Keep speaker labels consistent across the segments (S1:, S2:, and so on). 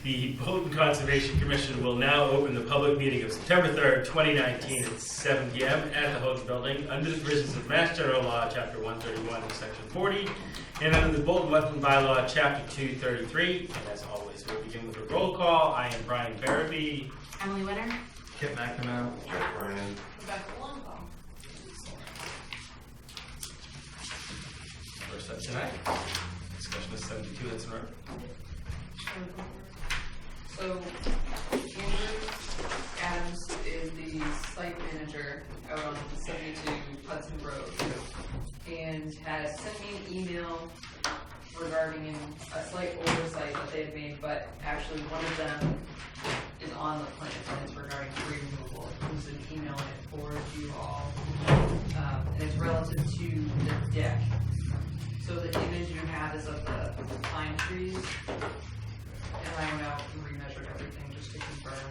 S1: The Bolton Conservation Commission will now open the public meeting of September 3rd, 2019 at 7 p.m. at the Host Building under the provisions of Mass General Law, Chapter 131, Section 40, and under the Bolton Wetland Bylaw, Chapter 233. And as always, we'll begin with a roll call. I am Brian Barabee.
S2: Emily Winter.
S3: Kip McNamara.
S4: Jeff Bryan.
S2: Rebecca Longbaum.
S1: First up tonight, discussion of 72 Hudson Road.
S5: So, Andrew Adams is the site manager out on 72 Hudson Road and has sent me an email regarding a slight oversight that they've made, but actually one of them is on the plan and it's regarding tree removal. There's an email in it for you all, and it's relative to the deck. So the image you have is of the pine trees. And I went out and remeasured everything just to confirm.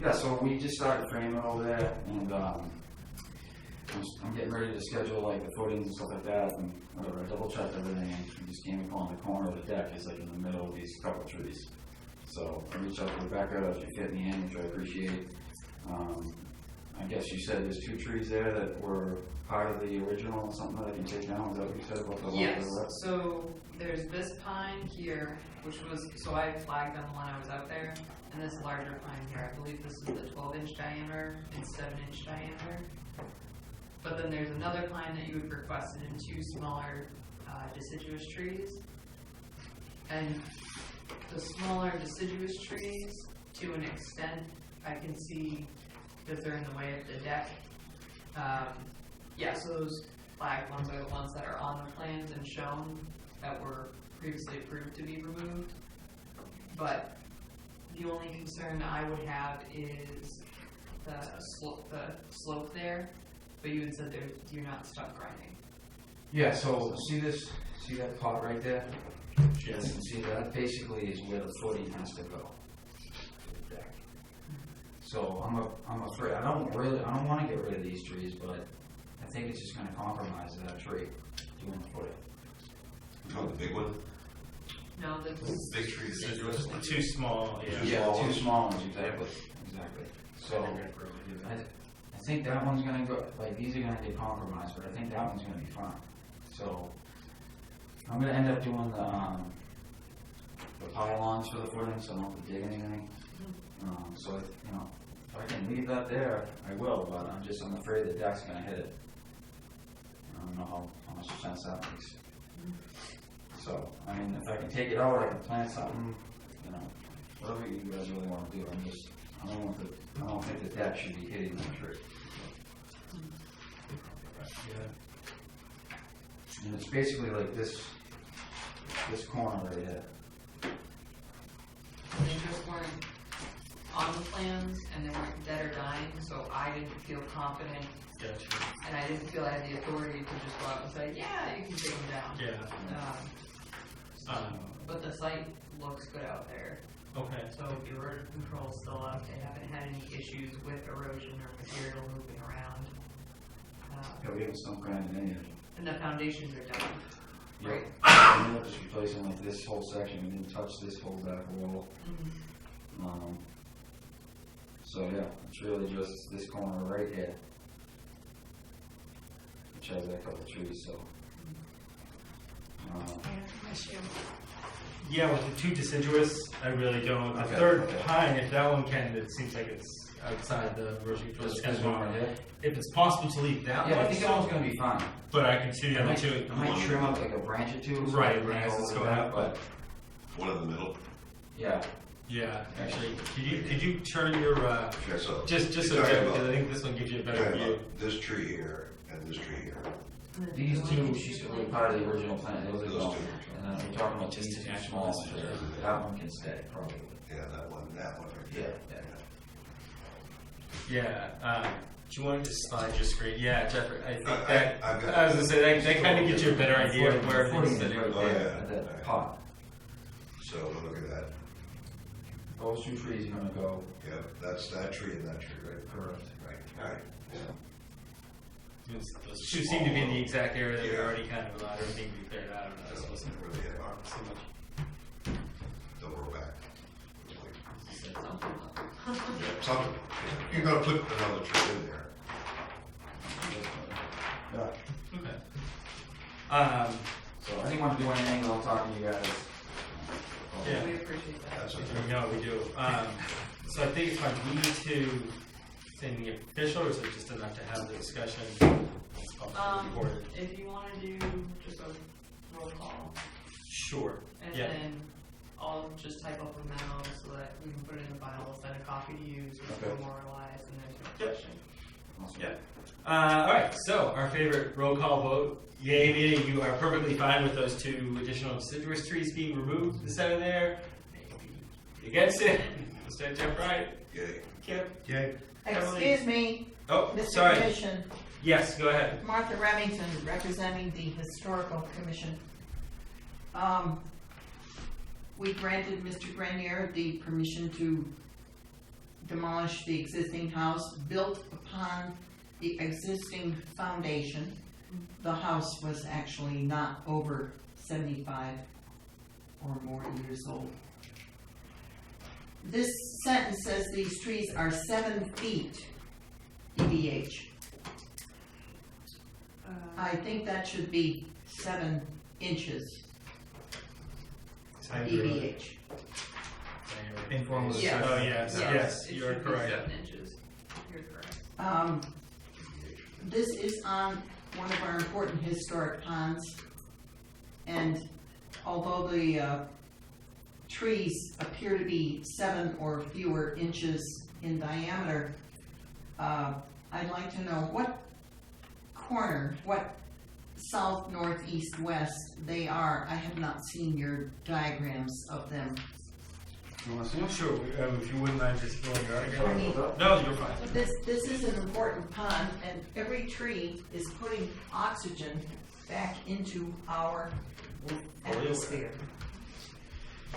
S3: Yeah, so we just started framing over there, and I'm getting ready to schedule like the footings and stuff like that, and whatever. I double checked everything, and we just came upon the corner of the deck is like in the middle of these couple trees. So I reached out to Rebecca, she fit me in, which I appreciate. I guess you said there's 2 trees there that were part of the original, something that I can take down. Is that what you said about the one?
S5: Yes, so there's this pine here, which was, so I flagged on the one I was out there, and this larger pine here. I believe this is the 12-inch diameter and 7-inch diameter. But then there's another pine that you had requested in 2 smaller deciduous trees. And the smaller deciduous trees, to an extent, I can see that they're in the way of the deck. Yeah, so those flagged ones are the ones that are on the plans and shown that were previously approved to be removed. But the only concern I would have is the slope there. But you had said you're not stuck grinding.
S3: Yeah, so see that pot right there?
S1: Yes.
S3: And see that basically is where the footing has to go for the deck. So I'm afraid I don't want to get rid of these trees, but I think it's just going to compromise that tree doing the footing.
S4: Oh, the big one?
S5: No, the
S4: Big tree deciduous?
S1: The 2 small, yeah.
S3: Yeah, 2 small ones, exactly. So I think that one's going to go, like these are going to get compromised, but I think that one's going to be fine. So I'm going to end up doing the pylons for the footing, so I don't have to dig anything. So if I can leave that there, I will, but I'm afraid the deck's going to hit it. I don't know how much sense that makes. So, I mean, if I can take it out, I can plant something, whatever you guys really want to do. I don't think the deck should be hitting that tree. And it's basically like this corner right here.
S5: They just weren't on the plans and they weren't dead or dying, so I didn't feel confident.
S1: Gotcha.
S5: And I didn't feel I had the authority to just go out and say, yeah, you can take them down.
S1: Yeah.
S5: But the site looks good out there.
S1: Okay.
S5: So the erosion control is still up. They haven't had any issues with erosion or material moving around.
S3: Yeah, we haven't stone grinded any of it.
S5: And the foundations are done. Right.
S3: I'm just replacing like this whole section. We didn't touch this whole back wall.
S5: Mm-hmm.
S3: So yeah, it's really just this corner right here, which has that couple of trees. So.
S1: Yeah, with the 2 deciduous, I really don't. The
S3: Okay,
S1: 3rd pine, if that one can, it seems like it's outside the erosion control.
S3: Just this one right here?
S1: If it's possible to leave that
S3: Yeah,
S1: one.
S3: I think that one's going to be fine.
S1: But I can see the other 2.
S3: I might trim up like a branch or 2. So
S1: Right,
S3: I can
S1: right,
S3: go
S1: let's
S3: over
S1: go
S3: that,
S1: out,
S3: but
S4: One in the middle?
S3: yeah.
S1: Yeah, actually, could you turn your
S4: Sure, so.
S1: just so
S4: you're talking
S1: because
S4: about-
S1: I think this one gives you a better
S4: talking
S1: view.
S4: about this tree here and this tree here.
S3: These 2 were part of the original plan. Those are
S4: Those
S3: gone.
S4: 2.
S3: And then we're talking about these 2 small ones. That one can stay, probably.
S4: Yeah, that one right
S3: Yeah.
S1: Yeah. Do you want to just slide your screen? Yeah, Jeffrey. I think
S4: I've got
S1: I was gonna say that kind of gives you a better idea of where
S3: footing
S1: it's
S3: is
S1: sitting.
S3: right
S4: Oh,
S3: there
S4: yeah.
S3: at that pot.
S4: So look at that.
S3: Those 2 trees are going to go.
S4: Yep, that's that tree and that tree, right?
S3: Correct.
S4: Right. All right. Yeah.
S1: Those two seem to be in the exact area that we already kind of allowed everything to be cleared out.
S4: I
S1: This
S4: don't
S1: wasn't
S4: really have
S1: so much.
S4: don't roll back.
S5: Something.
S4: Yeah, something. You're gonna put another tree in there.
S3: Yeah.
S1: Okay.
S3: So I didn't want to do anything without talking to you guys.
S1: Yeah.
S5: We appreciate that.
S4: That's okay.
S1: No, we do. So I think it's fine. Do we need to say anything official, or is it just enough to have the discussion? Recorded?
S5: If you wanna do just a roll call,
S1: Sure.
S5: and
S1: Yeah.
S5: then I'll just type up a memo so that we can put it in the file, send a copy to you, so it's
S3: Okay.
S5: memorialized, and there's no
S1: Yep.
S5: question.
S3: Awesome.
S1: Yeah. All right. So our favorite roll call vote. Yay, me, you are perfectly fine with those two additional deciduous trees being removed instead of there. Maybe against it. Mr. Jeff Wright.
S4: Yay.
S1: Kip.
S4: Yay.
S2: Excuse me,
S1: Oh,
S2: Mr.
S1: sorry.
S2: Commission,
S1: Yes, go ahead.
S2: Martha Remington, representing the Historical Commission. We granted Mr. Grenier the permission to demolish the existing house built upon the existing foundation. The house was actually not over 75 or more years old. This sentence says these trees are 7 feet EVH. I think that should be 7 inches EVH.
S1: Informal
S5: Yes.
S1: Oh, yes, yes,
S5: It
S1: you're
S5: should be
S1: correct.
S5: 7 inches. You're correct.
S2: This is on one of our important historic ponds, and although the trees appear to be 7 or fewer inches in diameter, I'd like to know what corner, what south, north, east, west they are. I have not seen your diagrams of them.
S3: You want to see them?
S1: Sure, if you wouldn't mind just going your
S2: I mean,
S1: No, you're fine.
S2: This is an important pond, and every tree is putting oxygen back into our atmosphere.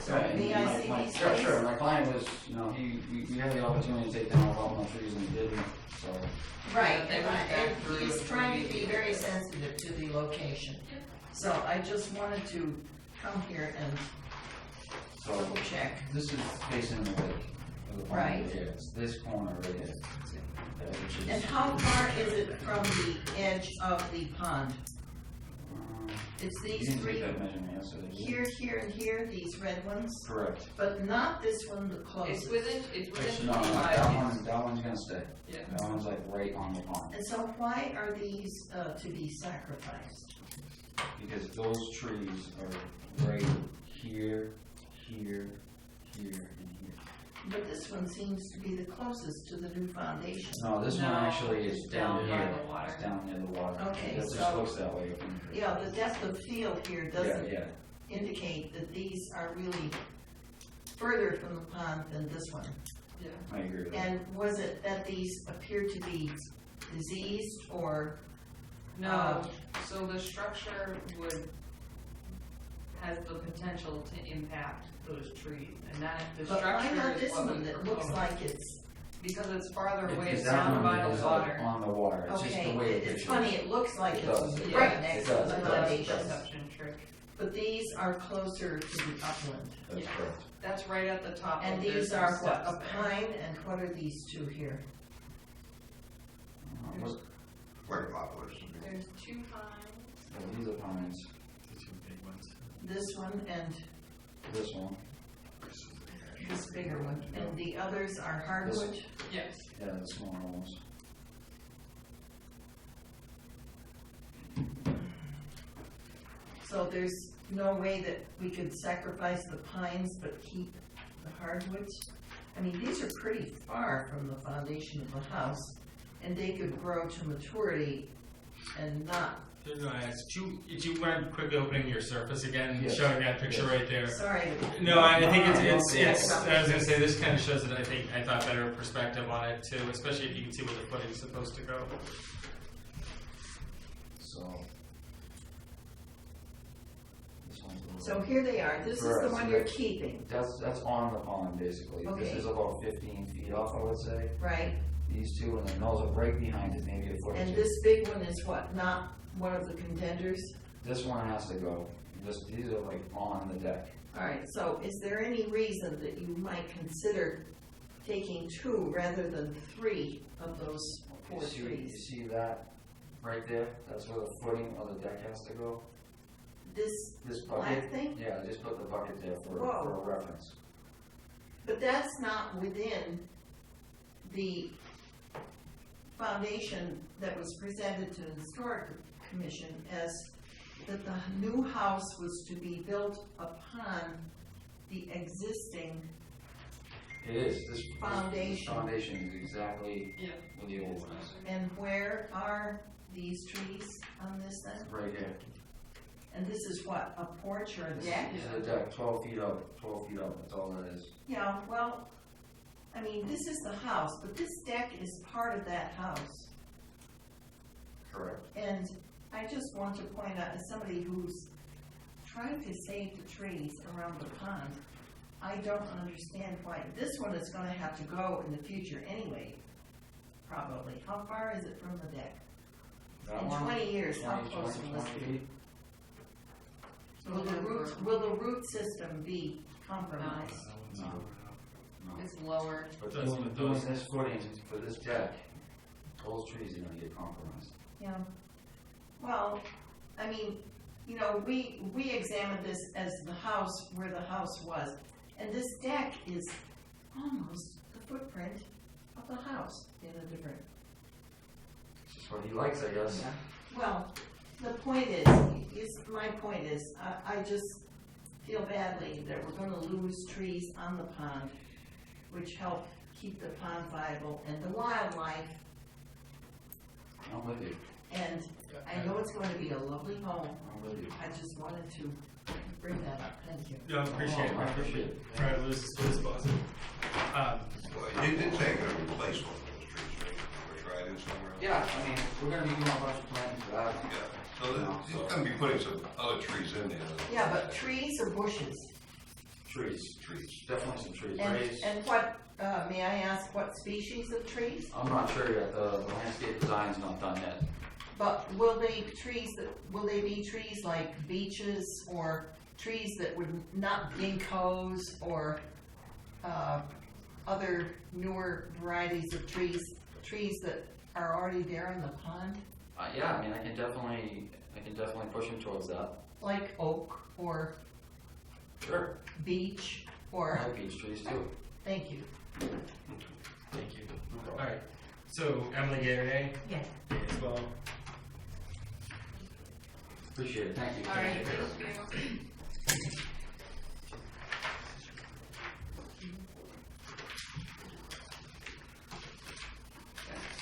S2: So may I see these trees?
S3: Sure, my client was, we had the opportunity to take down a lot more trees and he didn't, so.
S2: Right, and he's trying to be very sensitive to the location. So I just wanted to come here and
S3: So
S2: double check.
S3: this is facing the lake. of the pond
S2: Right.
S3: right here. It's this corner right here. Which is,
S2: And how far is it from the edge of the pond? It's
S3: you
S2: these
S3: didn't take
S2: three,
S3: that measurement yesterday. did you?
S2: here, here, and here, these red ones,
S3: Correct.
S2: but not this one, the
S5: It's
S2: closest.
S5: within, it's within
S3: No,
S5: 25
S3: that one's gonna stay.
S5: Yeah.
S3: That one's like right on the pond.
S2: And so why are these to be sacrificed?
S3: Because those trees are right here, here, here, and here.
S2: But this one seems to be the closest to the new foundation.
S3: No, this one
S5: No,
S3: actually is
S5: it's
S3: down
S5: down by
S3: here.
S5: the water.
S3: It's down near the water.
S2: Okay,
S3: It just
S2: so-
S3: looks that way. from here.
S2: Yeah, the depth of field here doesn't
S3: Yeah,
S2: indicate that these are really further from the pond than this one.
S5: Yeah.
S3: I agree with that.
S2: And was it that these appear to be diseased or?
S5: No, so the structure has the potential to impact those trees, and that, the
S2: But why
S5: structure
S2: not
S5: is
S2: this
S5: what
S2: one
S5: we
S2: that looks
S5: propose.
S2: like it's,
S5: Because it's farther away,
S3: Because
S5: it's
S3: that
S5: down
S3: one
S5: by the
S3: is
S5: water.
S3: on the water. It's just the
S2: okay,
S3: way the
S2: it's
S3: picture
S2: funny,
S3: is.
S2: it looks like
S3: It
S2: it's
S3: does.
S2: right
S5: Yeah,
S2: next
S3: it
S2: to
S3: does,
S2: the
S3: it does.
S2: foundation.
S5: Perception trick.
S2: But these are closer to the upland.
S3: That's
S5: Yeah.
S3: correct.
S5: That's right at the top.
S2: And
S5: there's
S2: these
S5: some
S2: are what,
S5: steps
S2: a
S5: there.
S2: pine, and what are these two here?
S3: Was-
S4: Quite popular. so we-
S5: There's 2 pines.
S3: well, these are pines.
S1: The two big ones.
S2: This one and
S3: This one.
S2: this bigger one, and the others are hardwood?
S5: Yes.
S3: Yeah, the smaller ones.
S2: So there's no way that we could sacrifice the pines but keep the hardwoods? I mean, these are pretty far from the foundation of the house, and they could grow to maturity and not,
S1: No, I asked, did you mind quickly opening your surface again,
S3: Yes.
S1: showing that picture
S3: Yes.
S1: right there?
S2: sorry.
S1: No, I think it's,
S3: Yeah.
S1: I was gonna say, this kind of shows that I thought better perspective on it too, especially if you can see where the footing's supposed to go.
S3: So. This one's a little.
S2: So here they are, this is
S3: Correct,
S2: the
S3: so
S2: one you're
S3: that's-
S2: keeping,
S3: That's on the pond, basically.
S2: Okay.
S3: This is about 15 feet off, I would say.
S2: right?
S3: these two, and then those are right behind it, maybe a foot or
S2: And
S3: two.
S2: this big one is what, not one of the contenders?
S3: This one has to go, these are like on the deck.
S2: All right, so is there any reason that you might consider taking 2 rather than 3 of those 4
S3: You
S2: trees?
S3: see that right there? That's where the footing of the deck has to go.
S2: This
S3: This
S2: black
S3: bucket,
S2: thing?
S3: yeah, just put the bucket there for
S2: Whoa.
S3: a reference.
S2: But that's not within the foundation that was presented to the Historic Commission as that the new house was to be built upon the existing,
S3: It is, this
S2: Foundation.
S3: foundation is exactly
S5: Yeah.
S3: what the old one is.
S2: and where are these trees on this then?
S3: Right here.
S2: And this is what, a porch or a deck?
S3: This is the deck, 12 feet up, 12 feet up, that's all that is.
S2: Yeah, well, I mean, this is the house, but this deck is part of that house.
S3: Correct.
S2: And I just want to point out, as somebody who's trying to save the trees around the pond, I don't understand why, this one is gonna have to go in the future anyway, probably. How far is it from the deck?
S3: That
S2: In
S3: one,
S2: 20 years, how
S3: 20,
S2: close
S3: 20,
S2: will this
S3: 20
S2: be?
S3: feet.
S2: Will the root system be compromised?
S3: No. No.
S5: It's lower.
S3: But
S1: Those-
S3: doing
S1: those-
S3: this footing for this deck, those trees are gonna get compromised.
S2: Yeah, well, I mean, you know, we examined this as the house, where the house was, and this deck is almost the footprint of the house in a different.
S3: It's just what he likes, I guess.
S2: Well, the point my point is, I just feel badly that we're gonna lose trees on the pond, which help keep the pond viable and the wildlife.
S3: I'm with you,
S2: And I know it's going to be a lovely home.
S3: I'm with you.
S2: I just wanted to bring that up. Thank you.
S1: No, appreciate it.
S3: I appreciate it.
S1: Try to lose this positive.
S4: Well, you did say you're gonna replace one of those trees, right? Or try to do somewhere else?
S3: Yeah, I mean, we're gonna be doing a bunch of planting for that.
S4: Yeah, so you're gonna be putting some other trees in there.
S2: Yeah, but trees or bushes?
S3: Trees,
S4: Trees.
S3: definitely some trees.
S2: And,
S3: Raised.
S2: and what, may I ask, what species of trees?
S3: I'm not sure yet, the landscape design's not done yet.
S2: But will they be trees like beeches or trees that would not ginkgos or, other newer varieties of trees that are already there in the pond?
S3: Yeah, I mean, I can definitely push him towards that.
S2: Like oak or
S3: Sure.
S2: beech
S3: I
S2: or,
S3: like beech trees too.
S2: thank you.
S1: Thank you. All right, so Emily Gay
S2: Yes.
S1: as well.
S3: Appreciate it, thank you.
S5: All right, thank you. Okay,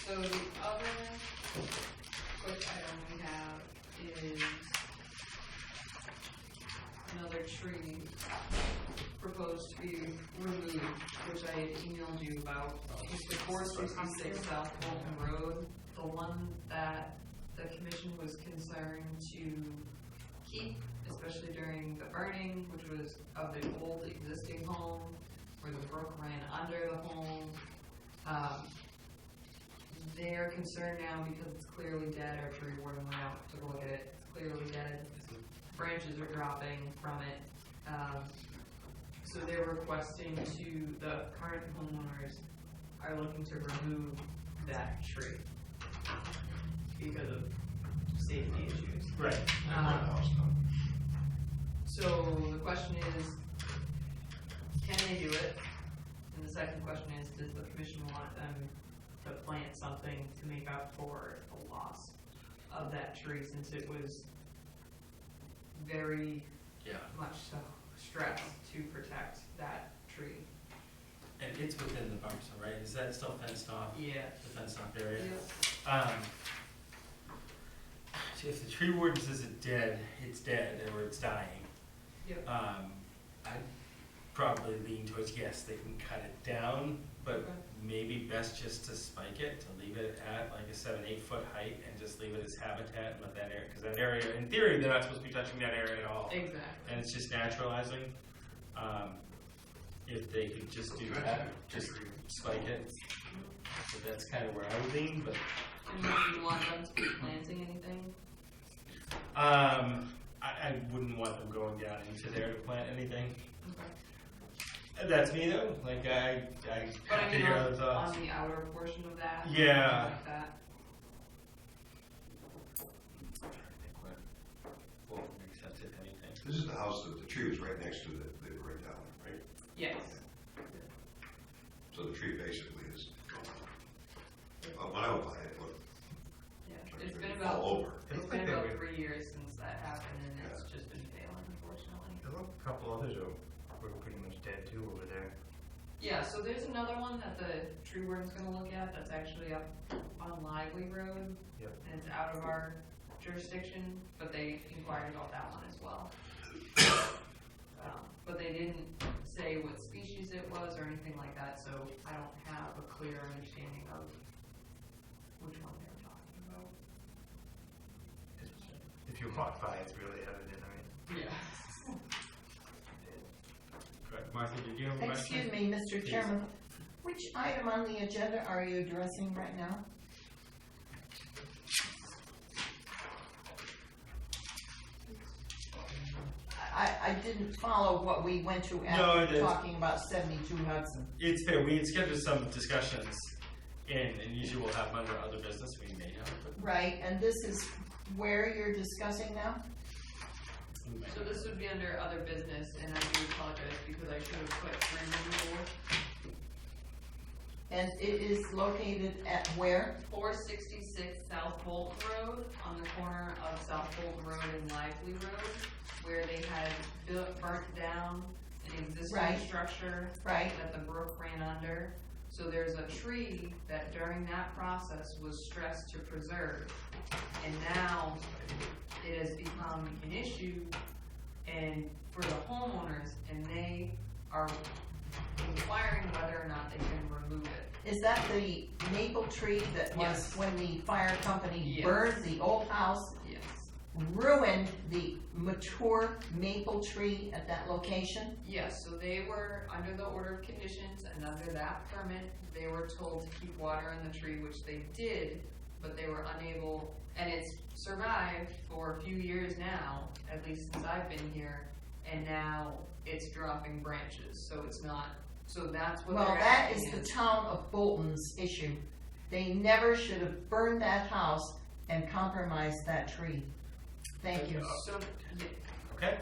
S5: so the other quick item we have is another tree proposed to be removed, which I had emailed you about. It's the 466 South Bolton Road, the one that the commission was concerned to keep, especially during the burning, which was of the old existing home, where the brook ran under the home. They're concerned now because it's clearly dead. Our tree warden went out, took a look at it. It's clearly dead. Branches are dropping from it. So they're requesting the current homeowners are looking to remove that tree because of safety issues.
S1: Right.
S5: So the question is, can they do it? And the second question is, does the commission want them to plant something to make up for the loss of that tree, since it was very much so stressed to protect that tree?
S1: And it's within the parcel, right? Is that still fenced off?
S5: Yeah.
S1: The fenced off area? So if the tree warden says it's dead, or it's dying,
S5: Yep.
S1: I'd probably lean towards yes, they can cut it down, but
S5: Okay.
S1: maybe best just to spike it, to leave it at like a 7-8 foot height and just leave it as habitat and let that area, because that area, in theory, they're not supposed to be touching that area at all.
S5: Exactly.
S1: And it's just naturalizing. If they could just do that, just spike it, So that's kind of where I would lean, but
S5: And do you want them to be planting anything?
S1: I wouldn't want them going down into there to plant anything.
S5: Okay.
S1: That's me though. Like I
S5: But I
S1: have to
S5: mean,
S1: hear other
S5: on
S1: thoughts.
S5: the outer portion of that?
S1: Yeah.
S5: Like that.
S1: What would make sense if anything?
S4: This is the house that the tree was right next to that they were right down, right?
S5: Yes.
S4: So the tree basically is, when I went by it, looked
S5: Yeah.
S4: like
S5: It's
S4: it
S5: been
S4: would fall
S5: about,
S4: over.
S5: it's been about 3 years since that happened, and it's just been failing, unfortunately.
S6: There were a couple others who were pretty much dead too over there.
S5: Yeah, so there's another one that the tree warden's gonna look at, that's actually up on Lively Road.
S6: Yep.
S5: And it's out of our jurisdiction, but they inquired about that one as well. But they didn't say what species it was or anything like that, so I don't have a clear understanding of which one they were talking about.
S6: If you walk by, it's really evident. I mean,
S5: Yeah.
S1: Correct. Martha, did you have a question?
S2: Excuse me, Mr. Chairman, which item on the agenda are you addressing right now? I didn't follow what we went to
S1: No,
S2: after
S1: it is.
S2: talking about 72 Hudson.
S1: It's fair. We had scheduled some discussions in, and usually we'll have them under other business. We may have, but
S2: Right, and this is where you're discussing now?
S1: we may
S5: So
S1: not.
S5: this would be under other business, and I do apologize because I should have put tree removal.
S2: And it is located at where?
S5: 466 South Bolton Road, on the corner of South Bolton Road and Lively Road, where they had burnt down an existing
S2: Right.
S5: structure
S2: Right,
S5: that the brook ran under. So there's a tree that during that process was stressed to preserve. And now it has become an issue and for the homeowners, and they are inquiring whether or not they can remove it.
S2: is that the maple tree that was
S5: Yes.
S2: when the fire company
S5: Yes.
S2: burned the old house,
S5: Yes.
S2: ruined the mature maple tree at that location?
S5: Yes, so they were under the order of conditions, and under that permit, they were told to keep water in the tree, which they did, but they were unable, and it's survived for a few years now, at least since I've been here, and now it's dropping branches, so it's not, so that's what
S2: Well,
S5: they're
S2: that
S5: asking
S2: is the town of Bolton's issue. They never should have burned that house and compromised that tree. Thank you.
S5: So, yeah,
S1: Okay.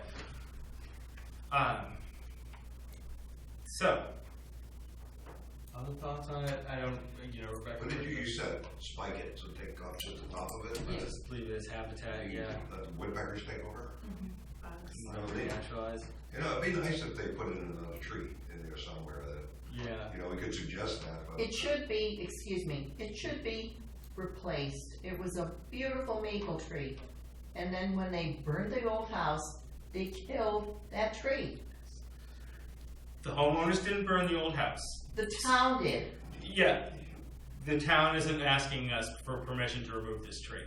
S1: So, other thoughts on it? I don't, Rebecca.
S4: What did you said spike it, so take off just the top of it?
S5: Yeah.
S1: Just leave it as habitat, yeah.
S4: Let the woodpeckers take over?
S1: Not naturalized.
S4: You know, it'd be nice if they put in another tree in there somewhere that,
S1: Yeah.
S4: we could suggest that, but.
S2: It should be, excuse me, it should be replaced. It was a beautiful maple tree. And then when they burned the old house, they killed that tree.
S1: The homeowners didn't burn the old house.
S2: The town did.
S1: Yeah. The town isn't asking us for permission to remove this tree.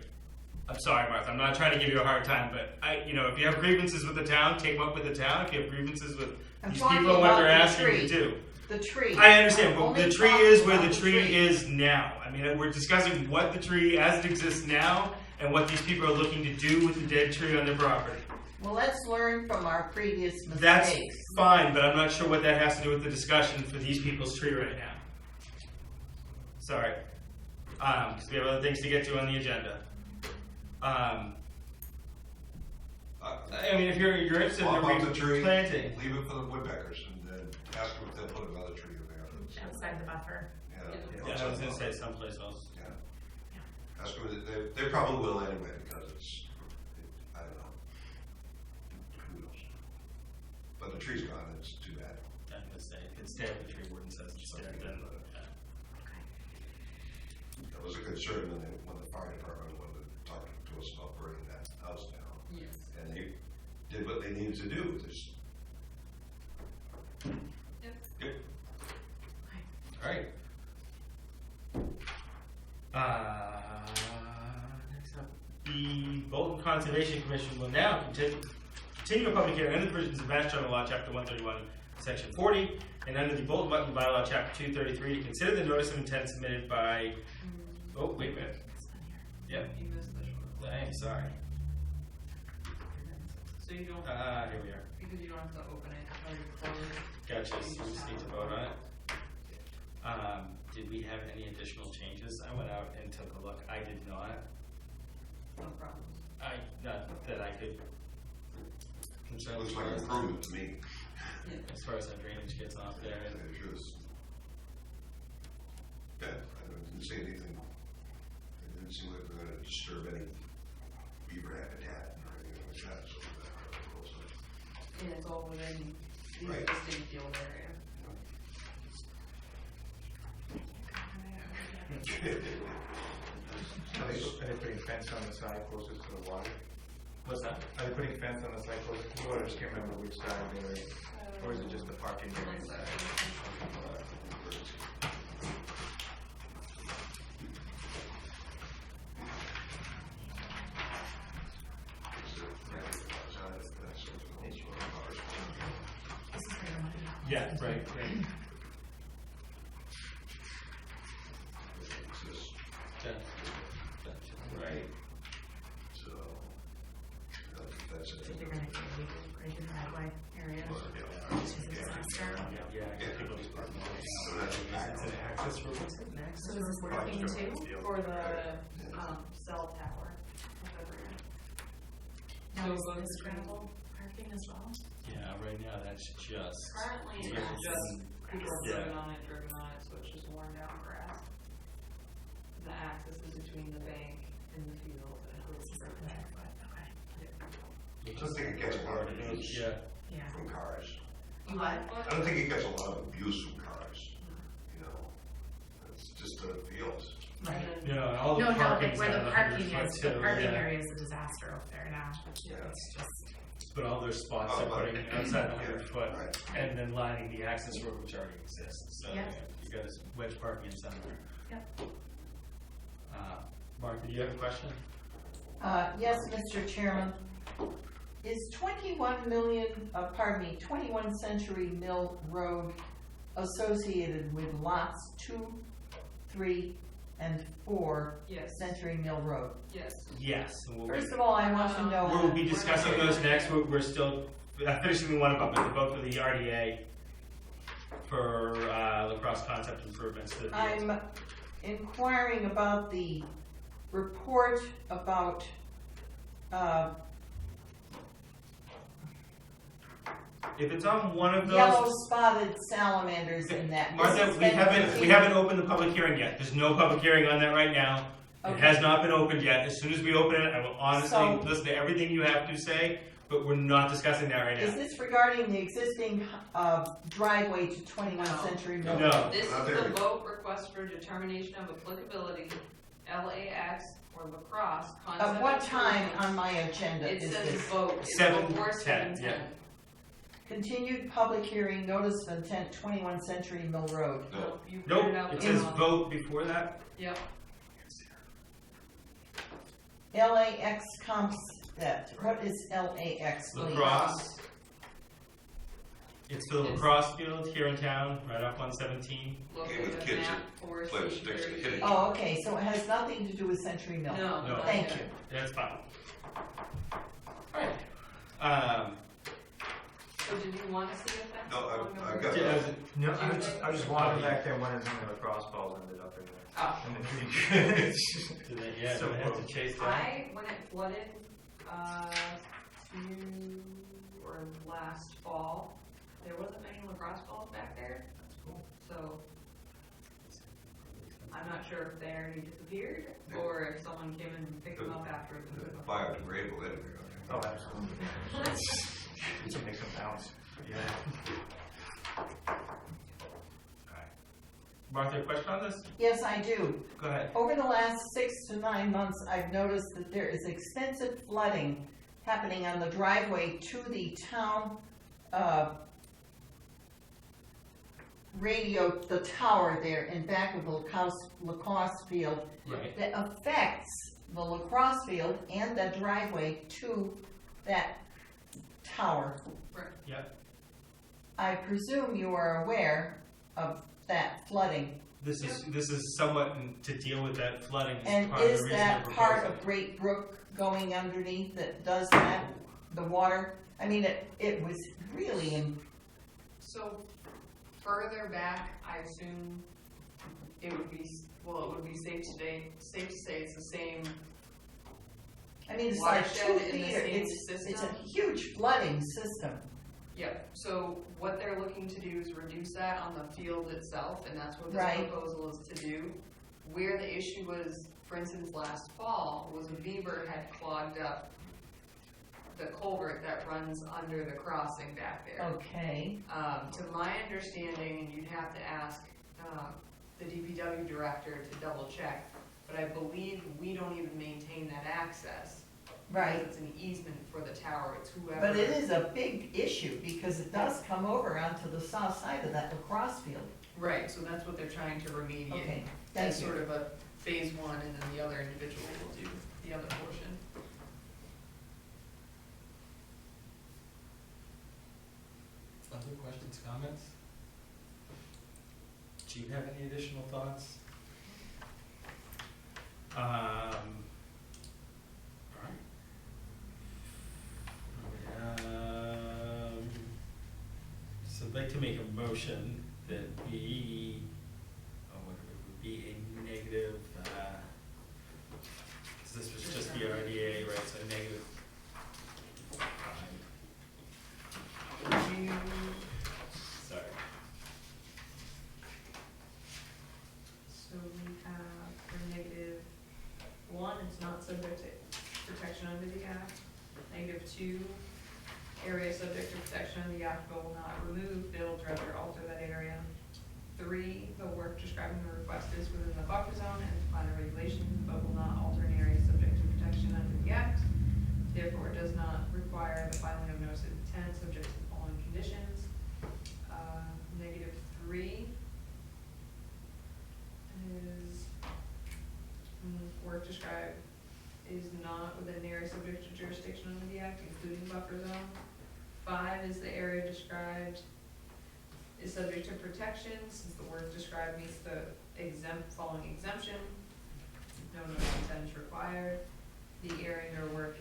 S1: I'm sorry, Martha. I'm not trying to give you a hard time, but if you have grievances with the town, take them up with the town. If you have grievances with
S2: I'm
S1: these
S2: talking
S1: people and what
S2: about
S1: they're
S2: the
S1: asking you
S2: tree.
S1: to do.
S2: The tree.
S1: I understand,
S2: I'm
S1: but
S2: only
S1: the tree
S2: talking
S1: is where
S2: about
S1: the tree is now. I mean, we're discussing what the tree as it exists now and what these people are looking to do with the dead tree on their property.
S2: Well, let's learn from our previous
S1: That's
S2: mistakes.
S1: fine, but I'm not sure what that has to do with the discussion for these people's tree right now. Sorry. Because we have other things to get to on the agenda. I mean, if you're interested
S4: Pop out
S1: in
S4: the tree,
S1: replanting.
S4: leave it for the woodpeckers, and then ask them if they'll put another tree in there.
S7: outside the buffer.
S1: Yeah, I was going to say someplace else.
S4: Yeah. Ask them, they probably will anyway, because I don't know. Who knows? But the tree's gone, it's too bad.
S1: I'm going to say, if it's dead, the tree warden says it's dead, then.
S4: That was a concern when the fire department wanted to talk to us about burning that house down.
S5: yes.
S4: And they did what they needed to do, just.
S5: Yep.
S1: Good. All right. Next up, the Bolton Conservation Commission will now continue a public hearing under the provisions of Mass General Law, Chapter 131, Section 40, And under the Bolton Button bylaw, chapter 233, to consider the notice of intent submitted by, oh, wait a minute. Yep,
S5: You missed the short.
S1: I'm sorry.
S5: So you don't,
S1: Here we are.
S5: because you don't have to open it or close it.
S1: Gotcha, so we just need to vote on it. Did we have any additional changes? I went out and took a look. I did not.
S5: No problem.
S1: Not that I could concern.
S4: Looks like an improvement to me.
S1: As far as that drainage gets off there.
S4: It is. Yeah, I didn't say anything. It didn't seem like we're gonna disturb any beaver habitat or anything like that, so that.
S5: And it's all within the
S4: Right.
S5: existing field area.
S6: Are they putting fence on the side closest to the water?
S1: What's that?
S6: Are they putting fence on the side closest to the water? I just can't remember which side they or is it just the parking area side?
S1: Yeah, right. Right.
S4: So, that's it.
S7: So you're gonna do right in that white area,
S4: Well,
S7: which is a disaster.
S1: Yeah, people just park more.
S4: So that's
S1: It's an access road. What's it next?
S7: So is this working too?
S5: For the, cell tower.
S7: Now, is
S5: So
S7: this gravel parking as well?
S1: Yeah, right now that's just.
S5: Currently,
S1: Yeah.
S5: it's just people have
S1: Yeah.
S5: driven on it, so it's just worn down grass. The access is between the bank and the field.
S7: This is like the back foot, okay.
S4: I don't think it gets a lot of use
S1: Yeah.
S7: Yeah.
S4: from cars.
S7: You what?
S4: I don't think it gets a lot of abuse from cars, you know, it's just the fields.
S7: Right.
S1: No, all the
S7: No,
S1: parking's
S7: where
S1: at
S7: the
S1: 100
S7: parking
S1: foot
S7: is,
S1: too,
S7: the parking
S1: yeah.
S7: area is a disaster over there now.
S4: Yeah.
S7: It's just,
S1: But all their spots
S4: Oh,
S1: are putting
S4: right.
S1: outside the 100
S4: Yeah,
S1: foot,
S4: right.
S1: and then lining the access road which already exists, so
S7: Yeah.
S1: you got wedge parking in somewhere.
S7: Yep.
S1: Mark, do you have a question?
S2: Yes, Mr. Chairman. Is 21 Century Mill Road associated with lots 2, 3, and 4
S5: Yes,
S2: Century Mill Road?
S5: yes.
S1: Yes. and we'll be-
S2: First of all, I want to know.
S1: We'll be discussing those next. We're still finishing the one about the vote for the RDA for lacrosse concept improvements to the fields.
S2: I'm inquiring about the report about,
S1: If it's on one of
S2: yellow
S1: those,
S2: spotted salamanders in that. This
S1: Martha,
S2: has
S1: we
S2: been
S1: haven't
S2: continued.
S1: opened the public hearing yet. There's no public hearing on that right now. It
S2: Okay.
S1: has not been opened yet. As soon as we open it, I will honestly
S2: So-
S1: listen to everything you have to say, but we're not discussing that right
S2: Is
S1: now.
S2: this regarding the existing driveway to 21
S5: No.
S2: Century Mill?
S1: No.
S5: This is
S4: Not
S5: the
S4: there.
S5: vote request for determination of applicability, LAX or lacrosse concept.
S2: Of what time
S5: improvements.
S2: on my agenda
S5: It
S2: is
S5: says
S2: this?
S5: vote, it's
S1: 7:10,
S5: before 7:10.
S1: yeah.
S2: Continued public hearing, notice of intent, 21 Century Mill Road.
S4: No,
S5: You
S1: Nope,
S5: printed out
S1: it
S5: the
S1: says
S5: wrong-
S1: vote before that.
S5: Yep,
S2: LAX comps that. What is LAX, please?
S1: Lacrosse. It's the
S5: It's-
S1: lacrosse field here in town, right up on 17.
S5: look
S4: Okay, with
S5: at the
S4: kids
S5: map
S4: that
S5: for
S4: play with
S5: C
S4: sticks and
S5: 30.
S4: hitting.
S2: Oh, okay, so it has nothing to do with Century Mill?
S5: No.
S1: No.
S5: not
S2: Thank
S5: yet.
S2: you.
S1: That's fine. Alright.
S5: So did you want to see if that's?
S4: No, I've
S5: along
S4: got
S5: the-
S1: Yeah,
S6: No, I was just wondering back there when the lacrosse balls ended up in there.
S5: Oh.
S6: In the creek.
S1: Do they, yeah,
S6: So
S1: do they have
S6: close.
S1: to chase that?
S5: When it flooded, or last fall, there wasn't many lacrosse balls back there,
S6: That's cool.
S5: so I'm not sure if they already disappeared, or if someone came and picked them up after it. and took them.
S4: biodegradable anyway.
S6: Oh, absolutely. You can make them bounce. Yeah.
S1: Martha, a question on this?
S2: Yes, I do.
S1: Go ahead.
S2: Over the last 6 to 9 months, I've noticed that there is extensive flooding happening on the driveway to the town radio, the tower there in back of the lacrosse field
S1: Right.
S2: that affects the lacrosse field and the driveway to that tower.
S5: Right.
S1: Yep.
S2: I presume you are aware of that flooding.
S1: This is somewhat to deal with that flooding.
S2: And
S1: part of the
S2: is
S1: reason
S2: that
S1: we're
S2: part
S1: proposing.
S2: of Great Brook going underneath that does that, the water? I mean, it was really
S5: So further back, I assume it would be, well, it would be safe to say it's the same.
S2: I mean, it's like
S5: Watershed
S2: 2
S5: in the
S2: feet,
S5: same
S2: it's a
S5: system?
S2: huge flooding system.
S5: Yep, so what they're looking to do is reduce that on the field itself, and that's what this
S2: Right.
S5: proposal is to do. Where the issue was, for instance, last fall, was a beaver had clogged up the culvert that runs under the crossing back there.
S2: Okay,
S5: To my understanding, and you'd have to ask the DPW director to double check, but I believe we don't even maintain that access.
S2: right.
S5: Because it's an easement for the tower, it's whoever.
S2: But it is a big issue because it does come over onto the south side of that lacrosse field.
S5: Right, so that's what they're trying to remediate.
S2: Okay,
S5: As
S2: thank you.
S5: sort of a phase one, and then the other individual will do the other portion.
S1: Other questions, comments? Do you have any additional thoughts? All right. So I'd like to make a motion that we, whatever it would be, a negative, because this was just the RDA, right, so negative 5. Sorry.
S5: So we have for -1, it's not subject to protection under the act. -2, area subject to protection under the act but will not remove, build, dredge, or alter that area. 3, the work describing the request is within the buffer zone and defined regulations, but will not alter an area subject to protection under the act. Therefore, it does not require the filing of notice of intent subject to the following conditions. -3 is work described is not within an area subject to jurisdiction under the act, including buffer zone. 5 is the area described is subject to protection, since the work described meets the following exemption. No notice of intent is required. The area or work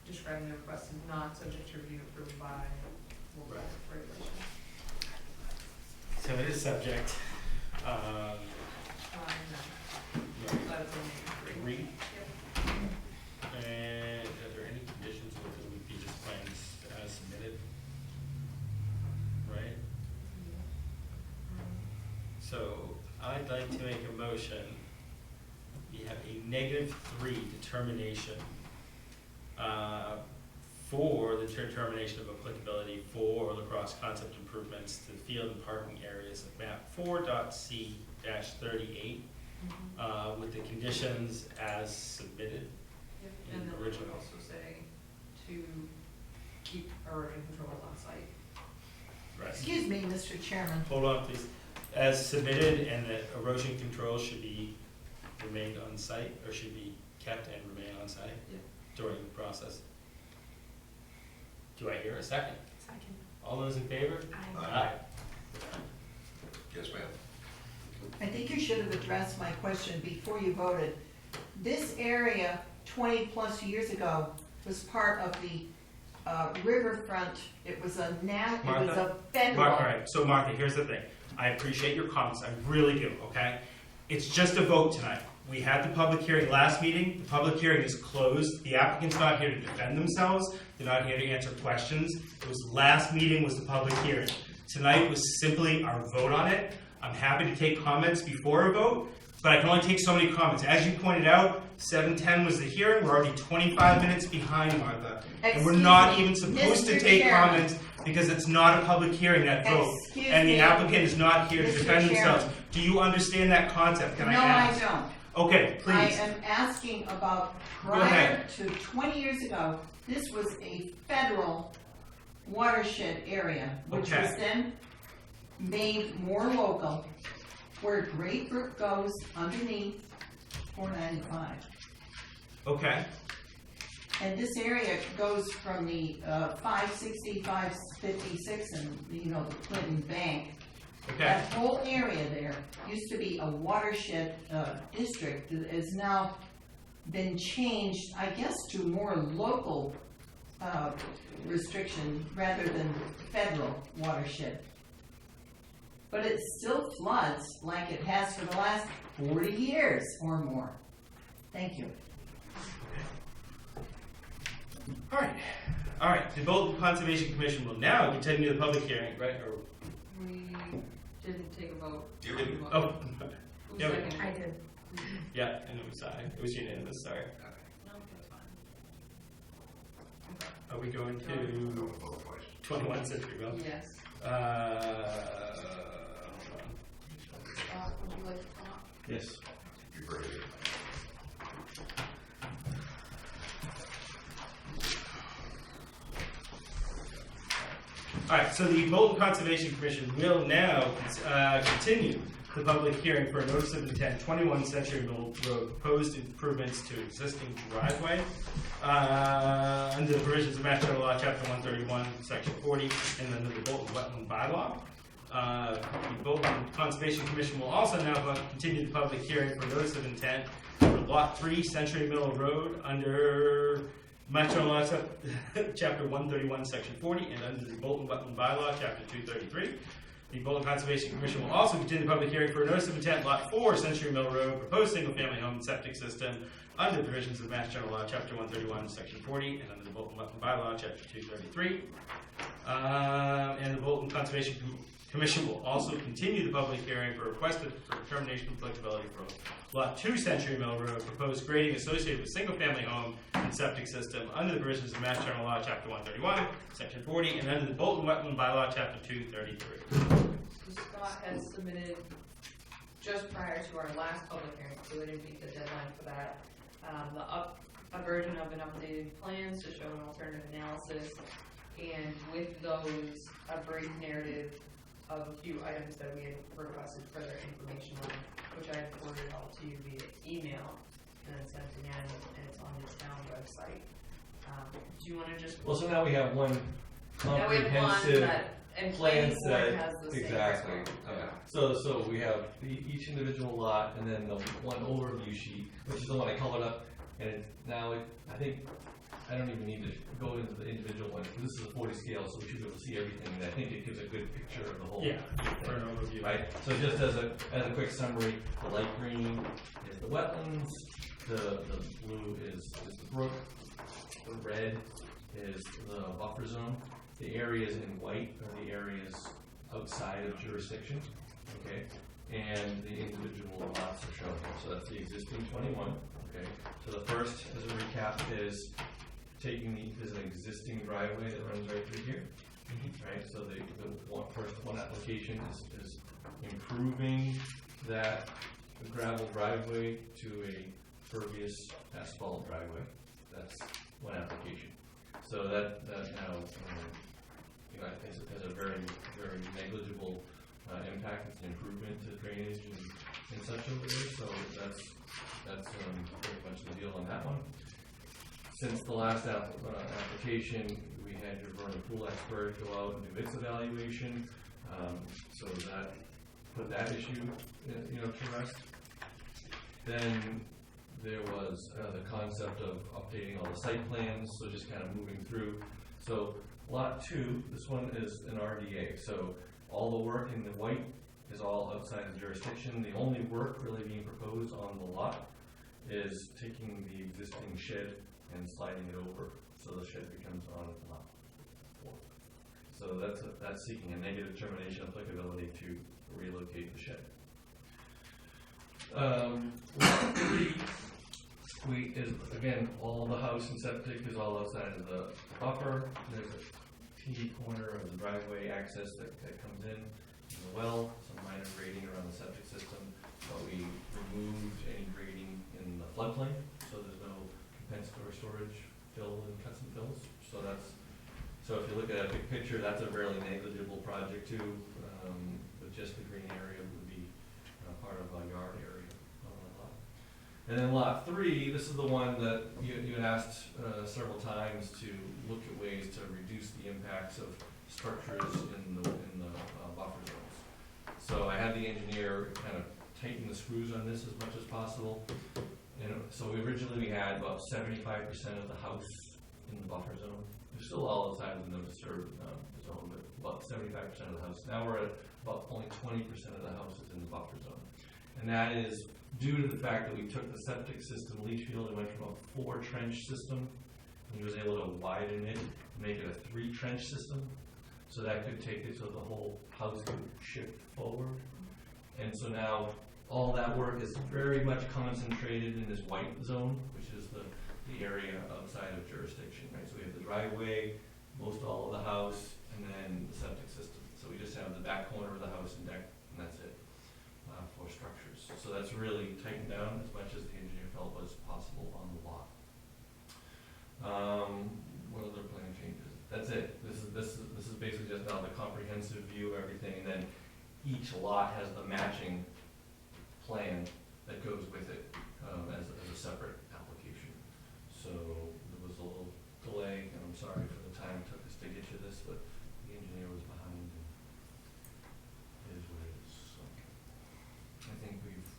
S5: describing the request is not subject to review approved by local regulation.
S1: So it is subject.
S5: No.
S1: Right.
S5: That's only 3.
S1: 3.
S5: Yep.
S1: And are there any conditions with it would be just plans as submitted? Right? So I'd like to make a motion. We have a -3 determination for the determination of applicability for lacrosse concept improvements to the field and parking areas of map 4.C-38 with the conditions as submitted.
S5: Yep,
S1: in
S5: and then we
S1: original.
S5: would also say to keep erosion controls on site.
S1: Right.
S2: Excuse me, Mr. Chairman.
S1: Hold on, please. As submitted, and that erosion control should be remained on site, or should be kept and remain on site
S5: Yep.
S1: during the process. Do I hear a second?
S7: Second.
S1: All those in favor?
S7: Aye.
S4: Yes, ma'am.
S2: I think you should have addressed my question before you voted. This area, 20-plus years ago, was part of the riverfront. It was a
S1: Martha?
S2: federal.
S1: All right, so Martha, here's the thing. I appreciate your comments, I really do, okay? It's just a vote tonight. We had the public hearing last meeting, the public hearing is closed, the applicant's not here to defend themselves, they're not here to answer questions. It was last meeting was the public hearing. Tonight was simply our vote on it. I'm happy to take comments before a vote, but I can only take so many comments. As you pointed out, 7:10 was the hearing, we're already 25 minutes behind, Martha. And we're not even supposed to
S2: Mr.
S1: take
S2: Chairman.
S1: comments because it's not a public hearing, that vote.
S2: Excuse
S1: And the
S2: me.
S1: applicant is not here to
S2: Mr.
S1: defend themselves.
S2: Chairman.
S1: Do you understand that concept? Can I
S2: No,
S1: ask?
S2: I don't.
S1: Okay,
S2: I
S1: please.
S2: am asking about
S1: Go ahead.
S2: prior to 20 years ago, this was a federal watershed area, which was
S1: Okay.
S2: then made more local, where Great Brook goes underneath 495.
S1: Okay,
S2: And this area goes from the 560, 556, and, you know, the Clinton Bank.
S1: Okay,
S2: That whole area there used to be a watershed district that has now been changed, I guess, to more local restriction rather than federal watershed. But it still floods like it has for the last 40 years or more. Thank you.
S1: all right, the Bolton Conservation Commission will now continue the public hearing, right, or,
S5: We didn't take a vote.
S4: You didn't.
S1: oh,
S5: Who's
S1: yeah,
S5: second?
S7: I did.
S1: yeah, and it was unanimous, sorry.
S5: No, that's fine.
S1: Are we going
S4: Go
S1: to
S4: with both ways.
S1: 21 Century Mill?
S5: Yes.
S1: Hold
S5: Would you like to come up?
S1: Yes.
S4: You're very good.
S1: All right, so the Bolton Conservation Commission will now continue the public hearing for a notice of intent, 21 Century Mill Road, proposed improvements to existing driveway. Under the provisions of Mass General Law, Chapter 131, Section 40, and under the Bolton Wetland Bylaw. The Bolton Conservation Commission will also now continue the public hearing for notice of intent for Lot 3, Century Mill Road, under Mass General Law, Chapter 131, Section 40, and under the Bolton Wetland Bylaw, Chapter 233. The Bolton Conservation Commission will also continue the public hearing for a notice of intent, Lot 4, Century Mill Road, proposed single-family home and septic system, under the provisions of Mass General Law, Chapter 131, Section 40, and under the Bolton Wetland Bylaw, Chapter 233. And the Bolton Conservation Commission will also continue the public hearing for requested for determination of applicability for Lot 2, Century Mill Road, proposed grading associated with single-family home and septic system under the provisions of Mass General Law, Chapter 131, Section 40, and under the Bolton Wetland Bylaw, Chapter 233.
S5: Scott has submitted, just prior to our last public hearing, so we didn't meet the deadline for that, a version of an updated plans to show an alternative analysis, and with those, a brief narrative of a few items that we had requested further information on, which I had forwarded all to you via email, and then sent again, and it's on the town website. Do you wanna just?
S8: Well, so now we have one
S5: Now we have one
S8: comprehensive
S5: that, and
S8: plan
S5: planning board
S8: set.
S5: has the same.
S8: Exactly.
S5: response.
S8: So we have each individual lot and then the one overview sheet, which is the one I colored up. And I think, I don't even need to go into the individual ones. This is a 40 scale, so we should be able to see everything. And I think it gives a good picture of the whole.
S1: Yeah, for an overview.
S8: Right, so just as a quick summary, the light green is the wetlands, the blue is the brook, the red is the buffer zone, the areas in white are the areas outside of jurisdiction, okay? And the individual lots are shown here, so that's the existing 21, okay? So the first, as a recap, is there's an existing driveway that runs right through here. Right, so the first one application is improving that gravel driveway to a pervious asphalt driveway. That's one application. So that now, has a very, very negligible impact. It's an improvement to drainage and such over there. So that's pretty much the deal on that one. Since the last application, we had your vernal pool expert go out and do its evaluation, so that put that issue, to rest. Then there was the concept of updating all the site plans, so just kind of moving through. So lot 2, this one is an RDA, so all the work in the white is all outside of jurisdiction. The only work really being proposed on the lot is taking the existing shed and sliding it over, so the shed becomes on lot 4. So that's seeking a negative termination applicability to relocate the shed. Lot 3, again, all the house and septic is all outside of the buffer. There's a T corner of the driveway access that comes in the well, some minor grading around the septic system, but we removed any grading in the floodplain, so there's no compensatory storage, fill and cuts and fills. So if you look at a big picture, that's a fairly negligible project too, but just the green area would be part of a yard area on the lot. And then lot 3, this is the one that you had asked several times to look at ways to reduce the impacts of structures in the buffer zones. So I had the engineer kind of tighten the screws on this as much as possible. And so originally we had about 75% of the house in the buffer zone. We're still all outside of the no disturb zone, but about 75% of the house. Now we're at about only 20% of the house is in the buffer zone. And that is due to the fact that we took the septic system leach field and went from a 4 trench system, and he was able to widen it, make it a 3 trench system. So that could take it so the whole house could shift forward. And so now all that work is very much concentrated in this white zone, which is the area outside of jurisdiction, right? So we have the driveway, most all of the house, and then the septic system. So we just have the back corner of the house and deck, and that's it for structures. So that's really tightened down as much as the engineer felt was possible on the lot. What other plan changes? That's it. This is basically just now the comprehensive view of everything, and then each lot has the matching plan that goes with it as a separate application. So there was a little delay, and I'm sorry for the time it took us to get you this, but the engineer was behind, and it is what it is. So I think we've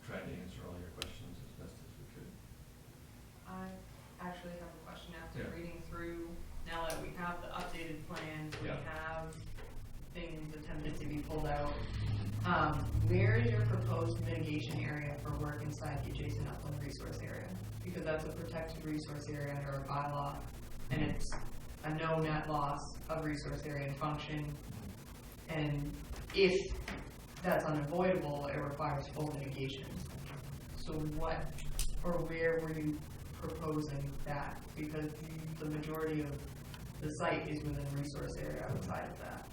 S8: tried to answer all your questions as best as we could.
S5: I actually have a question after
S8: Yeah.
S5: reading through, now that we have the updated plan, we
S8: Yeah.
S5: have things attempted to be pulled out. Where is your proposed mitigation area for work inside the adjacent upland resource area? Because that's a protected resource area under our bylaw, and it's a no net loss of resource area and function. And if that's unavoidable, it requires full mitigation. So what, or where were you proposing that? Because the majority of the site is within resource area outside of that.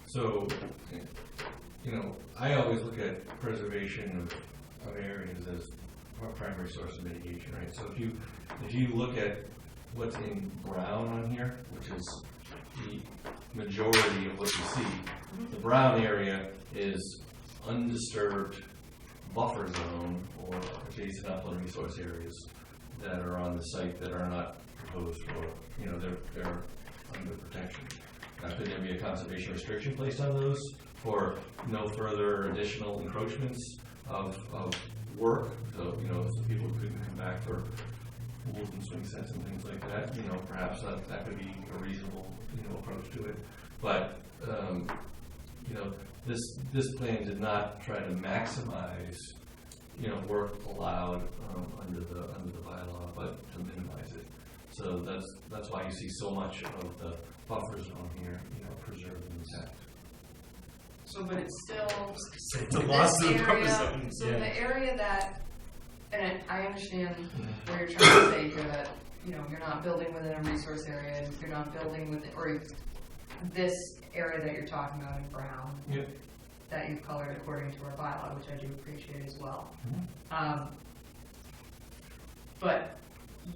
S8: So, you know, I always look at preservation of areas as our primary source of mitigation, right? So if you look at what's in brown on here, which is the majority of what you see, the brown area is undisturbed buffer zone or adjacent upland resource areas that are on the site that are not proposed for, you know, they're under protection. Now, could there be a conservation restriction placed on those for no further additional encroachments of work? So, you know, so people couldn't come back for pools and swing sets and things like that. You know, perhaps that could be a reasonable, you know, approach to it. But, you know, this plan did not try to maximize, you know, work allowed under the bylaw, but to minimize it. So that's why you see so much of the buffer zone here, you know, preserved and intact.
S5: So, but it's still
S1: It's a loss of the
S5: this
S1: purpose
S5: area,
S1: zone.
S5: so
S1: Yeah.
S5: the area that, and I understand what you're trying to say here, that, you know, you're not building within a resource area, and you're not building within, or this area that you're talking about in brown,
S8: Yep.
S5: that you've colored according to our bylaw, which I do appreciate as well. But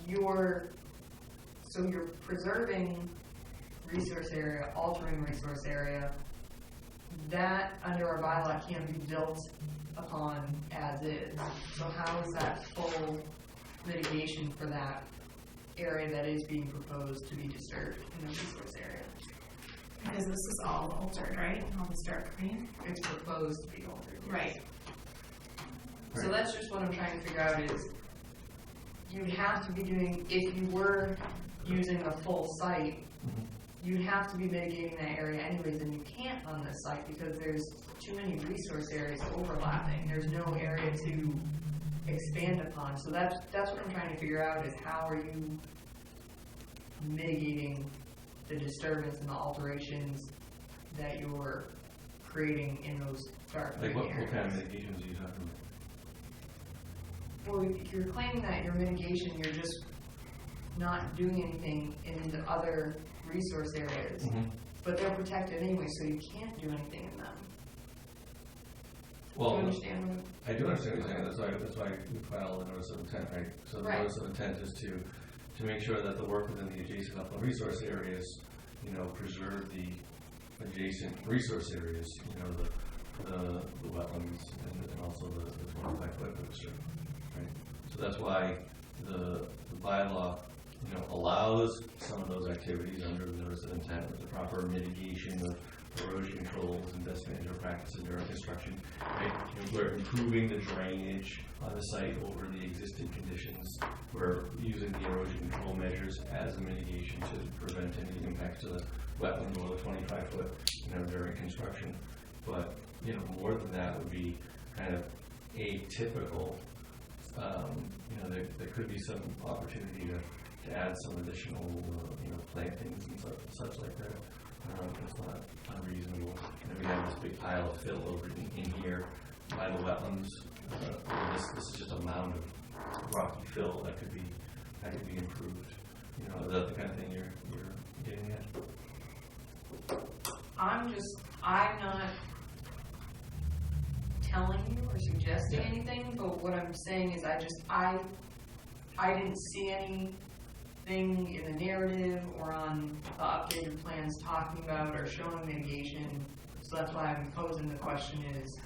S5: you're preserving resource area, altering resource area, that under our bylaw can't be built upon as is. So how is that full mitigation for that area that is being proposed to be disturbed in the resource area?
S7: Because this is all altered, right? All this dark green?
S5: It's proposed to be altered.
S7: Right.
S5: So that's just what I'm trying to figure out is, you'd have to be doing, if you were using the full site, you'd have to be mitigating that area anyways, and you can't on this site because there's too many resource areas overlapping. There's no area to expand upon. So that's what I'm trying to figure out is how are you mitigating the disturbance and the alterations that you're creating in those dark green
S8: Like what
S5: areas.
S8: kind of mitigations are you talking about?
S5: Well, you're claiming that your mitigation, you're just not doing anything in the other resource areas, but they're protected anyway, so you can't do anything in them. Do
S8: Well,
S5: you understand what
S8: I do understand what you're saying. That's why we filed a notice of intent, right? So the
S5: Right.
S8: notice of intent is to make sure that the work within the adjacent upland resource areas, you know, preserve the adjacent resource areas, you know, the the wetlands and also the 25-foot strip, right? So that's why the bylaw, allows some of those activities under the notice of intent with the proper mitigation of erosion controls and best management practices during construction, right? We're improving the drainage on the site over the existing conditions. We're using the erosion control measures as a mitigation to prevent any impact to the wetland below 25-foot, during construction. But, more than that would be kind of atypical. There could be some opportunity to add some additional, plantings and such like that. It's not unreasonable. We have this big pile of fill over in here by the wetlands. This is just a mound of rocky fill that could be improved. Is that the kind of thing you're getting at?
S5: I'm not telling you or suggesting anything, but what I'm saying is I didn't see anything in the narrative or on the updated plans talking about or showing mitigation. So that's why I'm posing the question is,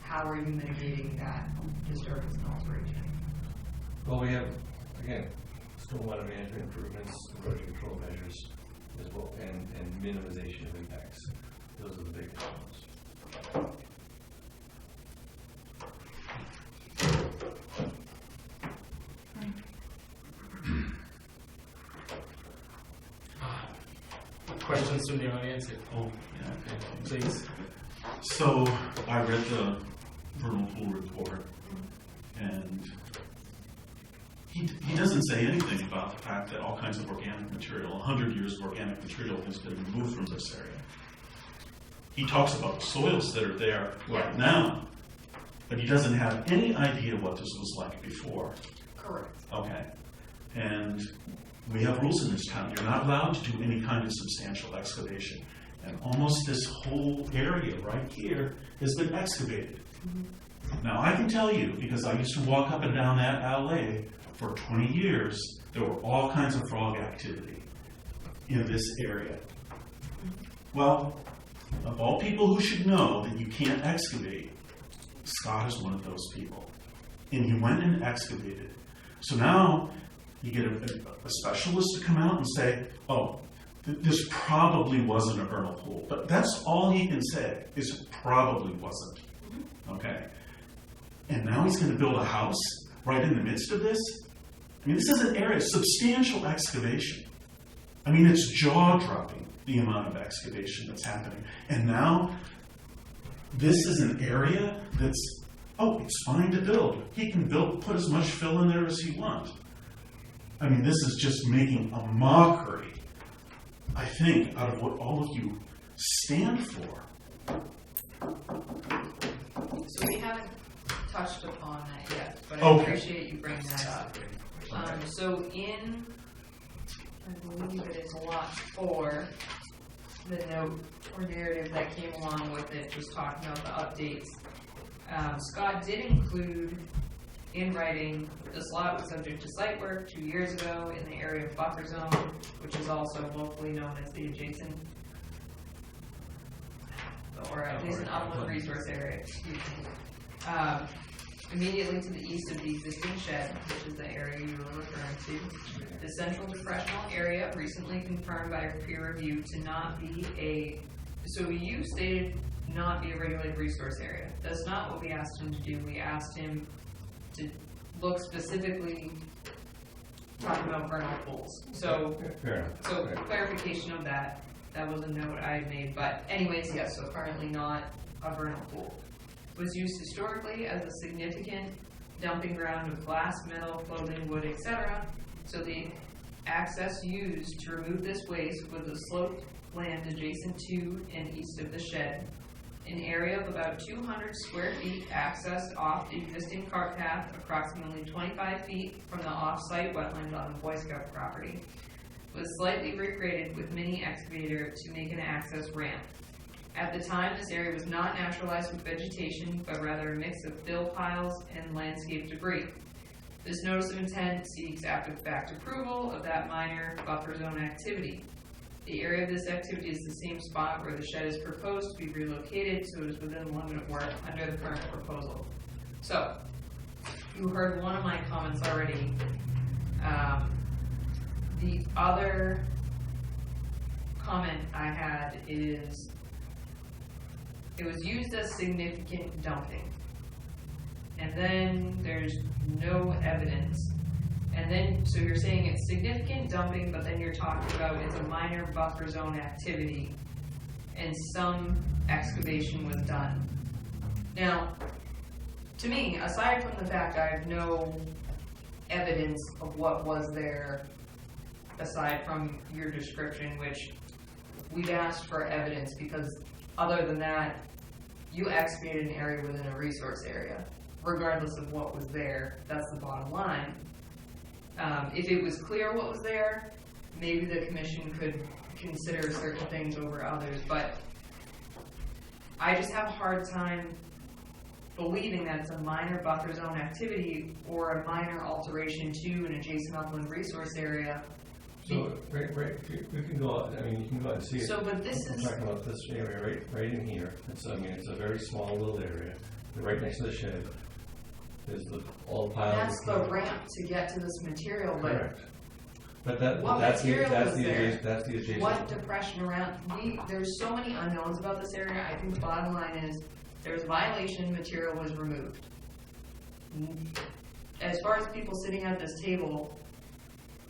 S5: how are you mitigating that disturbance and alteration?
S8: Well, we have, again, stormwater management improvements, erosion control measures as well, and minimization of impacts. Those are the big problems.
S1: Questions from the audience?
S9: Oh, yeah, okay.
S1: Please.
S9: So I read the vernal pool report, and he doesn't say anything about the fact that all kinds of organic material, 100 years of organic material has been removed from this area. He talks about the soils that are there right now, but he doesn't have any idea what this was like before.
S5: Correct.
S9: Okay. And we have rules in this town. You're not allowed to do any kind of substantial excavation. And almost this whole area right here has been excavated. Mm-hmm. Now, I can tell you, because I used to walk up and down that alley for 20 years, there were all kinds of frog activity in this area. Well, of all people who should know that you can't excavate, Scott is one of those people. And he went and excavated. So now you get a specialist to come out and say, oh, this probably wasn't a vernal pool. But that's all he can say, is it probably wasn't. Okay? And now he's going to build a house right in the midst of this? I mean, this is an area of substantial excavation. I mean, it's jaw-dropping, the amount of excavation that's happening. And now, this is an area that's, oh, it's fine to build. He can put as much fill in there as he wants. I mean, this is just making a mockery, I think, out of what all of you stand for.
S5: So we haven't touched upon that yet, but I
S9: Okay.
S5: appreciate you bringing that up. So in, I believe it is lot 4, the note or narrative that came along with it, just talking about the updates. Scott did include in writing, this lot was subject to site work 2 years ago in the area of buffer zone, which is also locally known as the adjacent, or at least an upland resource area, excuse me. Immediately to the east of the existing shed, which is the area you were referring to. The central depressional area, recently confirmed by a peer review to not be so you stated not be a regulated resource area. That's not what we asked him to do. We asked him to look specifically talking about vernal pools. So, clarification of that. That was a note I had made. But anyways, yes, so currently not a vernal pool. Was used historically as a significant dumping ground of glass, metal, clothing, wood, etc. So the access used to remove this waste was the sloped land adjacent to and east of the shed. An area of about 200 square feet accessed off the existing cart path, approximately 25 feet from the off-site wetland on the Boy Scout property. Was slightly recreated with mini excavator to make an access ramp. At the time, this area was not naturalized with vegetation, but rather a mix of fill piles and landscape debris. This notice of intent seeks after-the-fact approval of that minor buffer zone activity. The area of this activity is the same spot where the shed is proposed to be relocated, so it is within the limit of work under the current proposal. So, you heard one of my comments already. The other comment I had is, it was used as significant dumping. And then there's no evidence. And then, so you're saying it's significant dumping, but then you're talking about it's a minor buffer zone activity and some excavation was done. Now, to me, aside from the fact I have no evidence of what was there, aside from your description, which we've asked for evidence because other than that, you excavated an area within a resource area, regardless of what was there. That's the bottom line. If it was clear what was there, maybe the commission could consider certain things over others, but I just have a hard time believing that it's a minor buffer zone activity or a minor alteration to an adjacent upland resource area.
S8: So, right, we can go out, I mean, you can go out and see it.
S5: So, but this
S8: I'm
S5: is,
S8: talking about this area right in here. It's, I mean, it's a very small little area. They're right next to the shed. There's all piles.
S5: that's the ramp to get to this material, but
S8: Correct. But
S5: what
S8: that's the
S5: material was there?
S8: adjacent.
S5: what depression around, there's so many unknowns about this area. I think the bottom line is, there's violation, material was removed. As far as people sitting at this table,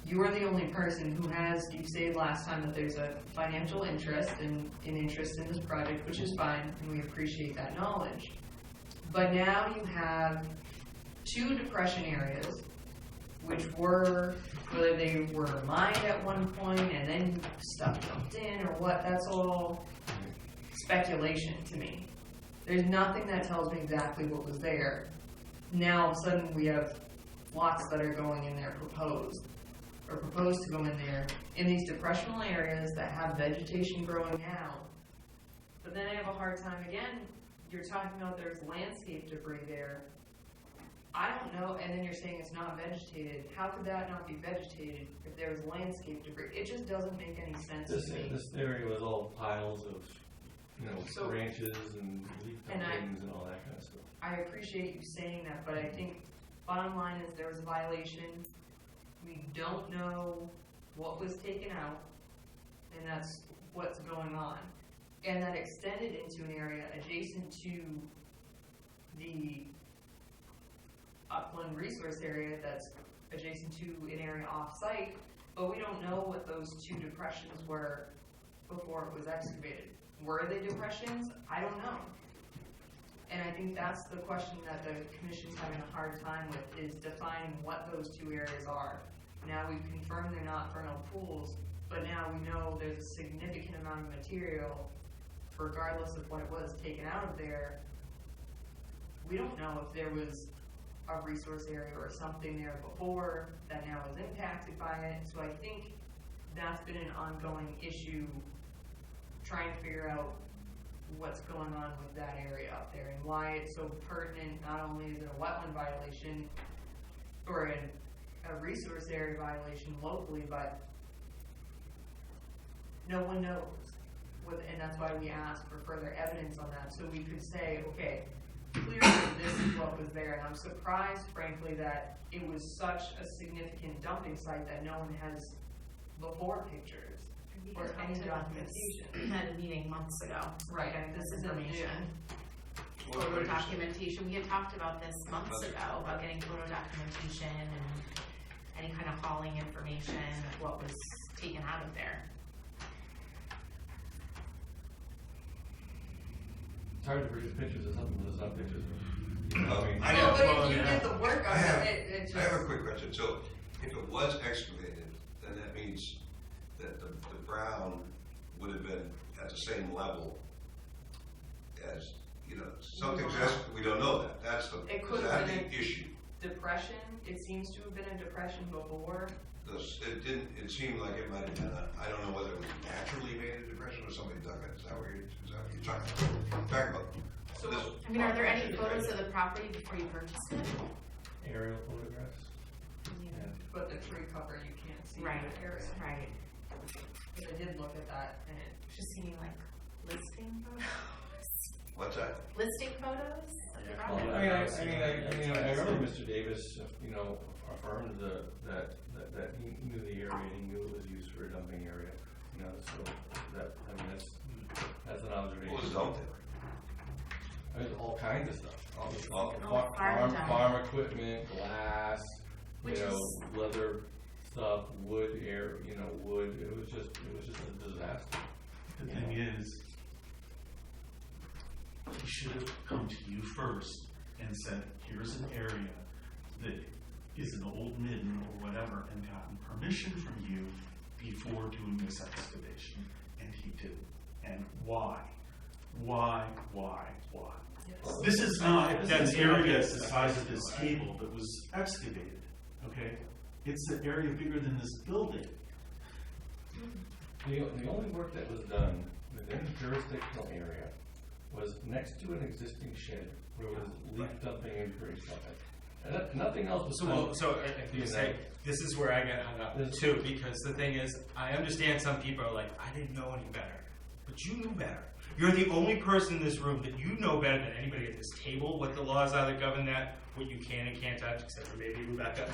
S5: you are the only person who has, you said last time that there's a financial interest and an interest in this project, which is fine, and we appreciate that knowledge. But now you have 2 depression areas, which were, whether they were mined at one point and then stuff dumped in or what, that's all speculation to me. There's nothing that tells me exactly what was there. Now, all of a sudden, we have lots that are going in there proposed, or proposed to go in there, in these depressional areas that have vegetation growing now. But then I have a hard time, again, you're talking about there's landscape debris there. I don't know, and then you're saying it's not vegetated. How could that not be vegetated if there was landscape debris? It just doesn't make any sense to me.
S8: This area was all piles of,
S5: So-
S8: branches and leaf
S5: And
S8: dumpings and all that kind of stuff.
S5: I appreciate you saying that, but I think bottom line is there was a violation. We don't know what was taken out, and that's what's going on. And that extended into an area adjacent to the upland resource area that's adjacent to an area off-site, but we don't know what those 2 depressions were before it was excavated. Were they depressions? I don't know. And I think that's the question that the commission's having a hard time with, is defining what those 2 areas are. Now we've confirmed they're not vernal pools, but now we know there's a significant amount of material, regardless of what it was taken out of there. We don't know if there was a resource area or something there before that now is impacted by it. So I think that's been an ongoing issue, trying to figure out what's going on with that area up there and why it's so pertinent. Not only is it a wetland violation or a resource area violation locally, but no one knows. And that's why we asked for further evidence on that, so we could say, okay, clearly this is what was there. And I'm surprised, frankly, that it was such a significant dumping site that no one has before pictures
S7: We
S5: or
S7: talked
S5: any
S7: about this
S5: documentation.
S7: at a meeting months ago.
S5: Right,
S7: regarding
S5: this
S7: this
S5: isn't new.
S7: information.
S4: What
S7: Photo
S4: did you say?
S7: documentation, we had talked about this months ago, about getting photo documentation and any kind of hauling information of what was taken out of there.
S8: It's hard to produce pictures of something that's not pictures.
S4: I
S5: No,
S4: have,
S5: but if you did the work
S4: I
S5: on
S4: have-
S5: it just.
S4: I have a quick question. So if it was excavated, then that means that the ground would have been at the same level as, something's, we don't know that. That's the,
S5: It could
S4: is
S5: have
S4: that
S5: been
S4: the issue?
S5: Depression, it seems to have been a depression before.
S4: It seemed like it might have been I don't know whether it was naturally made a depression or somebody dug it. Is that what you're talking about?
S5: So,
S4: This-
S7: I mean, are there any photos of the property before you purchased it?
S8: Aerial photographs.
S5: but the tree cover, you can't see
S7: Right,
S5: the area.
S7: right.
S5: But I did look at that and it,
S7: Just seeing like listing photos.
S4: What's that?
S7: Listing photos of the
S8: Well,
S7: property.
S8: I remember Mr. Davis, affirmed that he knew the area and he knew it was used for a dumping area, so that's an observation.
S4: What was dumped there?
S8: There's all kinds of stuff, all
S7: Oh,
S8: farm equipment, glass,
S7: Which is-
S8: leather stuff, wood, wood, it was just a disaster.
S9: The thing is, he should have come to you first and said, here's an area that is an old midden or whatever, and gotten permission from you before doing this excavation, and he didn't. And why? Why? This is not an area the size of this table that was excavated, okay? It's an area bigger than this building.
S8: The only work that was done within the jurisdictional area was next to an existing shed where it was leaf dumping and grade dumping. And nothing else was done.
S1: So if you say, this is where I get hung up too, because the thing is, I understand some people are like, I didn't know any better, but you knew better. You're the only person in this room that you know better than anybody at this table what the laws are that govern that, what you can and can't touch, except for maybe Rebecca.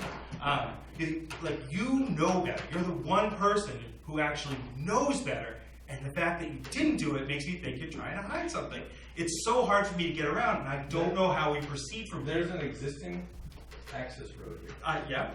S1: You know better. You're the one person who actually knows better, and the fact that you didn't do it makes me think you're trying to hide something. It's so hard for me to get around, and I don't know how we proceed from there.
S8: There's an existing access road here
S1: Yeah.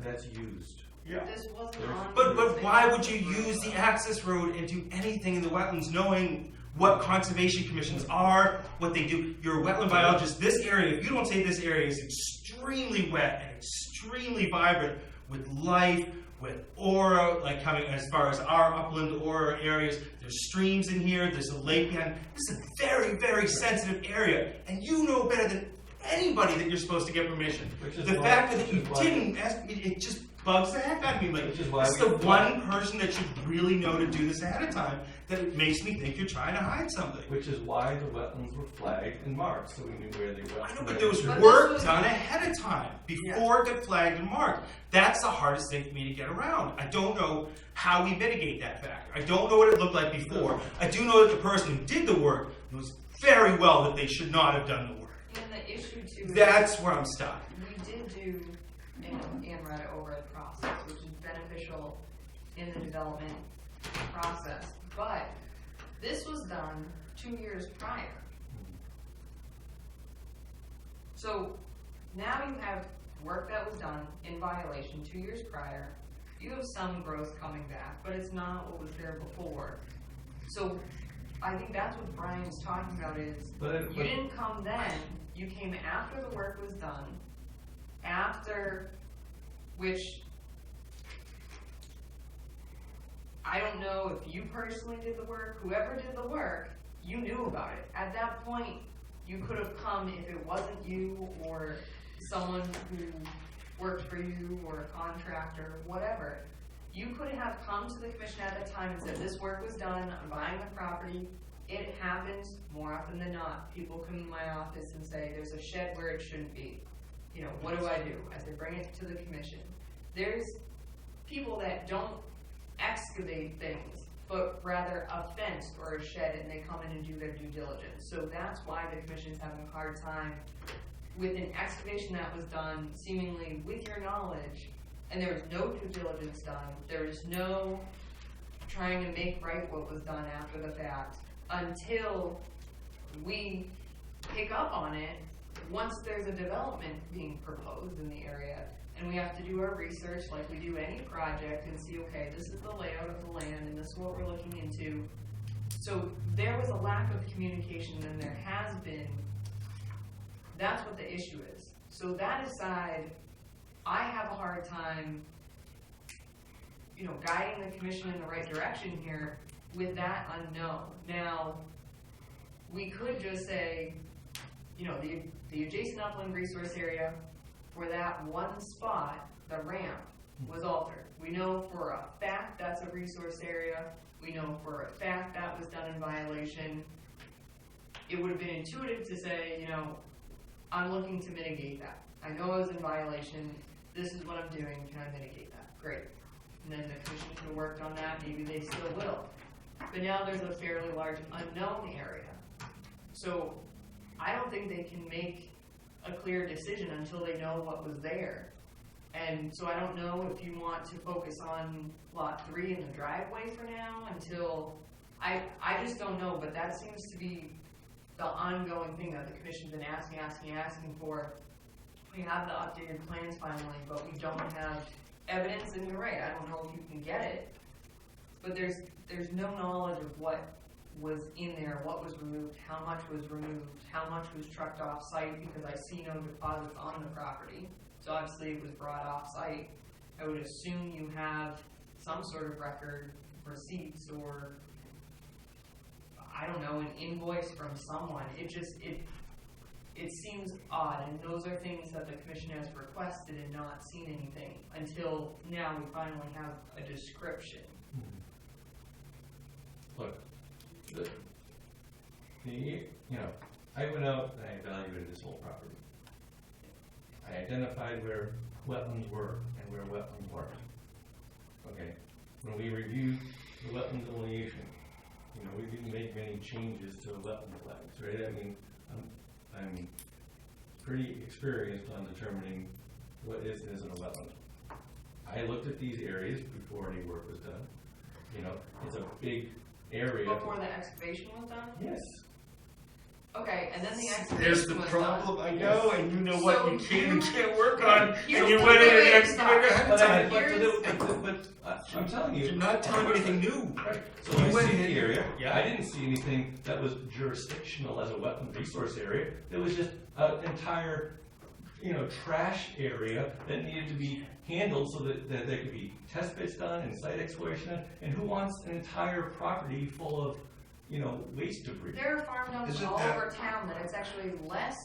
S8: that's used.
S1: Yeah.
S5: this wasn't on.
S1: But why would you use the access road and do anything in the wetlands knowing what conservation commissions are, what they do? You're a wetland biologist. This area, if you don't say this area is extremely wet and extremely vibrant with life, with aura, like coming as far as our upland aura areas, there's streams in here, there's a lake behind. This is a very, very sensitive area, and you know better than anybody that you're supposed to get permission. The fact that you didn't ask me, it just bugs the heck out of me. Like, it's the one person that should really know to do this ahead of time that it makes me think you're trying to hide something.
S8: Which is why the wetlands were flagged and marked, so we knew where they were.
S1: I know, but there was work done ahead of time before it got flagged and marked. That's the hardest thing for me to get around. I don't know how we mitigate that factor. I don't know what it looked like before. I do know that the person who did the work knows very well that they should not have done the work.
S5: And the issue too.
S1: That's where I'm stuck.
S5: We did do, and read over the process, which is beneficial in the development process. But this was done 2 years prior. So now you have work that was done in violation 2 years prior. You have some growth coming back, but it's not what was there before. So I think that's what Brian's talking about is, you didn't come then, you came after the work was done, after which, I don't know if you personally did the work, whoever did the work, you knew about it. At that point, you could have come if it wasn't you or someone who worked for you or a contractor, whatever. You could have come to the commission at that time and said, this work was done, I'm buying the property. It happens more often than not. People come in my office and say, there's a shed where it shouldn't be. What do? As I bring it to the commission. There's people that don't excavate things, but rather a fence or a shed, and they come in and do their due diligence. So that's why the commission's having a hard time with an excavation that was done seemingly with your knowledge, and there was no due diligence done. There was no trying to make right what was done after the fact until we pick up on it once there's a development being proposed in the area. And we have to do our research like we do any project and see, okay, this is the layout of the land and this is what we're looking into. So there was a lack of communication and there has been. That's what the issue is. So that aside, I have a hard time, guiding the commission in the right direction here with that unknown. Now, we could just say, the adjacent upland resource area, for that one spot, the ramp was altered. We know for a fact that's a resource area. We know for a fact that was done in violation. It would have been intuitive to say, I'm looking to mitigate that. I know I was in violation. This is what I'm doing. Can I mitigate that? Great. and then the commission could have worked on that, maybe they still will. But now there's a fairly large unknown area. So I don't think they can make a clear decision until they know what was there. And so I don't know if you want to focus on lot 3 in the driveway for now until, I just don't know, but that seems to be the ongoing thing that the commission's been asking for. We have the updated plans finally, but we don't have evidence, and you're right, I don't know if you can get it. But there's no knowledge of what was in there, what was removed, how much was removed, how much was trucked off site, because I see no deposits on the property. So obviously it was brought off site. I would assume you have some sort of record, receipts, or I don't know, an invoice from someone. It seems odd, and those are things that the commission has requested and not seen anything until now we finally have a description.
S8: Look, I went out and I evaluated this whole property. I identified where wetlands were and where wetlands weren't. Okay, when we reviewed the wetland delineation, we didn't make many changes to the wetland flags, right? I mean, I'm pretty experienced on determining what is and isn't a wetland. I looked at these areas before any work was done. It's a big area.
S5: Before the excavation was done?
S8: Yes.
S5: Okay, and then the excavation
S1: There's the
S5: was
S1: problem,
S5: done.
S1: I know, and you know what
S5: So
S1: you can and can't work on,
S5: Here's
S1: and you
S5: the
S1: went in and
S5: way
S1: excavated ahead of time.
S8: I'm telling you.
S1: You're not telling me anything new.
S8: Right. So
S1: You
S8: I
S1: went
S8: see
S1: in-
S8: the area.
S1: Yeah.
S8: I didn't see anything that was jurisdictional as a wetland resource area. It was just an entire, trash area that needed to be handled so that there could be test pits done and site exploration done. And who wants an entire property full of, waste debris?
S5: There are farm dumps
S4: Isn't
S5: all
S4: that-
S5: over town that it's actually less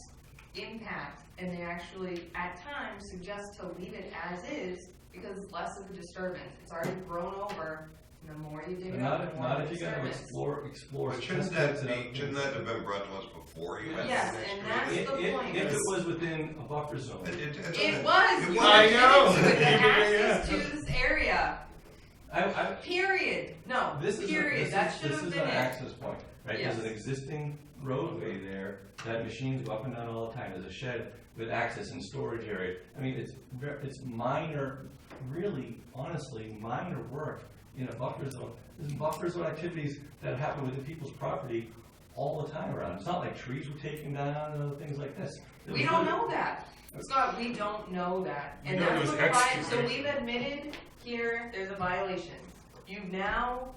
S5: impact, and they actually, at times, suggest to leave it as is because it's less of a disturbance. It's already grown over, and the more you dig
S8: But
S5: it up, the more
S8: not
S5: the
S8: if you're gonna
S5: disturbance.
S8: explore.
S4: But shouldn't that have been brought to us before you went?
S5: Yes,
S4: to the
S5: and that's
S4: next
S5: the
S4: meeting?
S5: point.
S8: If it was within a buffer zone.
S5: It was, you
S1: I
S5: admitted
S1: know.
S5: to it, the
S1: Yeah.
S5: access to this area,
S8: I,
S5: period. No,
S8: This is
S5: period, that should have
S8: an
S5: been it.
S8: access point, right?
S5: Yes.
S8: There's an existing roadway there that machines go up and down all the time. There's a shed with access and storage area. I mean, it's minor, really, honestly, minor work in a buffer zone. There's buffer zone activities that happen within people's property all the time around. It's not like trees were taken down and other things like this.
S5: We don't know that. Scott, we don't know that. And
S1: We know it
S5: that's
S1: was
S5: what so
S1: excavated.
S5: we've admitted here, there's a violation. You've now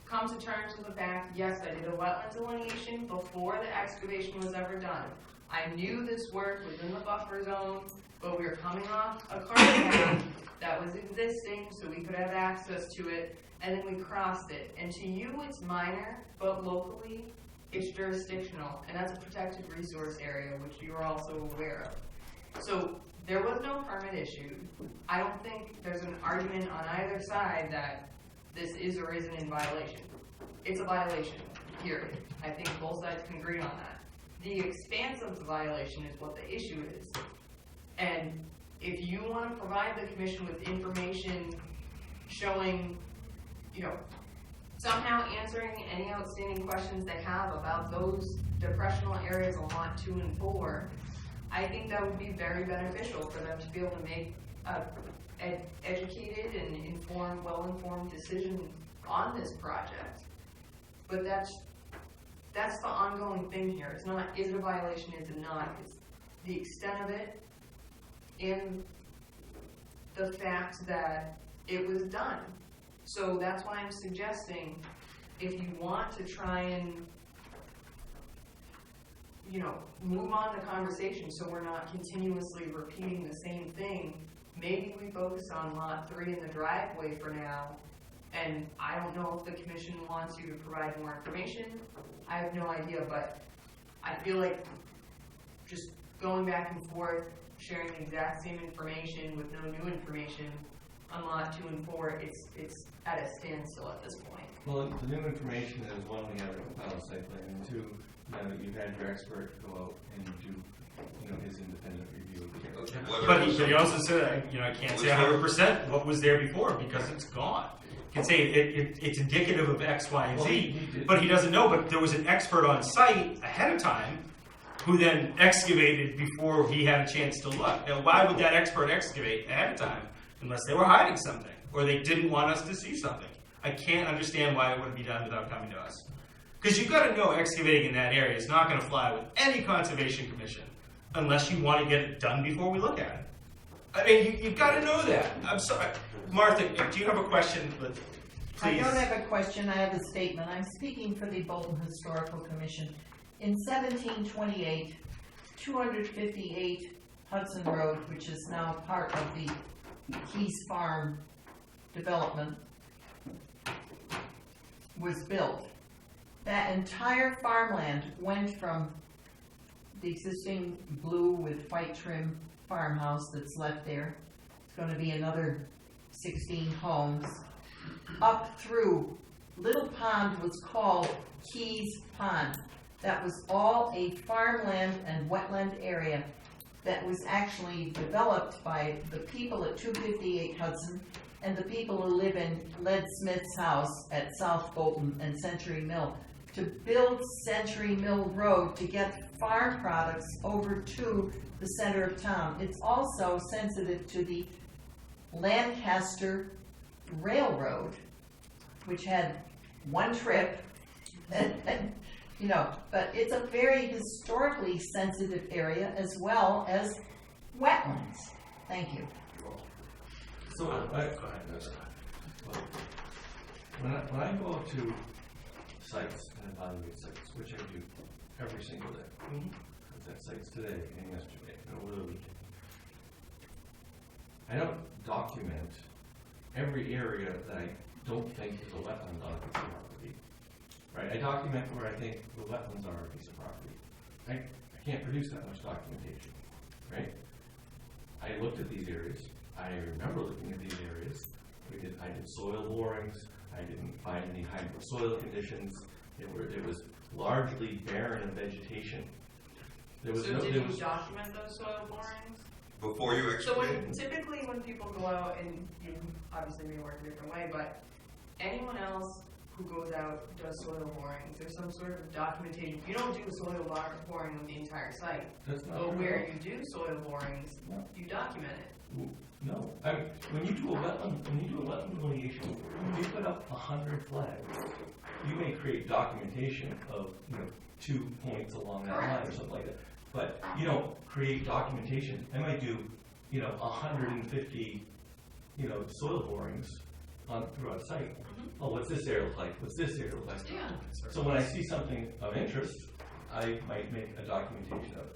S5: come to terms with the fact, yes, I did a wetland delineation before the excavation was ever done. I knew this work was in the buffer zone, but we were coming off a cart path that was existing, so we could have access to it, and then we crossed it. And to you, it's minor, but locally, it's jurisdictional, and that's a protected resource area, which you are also aware of. So there was no permit issued. I don't think there's an argument on either side that this is or isn't in violation. It's a violation, period. I think both sides can agree on that. The expanse of the violation is what the issue is. And if you want to provide the commission with information showing, somehow answering any outstanding questions they have about those depressional areas on lot 2 and 4, I think that would be very beneficial for them to be able to make an educated and informed, well-informed decision on this project. But that's the ongoing thing here. It's not, is it a violation, is it not? It's the extent of it and the fact that it was done. So that's why I'm suggesting, if you want to try and, move on the conversation so we're not continuously repeating the same thing, maybe we focus on lot 3 in the driveway for now. And I don't know if the commission wants you to provide more information. I have no idea, but I feel like just going back and forth, sharing the exact same information with no new information on lot 2 and 4, it's at a standstill at this point.
S8: Well, the new information is, one, we have a compiled site plan, and two, you've had your expert go out and do his independent review of the area.
S4: Okay, whether
S1: But
S4: it was
S1: he also said, I can't say 100% what was there before because it's gone. He can say it's indicative of X, Y, and
S8: Well,
S1: Z,
S8: he did.
S1: but he doesn't know. But there was an expert on site ahead of time who then excavated before he had a chance to look. Now, why would that expert excavate ahead of time unless they were hiding something or they didn't want us to see something? I can't understand why it wouldn't be done without coming to us. Because you've got to know excavating in that area is not going to fly with any conservation commission unless you want to get it done before we look at it. I mean, you've got to know that. I'm sorry. Martha, do you have a question?
S2: I
S1: Please.
S2: don't have a question, I have a statement. I'm speaking for the Bolton Historical Commission. In 1728, 258 Hudson Road, which is now part of the Keys Farm development, was built. That entire farmland went from the existing blue with white trim farmhouse that's left there. It's going to be another 16 homes. Up through, Little Pond was called Keys Pond. That was all a farmland and wetland area that was actually developed by the people at 258 Hudson and the people who live in Led Smith's house at South Bolton and Century Mill to build Century Mill Road to get farm products over to the center of town. It's also sensitive to the Lancaster Railroad, which had one trip, but it's a very historically sensitive area as well as wetlands. Thank you.
S8: So, when I go out to sites and evaluate sites, which I do every single day, I was at sites today and yesterday and over the weekend, I don't document every area that I don't think is a wetland on a piece of property. Right? I document where I think the wetlands are on a piece of property. I can't produce that much documentation. Right? I looked at these areas. I remember looking at these areas. I did soil borings. I didn't find any hydro soil conditions. It was largely barren of vegetation.
S5: So did you document those soil borings?
S4: Before you
S5: So
S4: excavated?
S5: typically when people go out, and you obviously may work a different way, but anyone else who goes out does soil borings, there's some sort of documentation. You don't do a soil boring of the entire site,
S8: That's not
S5: but
S8: true.
S5: where you do soil borings,
S8: No.
S5: you document it.
S8: No, when you do a wetland delineation, you put up 100 flags. You may create documentation of 2 points along that line or something like that, but you don't create documentation. I might do 150 soil borings throughout a site. Oh, what's this area look like? What's this area look like?
S5: Yeah.
S8: So when I see something of interest, I might make a documentation of it.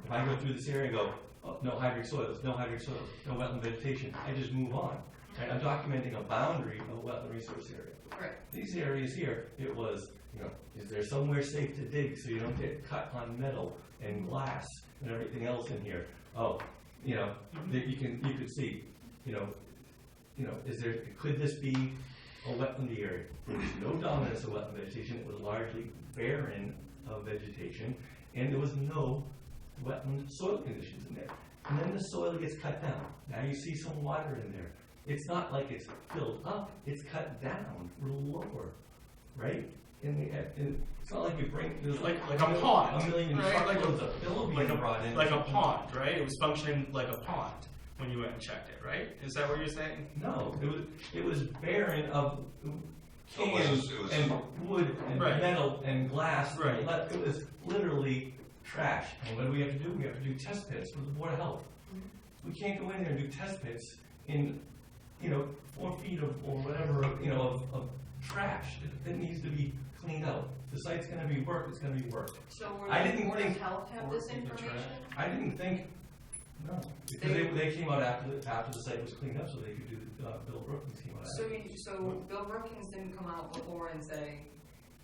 S8: If I go through this area and go, oh, no hydric soils, no wetland vegetation, I just move on. Right? I'm documenting a boundary of a wetland resource area.
S5: Right.
S8: These areas here, it was, is there somewhere safe to dig so you don't get cut on metal and glass and everything else in here? Oh, that you could see, could this be a wetland area? There was no dominance of wetland vegetation. It was largely barren of vegetation, and there was no wetland soil conditions in there. And then the soil gets cut down. Now you see some water in there. It's not like it's filled up, it's cut down, lower, right? It's not like you bring, there's
S1: Like a pond.
S8: a million
S1: Right?
S8: truckloads of fill being brought in.
S1: Like a pond, right? It was functioning like a pond when you went and checked it, right? Is that what you're saying?
S8: No, it was barren of cans
S4: It was-
S8: and wood and
S1: Right.
S8: metal and glass.
S1: Right.
S8: It was literally trash. And what do we have to do? We have to do test pits with the Board of Health. We can't go in there and do test pits in 4 feet or whatever, of trash that needs to be cleaned out. The site's gonna be worked, it's gonna be worked.
S5: So will
S8: I
S5: the
S8: didn't
S5: Board of
S8: think-
S5: Health have this information?
S8: I didn't think, no, because they came out after the site was cleaned up so they could do, Bill Brookings came out after.
S5: So Bill Brookings didn't come out before and say,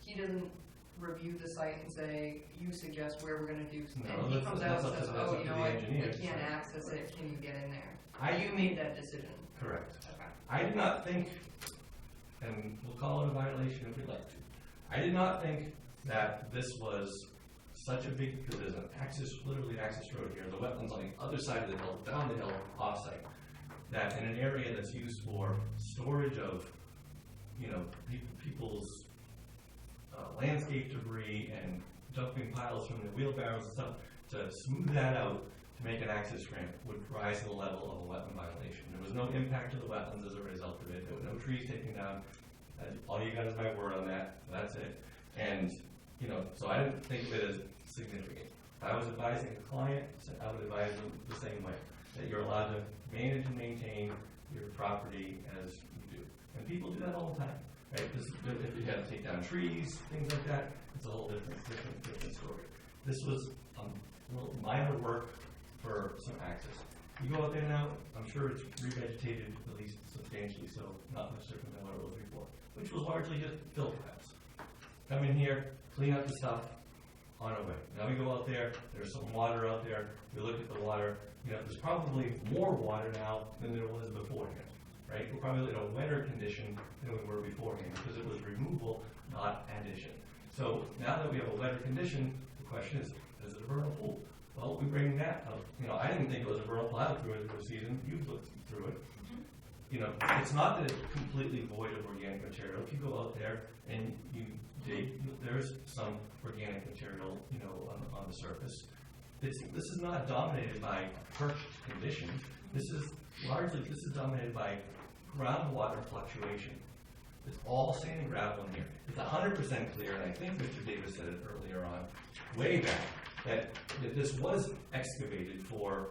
S5: he doesn't review the site and say, you suggest where we're gonna do,
S8: No,
S5: and he
S8: that's-
S5: comes
S8: that's
S5: out
S8: up
S5: and
S8: to-
S5: says,
S8: that's
S5: oh,
S8: up
S5: you
S8: to
S5: know
S8: the
S5: what,
S8: engineer
S5: I
S8: to
S5: can't
S8: say.
S5: access it, can you get in there?
S8: I-
S5: You made that decision.
S8: Correct.
S5: Okay.
S8: I did not think, and we'll call it a violation if we'd like to, I did not think that this was such a big, because there's an access, literally an access road here, the wetlands on the other side of the hill, down the hill, off-site, that in an area that's used for storage of, you know, people's landscape debris and dumping piles from the wheelbarrows and stuff, to smooth that out, to make an access ramp would rise to the level of a wetland violation. There was no impact to the wetlands as a result of it. There were no trees taken down. All you got is my word on that. That's it. And, you know, so I didn't think of it as significant. If I was advising a client, I would advise them the same way, that you're allowed to manage and maintain your property as you do. And people do that all the time, right? Because if you have to take down trees, things like that, it's a whole different story. This was little minor work for some access. You go out there now, I'm sure it's revegetated at least substantially, so not much different than what it was before, which was largely just fill traps. Come in here, clean up the stuff, on our way. Now we go out there, there's some water out there, we look at the water, you know, there's probably more water now than there was beforehand, right? We're probably in a wetter condition than we were beforehand, because it was removal, not addition. So now that we have a wetter condition, the question is it a vernal pool? Well, we bring that up. You know, I didn't think it was a vernal pool. I looked through it for a season. You've looked through it. You know, it's not that it's completely void of organic material. If you go out there and you dig, there's some organic material, you know, on the surface. This is not dominated by perched condition. This is dominated by groundwater fluctuation. It's all sand and gravel in here. It's 100% clear, and I think Mr. Davis said it earlier on, way back, that this was excavated for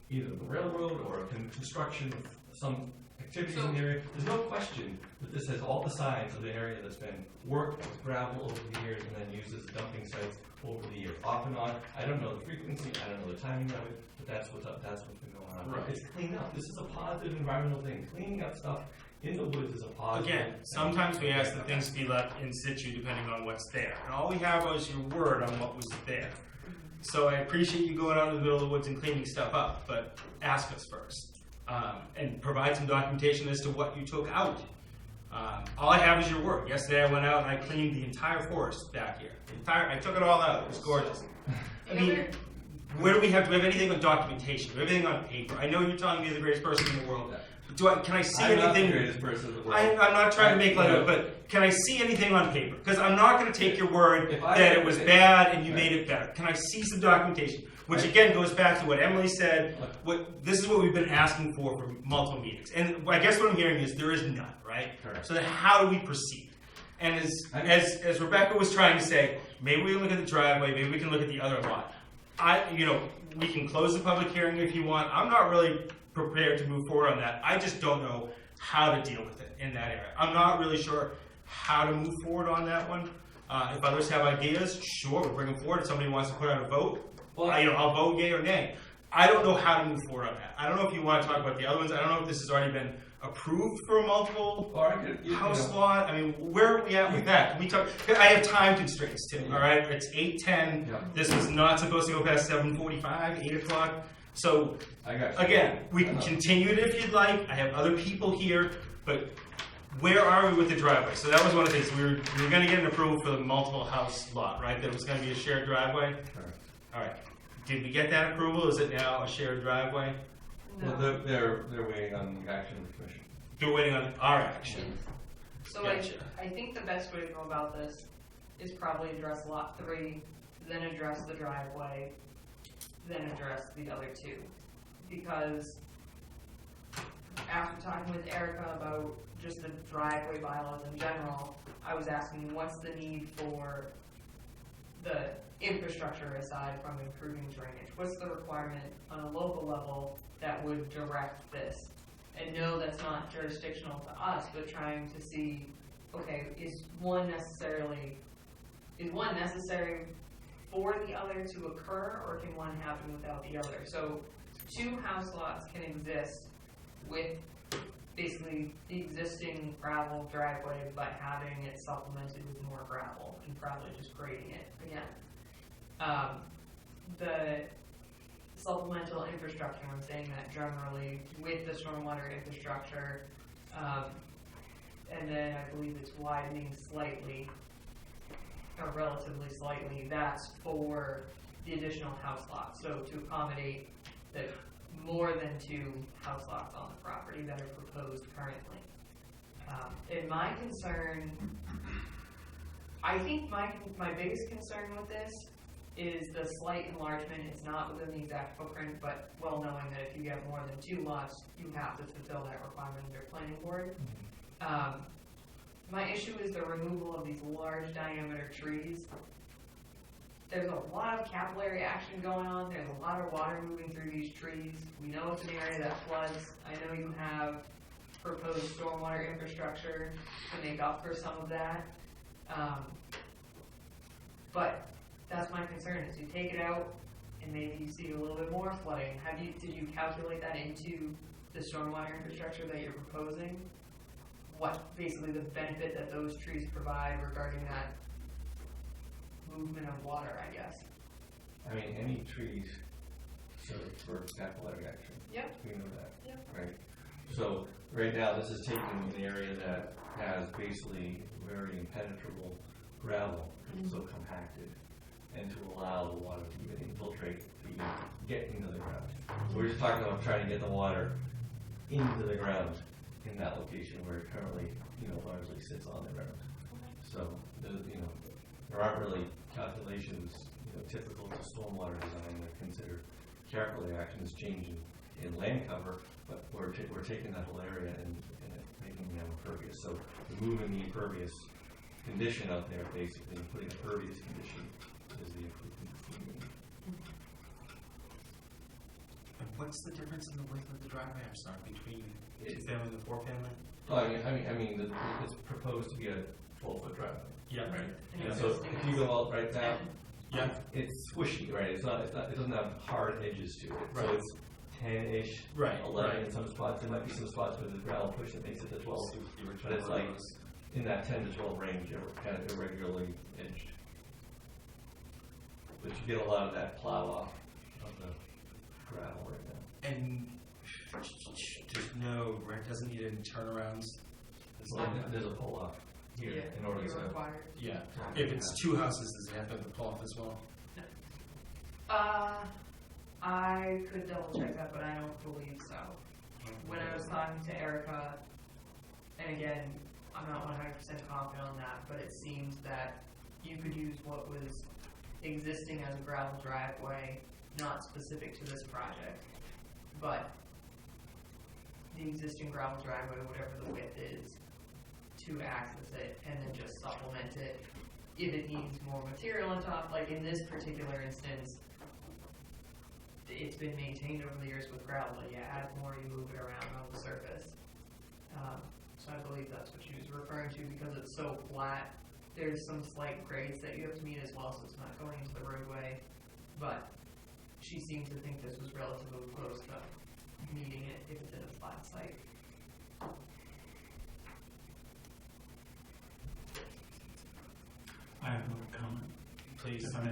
S8: either the railroad or construction of some activities in the area. There's no question that this has all the signs of the area that's been worked with gravel over the years and then used as dumping sites over the years. Off and on, I don't know the frequency, I don't know the timing of it, but that's what's been going on.
S1: Right.
S8: It's clean up. This is a positive environmental thing. Cleaning up stuff in the woods is a positive.
S1: Again, sometimes we ask that things be left in situ depending on what's there. And all we have is your word on what was there. So I appreciate you going out in the middle of the woods and cleaning stuff up, but ask us first. And provide some documentation as to what you took out. All I have is your word. Yesterday I went out and I cleaned the entire forest back here. I took it all out. It was gorgeous. I mean, where do we have anything on documentation? Do we have anything on paper? I know you're telling me you're the greatest person in the world. Can I see
S8: I'm
S1: anything?
S8: not the greatest person in the world.
S1: I'm not trying to make light of it, but can I see anything on paper? Because I'm not going to take your word that it was bad and you made it better. Can I see some documentation? Which again goes back to what Emily said. This is what we've been asking for multiple meetings. And I guess what I'm hearing is there is none, right?
S8: Correct.
S1: So then how do we proceed? And as Rebecca was trying to say, maybe we can look at the driveway, maybe we can look at the other lot. We can close the public hearing if you want. I'm not really prepared to move forward on that. I just don't know how to deal with it in that area. I'm not really sure how to move forward on that one. If others have ideas, sure, we'll bring them forward. If somebody wants to put out a vote, I'll vote yay or nay. I don't know how to move forward on that. I don't know if you want to talk about the other ones. I don't know if this has already been approved for a multiple house lot. I mean, where are we at with that? Can we talk? I have time constraints too. All right, it's 8:10.
S8: Yeah.
S1: This was not supposed to go past 7:45, 8 o'clock. So
S8: I got you.
S1: again, we can continue it if you'd like. I have other people here, but where are we with the driveway? So that was one of the things. We were going to get an approval for the multiple house lot, right? That it was going to be a shared driveway.
S8: Correct.
S1: All right. Did we get that approval? Is it now a shared driveway?
S8: Well, they're waiting on the action of the commission.
S1: They're waiting on our action.
S5: So
S1: Gotcha.
S5: I think the best way to go about this is probably address lot 3, then address the driveway, then address the other 2. Because after talking with Erica about just the driveway bylaws in general, I was asking what's the need for the infrastructure aside from improving drainage? What's the requirement on a local level that would direct this? And no, that's not jurisdictional to us, but trying to see, okay, is one necessary for the other to occur, or can one happen without the other? So 2 house lots can exist with basically the existing gravel driveway, but having it supplemented with more gravel and probably just grading it again. The supplemental infrastructure, I'm saying that generally with the stormwater infrastructure, and then I believe it's widening slightly or relatively slightly, that's for the additional house lots. So to accommodate the more than 2 house lots on the property that are proposed currently. And my concern, I think my biggest concern with this is the slight enlargement. It's not within the exact footprint, but well knowing that if you get more than 2 lots, you have to fulfill that requirement under planning board. My issue is the removal of these large diameter trees. There's a lot of capillary action going on. There's a lot of water moving through these trees. We know it's an area that floods. I know you have proposed stormwater infrastructure to make up for some of that. But that's my concern, is you take it out and maybe you see a little bit more flooding. Did you calculate that into the stormwater infrastructure that you're proposing? What basically the benefit that those trees provide regarding that movement of water, I guess?
S8: I mean, any trees serve for capillary action.
S5: Yep.
S8: We know that.
S5: Yep.
S8: Right? So right now, this is taking an area that has basically very impenetrable gravel, because it's so compacted, and to allow the water to even infiltrate, to even get into the ground. So we're just talking about trying to get the water into the ground in that location where it currently, largely sits on the ground. So, there aren't really calculations, typical to stormwater design that consider capillary action as changing in land cover, but we're taking that whole area and making them impervious. So removing the impervious condition out there, basically, and putting a pervious condition is the improvement.
S6: And what's the difference in the width of the driveway, I'm sorry, between the 2-family and the 4-family?
S8: Well, I mean, it's proposed to be a 12-foot driveway.
S1: Yeah.
S8: Right.
S5: And
S8: And so if you go out right now,
S1: Yeah.
S8: it's squishy, right? It doesn't have hard edges to it.
S1: Right.
S8: So it's 10-ish,
S1: Right,
S8: 11
S1: right.
S8: in some spots. There might be some spots where there's gravel push that makes it to 12. But it's like in that 10 to 12 range, kind of irregularly edged. But you get a lot of that plow off of the gravel right now.
S6: And doesn't need any turnarounds?
S8: There's a pull off here in order
S5: you're
S8: to.
S5: required.
S6: Yeah. If it's 2 houses, does it have to have the pull-off as well?
S5: I could double check that, but I don't believe so. When I was talking to Erica, and again, I'm not 100% confident on that, but it seems that you could use what was existing as a gravel driveway, not specific to this project, but the existing gravel driveway, whatever the width is, to access it, and then just supplement it if it needs more material on top. Like in this particular instance, it's been maintained over the years with gravel, but yeah, add more, you move it around on the surface. So I believe that's what she was referring to, because it's so flat. There's some slight grades that you have to meet as well, so it's not going into the roadway. But she seemed to think this was relatively close to meeting it if it's in a flat site.
S9: I have another comment.
S1: Please.
S9: If I may.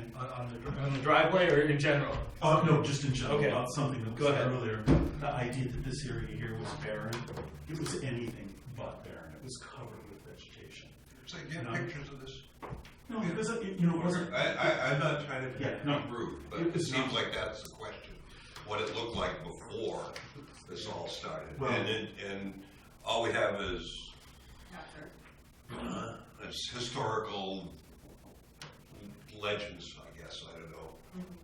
S1: On the driveway or in general?
S9: No, just in general,
S1: Okay.
S9: about something that was
S1: Go
S9: said
S1: ahead.
S9: earlier. The idea that this area here was barren, it was anything but barren. It was covered with vegetation.
S4: So get
S9: No.
S4: pictures of this.
S9: No, because it wasn't.
S4: I'm not trying to
S9: Yeah,
S4: be
S9: no.
S4: rude, but
S9: It
S4: it
S9: was
S4: seems
S9: not.
S4: like that's the question. What it looked like before this all started.
S9: Well-
S4: And all we have is
S5: After.
S4: it's historical legends, I guess. I don't know.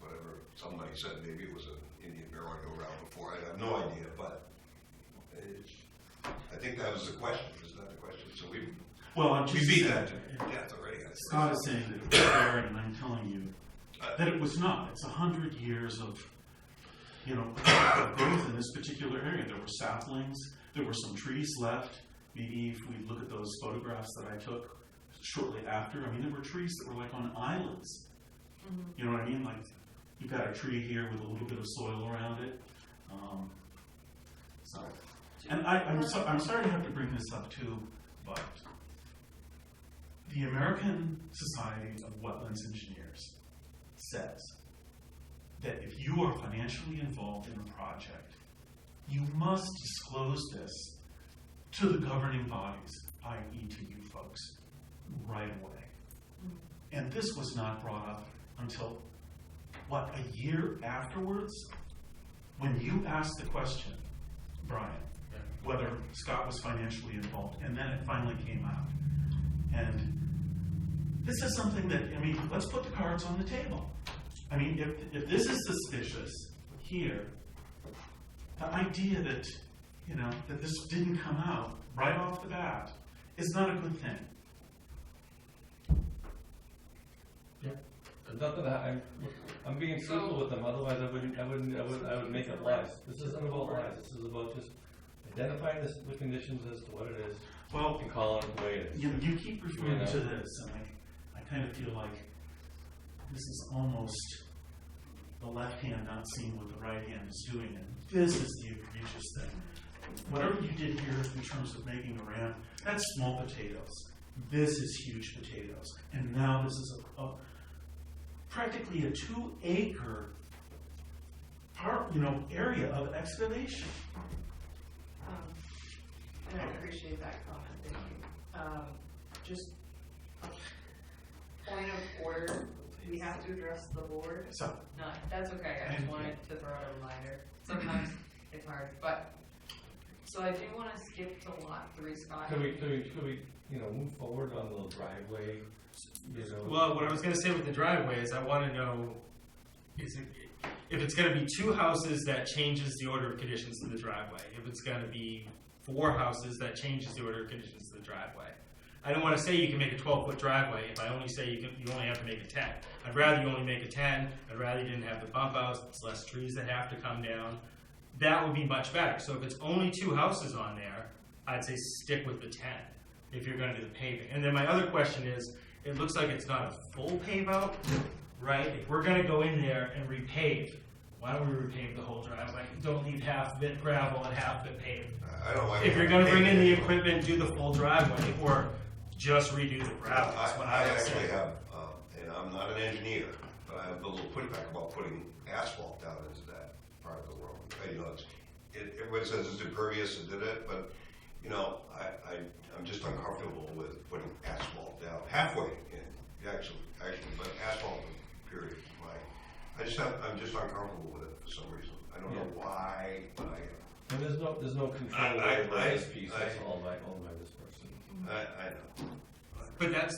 S4: Whatever somebody said, maybe it was an Indian merry-go-round before. I have no idea, but I think that was the question. Isn't that the question? So we
S9: I'm just
S4: beat
S9: saying-
S4: that to death already.
S9: Scott is saying that it was barren, and I'm telling you that it was not. It's 100 years of growth in this particular area. There were saplings, there were some trees left. Maybe if we look at those photographs that I took shortly after, I mean, there were trees that were like on islands. You know what I mean? Like, you've got a tree here with a little bit of soil around it. And I'm sorry to have to bring this up too, but the American Society of Wetlands Engineers says that if you are financially involved in a project, you must disclose this to the governing bodies, i.e. to you folks, right away. And this was not brought up until, what, a year afterwards? When you asked the question, Brian, whether Scott was financially involved, and then it finally came out. And this is something that, I mean, let's put the cards on the table. I mean, if this is suspicious here, the idea that, you know, that this didn't come out right off the bat is not a good thing.
S8: Not that I'm being truthful with them, otherwise I would make up lies. This isn't about lies, this is about just identifying the conditions as to what it is,
S9: Well,
S8: and calling it the way it is.
S9: you keep referring
S8: You know.
S9: to this, and I kind of feel like this is almost the left hand not seeing what the right hand is doing, and this is the egregious thing. Whatever you did here in terms of making a ramp, that's small potatoes. This is huge potatoes, and now this is a practically a 2-acre area of excavation.
S5: And I appreciate that comment, thank you. Just a point of order, we have to address the board.
S9: So,
S5: No, that's okay, I just wanted to throw out a reminder. Sometimes it's hard, but, so I do want to skip to lot 3, Scott.
S8: Could we, move forward on the driveway,
S1: Well, what I was gonna say with the driveway is I wanna know, if it's gonna be 2 houses, that changes the order of conditions to the driveway. If it's gonna be 4 houses, that changes the order of conditions to the driveway. I don't wanna say you can make a 12-foot driveway if I only say you only have to make a 10. I'd rather you only make a 10, I'd rather you didn't have the bump outs, it's less trees that have to come down. That would be much better. So if it's only 2 houses on there, I'd say stick with the 10 if you're gonna do the paving. And then my other question is, it looks like it's not a full pave out, right? If we're gonna go in there and repave, why don't we repave the whole driveway? Don't leave half of it gravel and half of it paved.
S4: I don't like.
S1: If you're gonna bring in the equipment, do the full driveway, or just redo the gravel, that's what I would
S4: actually
S1: say.
S4: have, and I'm not an engineer, but I have a little pushback about putting asphalt down into that part of the road. You know, everybody says it's impervious and did it, but, you know, I'm just uncomfortable with putting asphalt down halfway in, actually, but asphalt, period. I'm just uncomfortable with it for some reason. I don't know why, but I am.
S8: And there's no control over this piece, that's all owned by this person.
S4: I know.
S1: But that's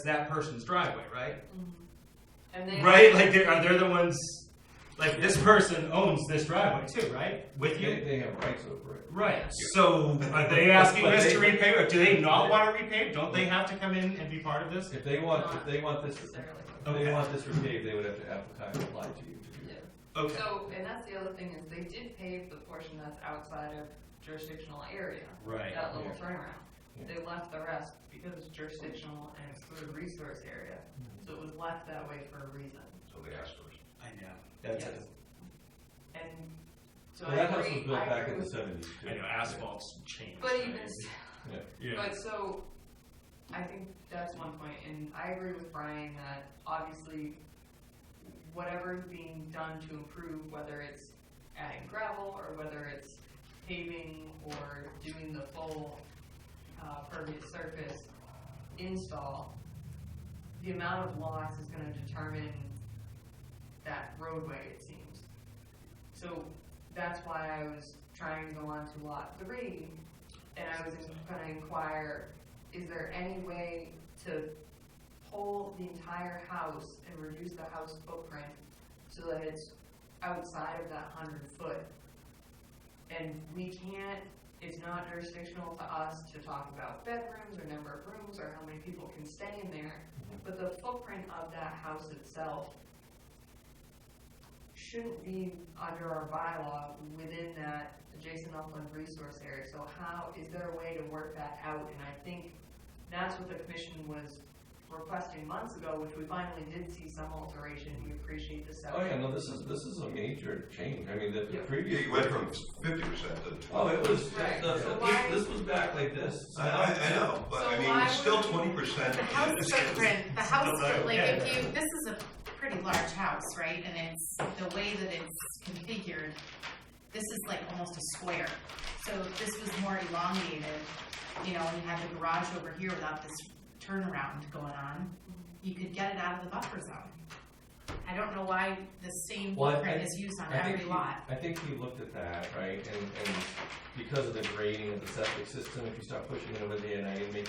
S1: that person's driveway, right?
S5: And they
S1: Right, like they're the ones, like this person owns this driveway too, right? With you?
S8: They have rights over it.
S1: Right, so are they asking
S8: But
S1: us
S8: they-
S1: to repave, or do they not want to repave? Don't they have to come in and be part of this?
S8: If they want this,
S5: necessarily.
S8: repaved, they would have to apply to you to do that.
S1: Okay,
S5: So, and that's the other thing, is they did pave the portion that's outside of jurisdictional area.
S1: right.
S5: That little
S8: Yeah.
S5: turnaround.
S8: Yeah.
S5: They left the rest because it's jurisdictional and excluded resource area. So it was left that way for a reason.
S4: So they asked first.
S1: I know, that's
S5: Yes.
S1: it.
S5: And so
S8: Well,
S5: I
S8: that house
S5: agree,
S8: was built
S5: I
S8: back
S5: agree
S8: in the
S5: with-
S8: 70s too.
S1: I know, asphalt's changed.
S5: But even,
S8: Yeah.
S1: Yeah,
S5: but so, I think that's one point, and I agree with Brian that obviously whatever's being done to improve, whether it's adding gravel or whether it's paving or doing the full pervious surface install, the amount of loss is gonna determine that roadway, it seems. So that's why I was trying to go on to lot 3, and I was gonna inquire, is there any way to pull the entire house and reduce the house footprint so that it's outside of that 100-foot? And we can't, it's not jurisdictional to us to talk about bedrooms or number of rooms or how many people can stay in there, but the footprint of that house itself shouldn't be under our bylaw within that adjacent upland resource area. So how, is there a way to work that out? And I think that's what the commission was requesting months ago, which we finally did see some alteration. We appreciate the
S8: Oh, yeah,
S5: section.
S8: no, this is a major change. I mean, the
S5: Yeah.
S8: previous.
S4: You went from 50% to 20%.
S8: Oh, it was,
S5: Right.
S8: the-
S5: Why-
S8: this was back like this. So now-
S4: I know, but
S5: So
S4: I mean,
S5: why
S4: it's still
S5: would-
S4: 20%.
S7: The house footprint, the house,
S1: Still
S7: like,
S1: yeah.
S7: if you, this is a pretty large house, right, and it's, the way that it's configured, this is like almost a square. So this was more elongated, you know, and you had the garage over here without this turnaround going on. you could get it out of the buffer zone. I don't know why the same
S8: Well,
S7: footprint is used on every lot.
S8: I think he looked at that, right, and because of the grading of the septic system, if you start pushing it over there, now you make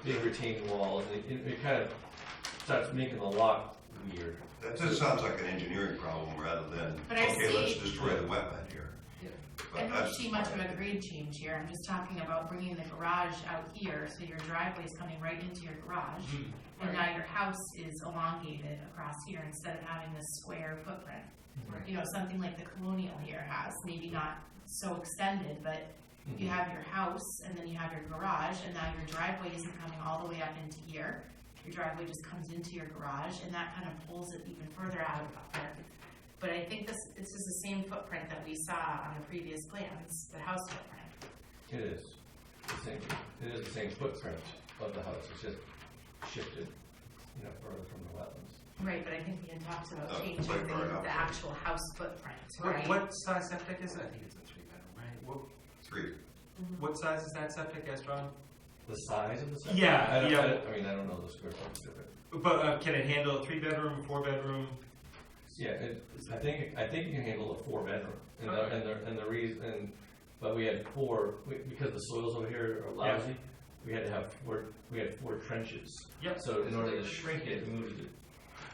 S8: big retaining walls, and it kind of starts making the lot weird.
S4: That just sounds like an engineering problem rather than,
S7: But I
S4: okay, let's
S7: see-
S4: destroy the wetland here.
S7: I
S4: But
S7: don't
S4: that's
S7: see much of a grade change here, I'm just talking about bringing the garage out here, so your driveway is coming right into your garage. And now your house is elongated across here instead of having this square footprint. You know, something like the Colonial here has, maybe not so extended, but you have your house and then you have your garage, and now your driveway isn't coming all the way up into here. Your driveway just comes into your garage, and that kind of pulls it even further out of the buffer. But I think this is the same footprint that we saw on the previous plans, the house footprint.
S8: It is the same footprint of the house, it's just shifted, you know, further from the wetlands.
S7: Right, but I think we had talked about
S4: Oh,
S7: changing
S4: quite far enough.
S7: the actual house footprint, right?
S6: What size septic is that? I think it's a 3-bedroom, right?
S4: 3.
S6: What size is that septic, as John?
S8: The size of the septic?
S1: Yeah,
S8: I don't-
S1: yeah.
S8: I mean, I don't know the square footage of it.
S1: But can it handle a 3-bedroom, 4-bedroom?
S8: Yeah, I think you can handle a 4-bedroom, and the reason, but we had 4, because the soils over here are lousy, we had to have 4 trenches.
S1: Yep.
S8: So in order to shrink it, we moved it.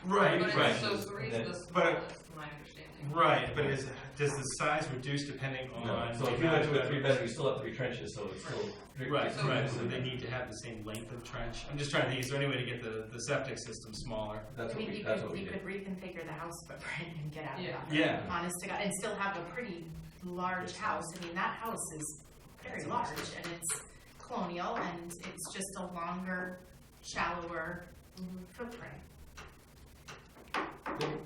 S1: Right,
S5: But
S1: right.
S5: it's, so 3 is the
S1: But-
S5: smallest, my understanding.
S1: Right, but does the size reduce depending on?
S8: No, so
S1: the
S8: if you went to a
S1: amount of
S8: 3-bedroom, you still have 3 trenches, so it's still.
S1: Right,
S8: it's
S1: right,
S8: still-
S1: so they need to have the same length of trench. I'm just trying to think, is there any way to get the septic system smaller?
S8: That's
S7: I
S8: what
S7: mean,
S8: we,
S7: you
S8: that's
S7: could,
S8: what we
S7: you
S8: did.
S7: could reconfigure the house footprint and get out of
S5: Yeah.
S7: that.
S1: Yeah.
S7: Honest to God, and still have a pretty large house. I mean, that house is very large, and it's colonial, and it's just a longer, shallower footprint.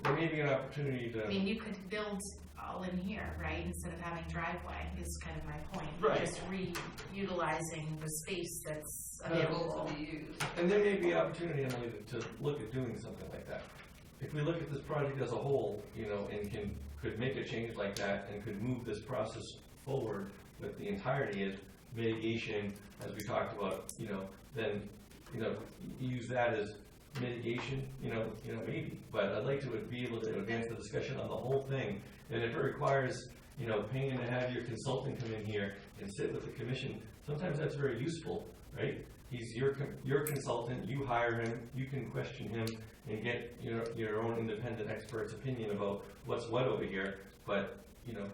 S8: There may be an opportunity to.
S7: I mean, you could build all in here, right, instead of having driveway, is kind of my point.
S1: Right.
S7: Just reutilizing the space that's
S5: Available
S7: available.
S5: to be used.
S8: And there may be opportunity, Emily, to look at doing something like that. If we look at this project as a whole, you know, and could make a change like that and could move this process forward with the entirety of mitigation, as we talked about, you know, then, you know, use that as mitigation, you know, maybe. But I'd like to be able to advance the discussion on the whole thing. And if it requires, you know, paying to have your consultant come in here and sit with the commission, sometimes that's very useful, right? He's your consultant, you hire him, you can question him and get your own independent expert's opinion about what's what over here. But, you know,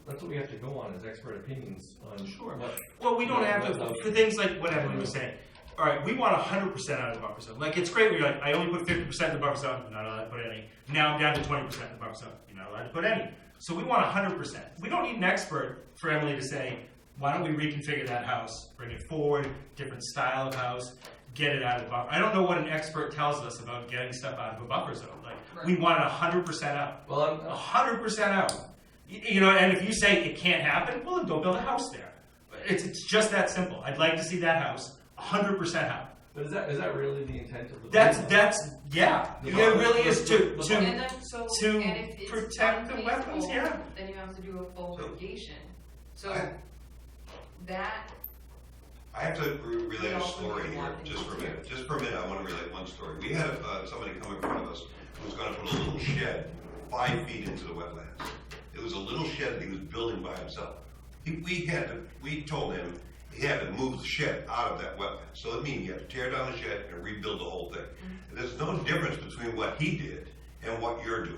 S8: that's what we have to go on, is expert opinions on
S1: Sure.
S8: what.
S1: Well, we don't have
S8: what's
S1: to,
S8: out
S1: for things like what Emily was saying. All right, we want 100% out of the buffer zone. Like, it's great when you're like, I only put 50% in the buffer zone, you're not allowed to put any. Now I'm down to 20% in the buffer zone, you're not allowed to put any. So we want 100%. We don't need an expert for Emily to say, why don't we reconfigure that house, bring it forward, different style of house, get it out of the buffer. I don't know what an expert tells us about getting stuff out of a buffer zone. Like, we want it 100% out.
S8: Well,
S1: 100% out. You know, and if you say it can't happen, well, then don't build a house there. It's just that simple. I'd like to see that house 100% out.
S8: but is that really the intent of the?
S1: That's yeah. It really is to
S5: And then, so,
S1: to
S5: and if it's
S1: protect the wetlands,
S5: unfeasible,
S1: yeah.
S5: then you have to do a full
S4: So-
S5: mitigation. So,
S4: I-
S5: that,
S4: I have to relate
S5: We
S4: a
S5: also
S4: story
S5: need
S4: here,
S5: more
S4: just for a
S5: things
S4: minute. Just for a minute, I want to relate one story. We had somebody come in front of us who was going to put a little shed 5 feet into the wetlands. It was a little shed that he was building by himself. We told him he had to move the shed out of that wetland. So it means you have to tear down the shed and rebuild the whole thing. And there's no difference between what he did and what you're doing.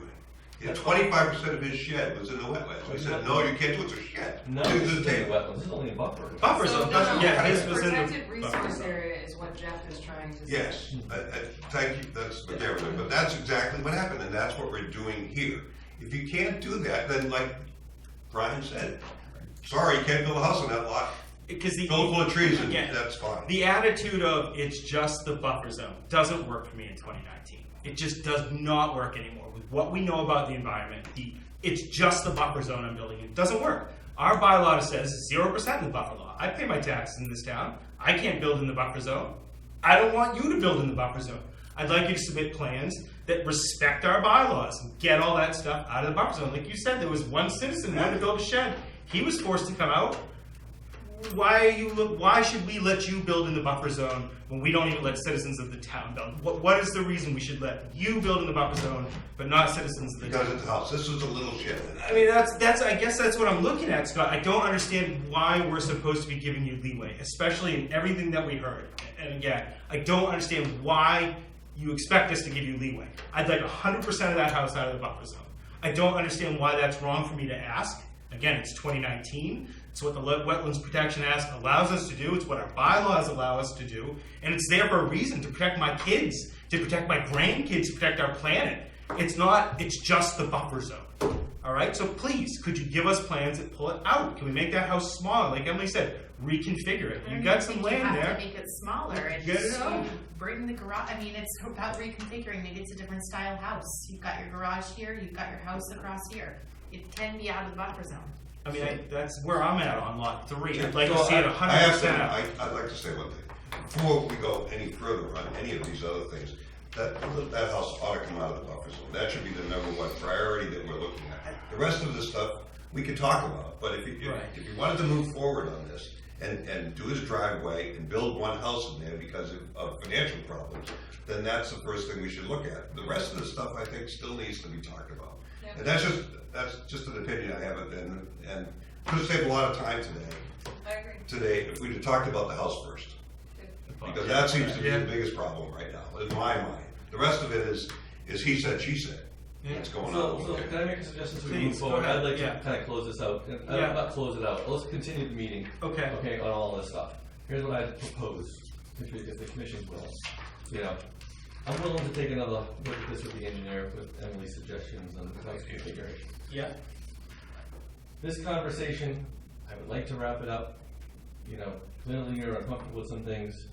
S4: 25% of his shed was in the wetlands. We said, no, you can't do it, it's a shed.
S8: No,
S4: This
S8: this
S4: is
S8: is
S4: the
S8: in the
S4: table.
S8: wetlands, this is only a buffer.
S1: buffer
S5: so
S1: zone.
S5: no, no,
S1: Yeah, this was in the
S5: protected
S1: buffer
S5: resource
S1: zone.
S5: area is what Jeff is trying to say.
S4: Yes, thank you, that's what they were doing, but that's exactly what happened, and that's what we're doing here. If you can't do that, then like Brian said, sorry, you can't build a house on that lot,
S1: Because the
S4: fill it full of trees, and
S1: Yeah.
S4: that's fine.
S1: The attitude of it's just the buffer zone doesn't work for me in 2019. It just does not work anymore. With what we know about the environment, it's just the buffer zone I'm building. It doesn't work. Our bylaw says 0% in the buffer law. I pay my taxes in this town. I can't build in the buffer zone. I don't want you to build in the buffer zone. I'd like you to submit plans that respect our bylaws and get all that stuff out of the buffer zone. Like you said, there was one citizen who wanted to build a shed. He was forced to come out. why should we let you build in the buffer zone when we don't even let citizens of the town build? What is the reason we should let you build in the buffer zone, but not citizens of the
S4: Because
S1: town?
S4: it's a house, this was a little shed.
S1: I mean, I guess that's what I'm looking at, Scott. I don't understand why we're supposed to be giving you leeway, especially in everything that we heard. And again, I don't understand why you expect us to give you leeway. I'd like 100% of that house out of the buffer zone. I don't understand why that's wrong for me to ask. Again, it's 2019. It's what the Wetlands Protection Act allows us to do. It's what our bylaws allow us to do. And it's there for a reason, to protect my kids, to protect my grandkids, to protect our planet. It's just the buffer zone. All right? So please, could you give us plans that pull it out? Can we make that house smaller? Like Emily said, reconfigure it. You got some land
S7: You
S1: there.
S7: have to make it smaller and
S1: Get it out.
S7: bring the garage, I mean, it's about reconfiguring, maybe it's a different style house. You've got your garage here, you've got your house across here. It can be out of the buffer zone.
S1: I mean, that's where I'm at on lot 3. I'd like to
S4: So
S1: see it
S4: I have
S1: 100%
S4: to,
S1: out.
S4: I'd like to say one thing. Before we go any further on any of these other things, that house ought to come out of the buffer zone. That should be the number one priority that we're looking at. The rest of the stuff, we could talk about, but if you wanted to move forward on this and do his driveway and build one house in there because of financial problems, then that's the first thing we should look at. The rest of the stuff, I think, still needs to be talked about.
S5: Yep.
S4: And that's just an opinion I have, and could have saved a lot of time
S5: I agree.
S4: today if we'd have talked about the house first. Because that seems to be the biggest problem right now, in my mind. The rest of it is he said, she said. That's going on.
S8: So can I make a suggestion as we
S1: Please,
S8: move
S1: go
S8: forward?
S1: ahead.
S8: I'd like
S1: Yeah.
S8: to kind of close this out. Not close it out. Let's continue the meeting.
S1: Okay.
S8: On all this stuff. Here's what I propose, if the commission's willing. You know, I'm willing to take another look at this with the engineer, with Emily's suggestions on the house configuration.
S1: Yeah.
S8: This conversation, I would like to wrap it up. You know, clearly you're uncomfortable with some things.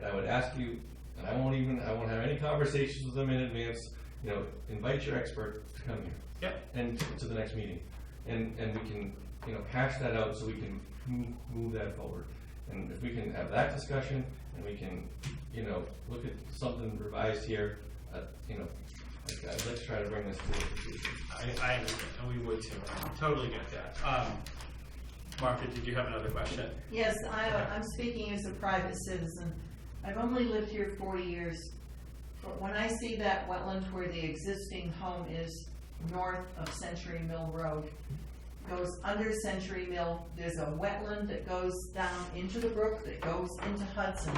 S8: I would ask you, and I won't have any conversations with them in advance. You know, invite your expert to come here.
S1: Yep.
S8: And to the next meeting, and we can, you know, hash that out so we can move that forward. And if we can have that discussion, and we can, you know, look at something revised here, you know, I'd like to try to bring this to a conclusion.
S1: I understand, and we would too. I totally get that. Martha, did you have another question?
S2: Yes, I'm speaking as a private citizen. I've only lived here 40 years. But when I see that wetland where the existing home is north of Century Mill Road, goes under Century Mill, there's a wetland that goes down into the brook that goes into Hudson.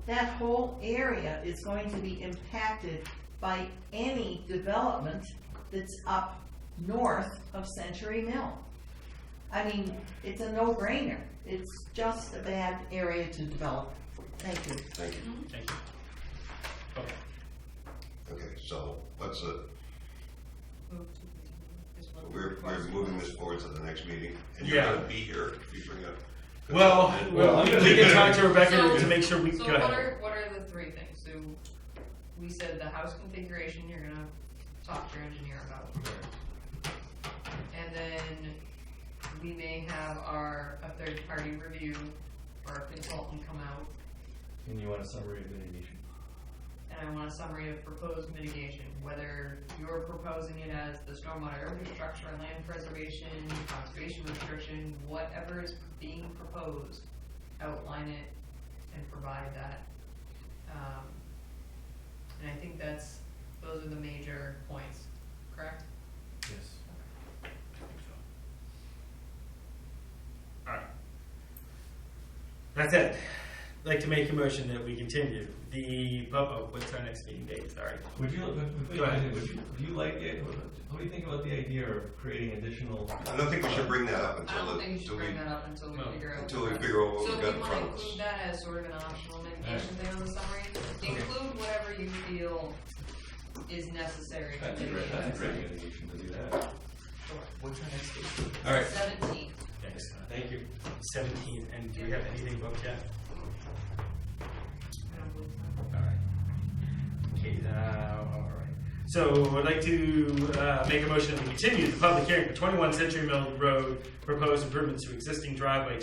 S2: That whole area is going to be impacted by any development that's up north of Century Mill. I mean, it's a no-brainer. It's just a bad area to develop. Thank you.
S4: Thank you.
S1: Thank you. Okay.
S4: Okay, so we're moving this forward to the next meeting, and you're gonna be here if you bring up.
S1: Well, we can talk to Rebecca
S5: So-
S1: to make sure we,
S5: So
S1: go ahead.
S5: what are the 3 things? So we said the house configuration you're gonna talk to your engineer about. And then we may have a third party review or a consultant come out,
S8: And you want a summary of mitigation?
S5: and I want a summary of proposed mitigation, whether you're proposing it as the stormwater infrastructure, land preservation, conservation restriction, whatever is being proposed, outline it and provide that. And I think those are the major points, correct?
S8: Yes.
S1: All right. That's it. I'd like to make a motion that we continue what's our next meeting date? Sorry.
S8: Would you,
S1: Go ahead.
S8: do you like it? What do you think about the idea of creating additional?
S4: I don't think we should bring that up
S5: I don't think you should
S4: until
S5: bring that up until we figure out.
S4: we figure out what
S5: So
S4: we've
S5: if
S4: got
S5: you
S4: in
S5: wanna
S4: front of us.
S5: include that as sort of an optional mitigation thing on the summary, include whatever you feel is necessary to
S8: That's a
S5: mitigate.
S8: great mitigation to do that.
S5: Sure.
S1: What's our next date?
S8: All right.
S5: 17th.
S1: Yes, thank you. 17th, and do we have anything booked yet?
S5: I don't believe so.
S1: All right. Okay, all right. So I'd like to make a motion that we continue the public hearing for 21 Century Mill Road, proposed improvements to existing driveway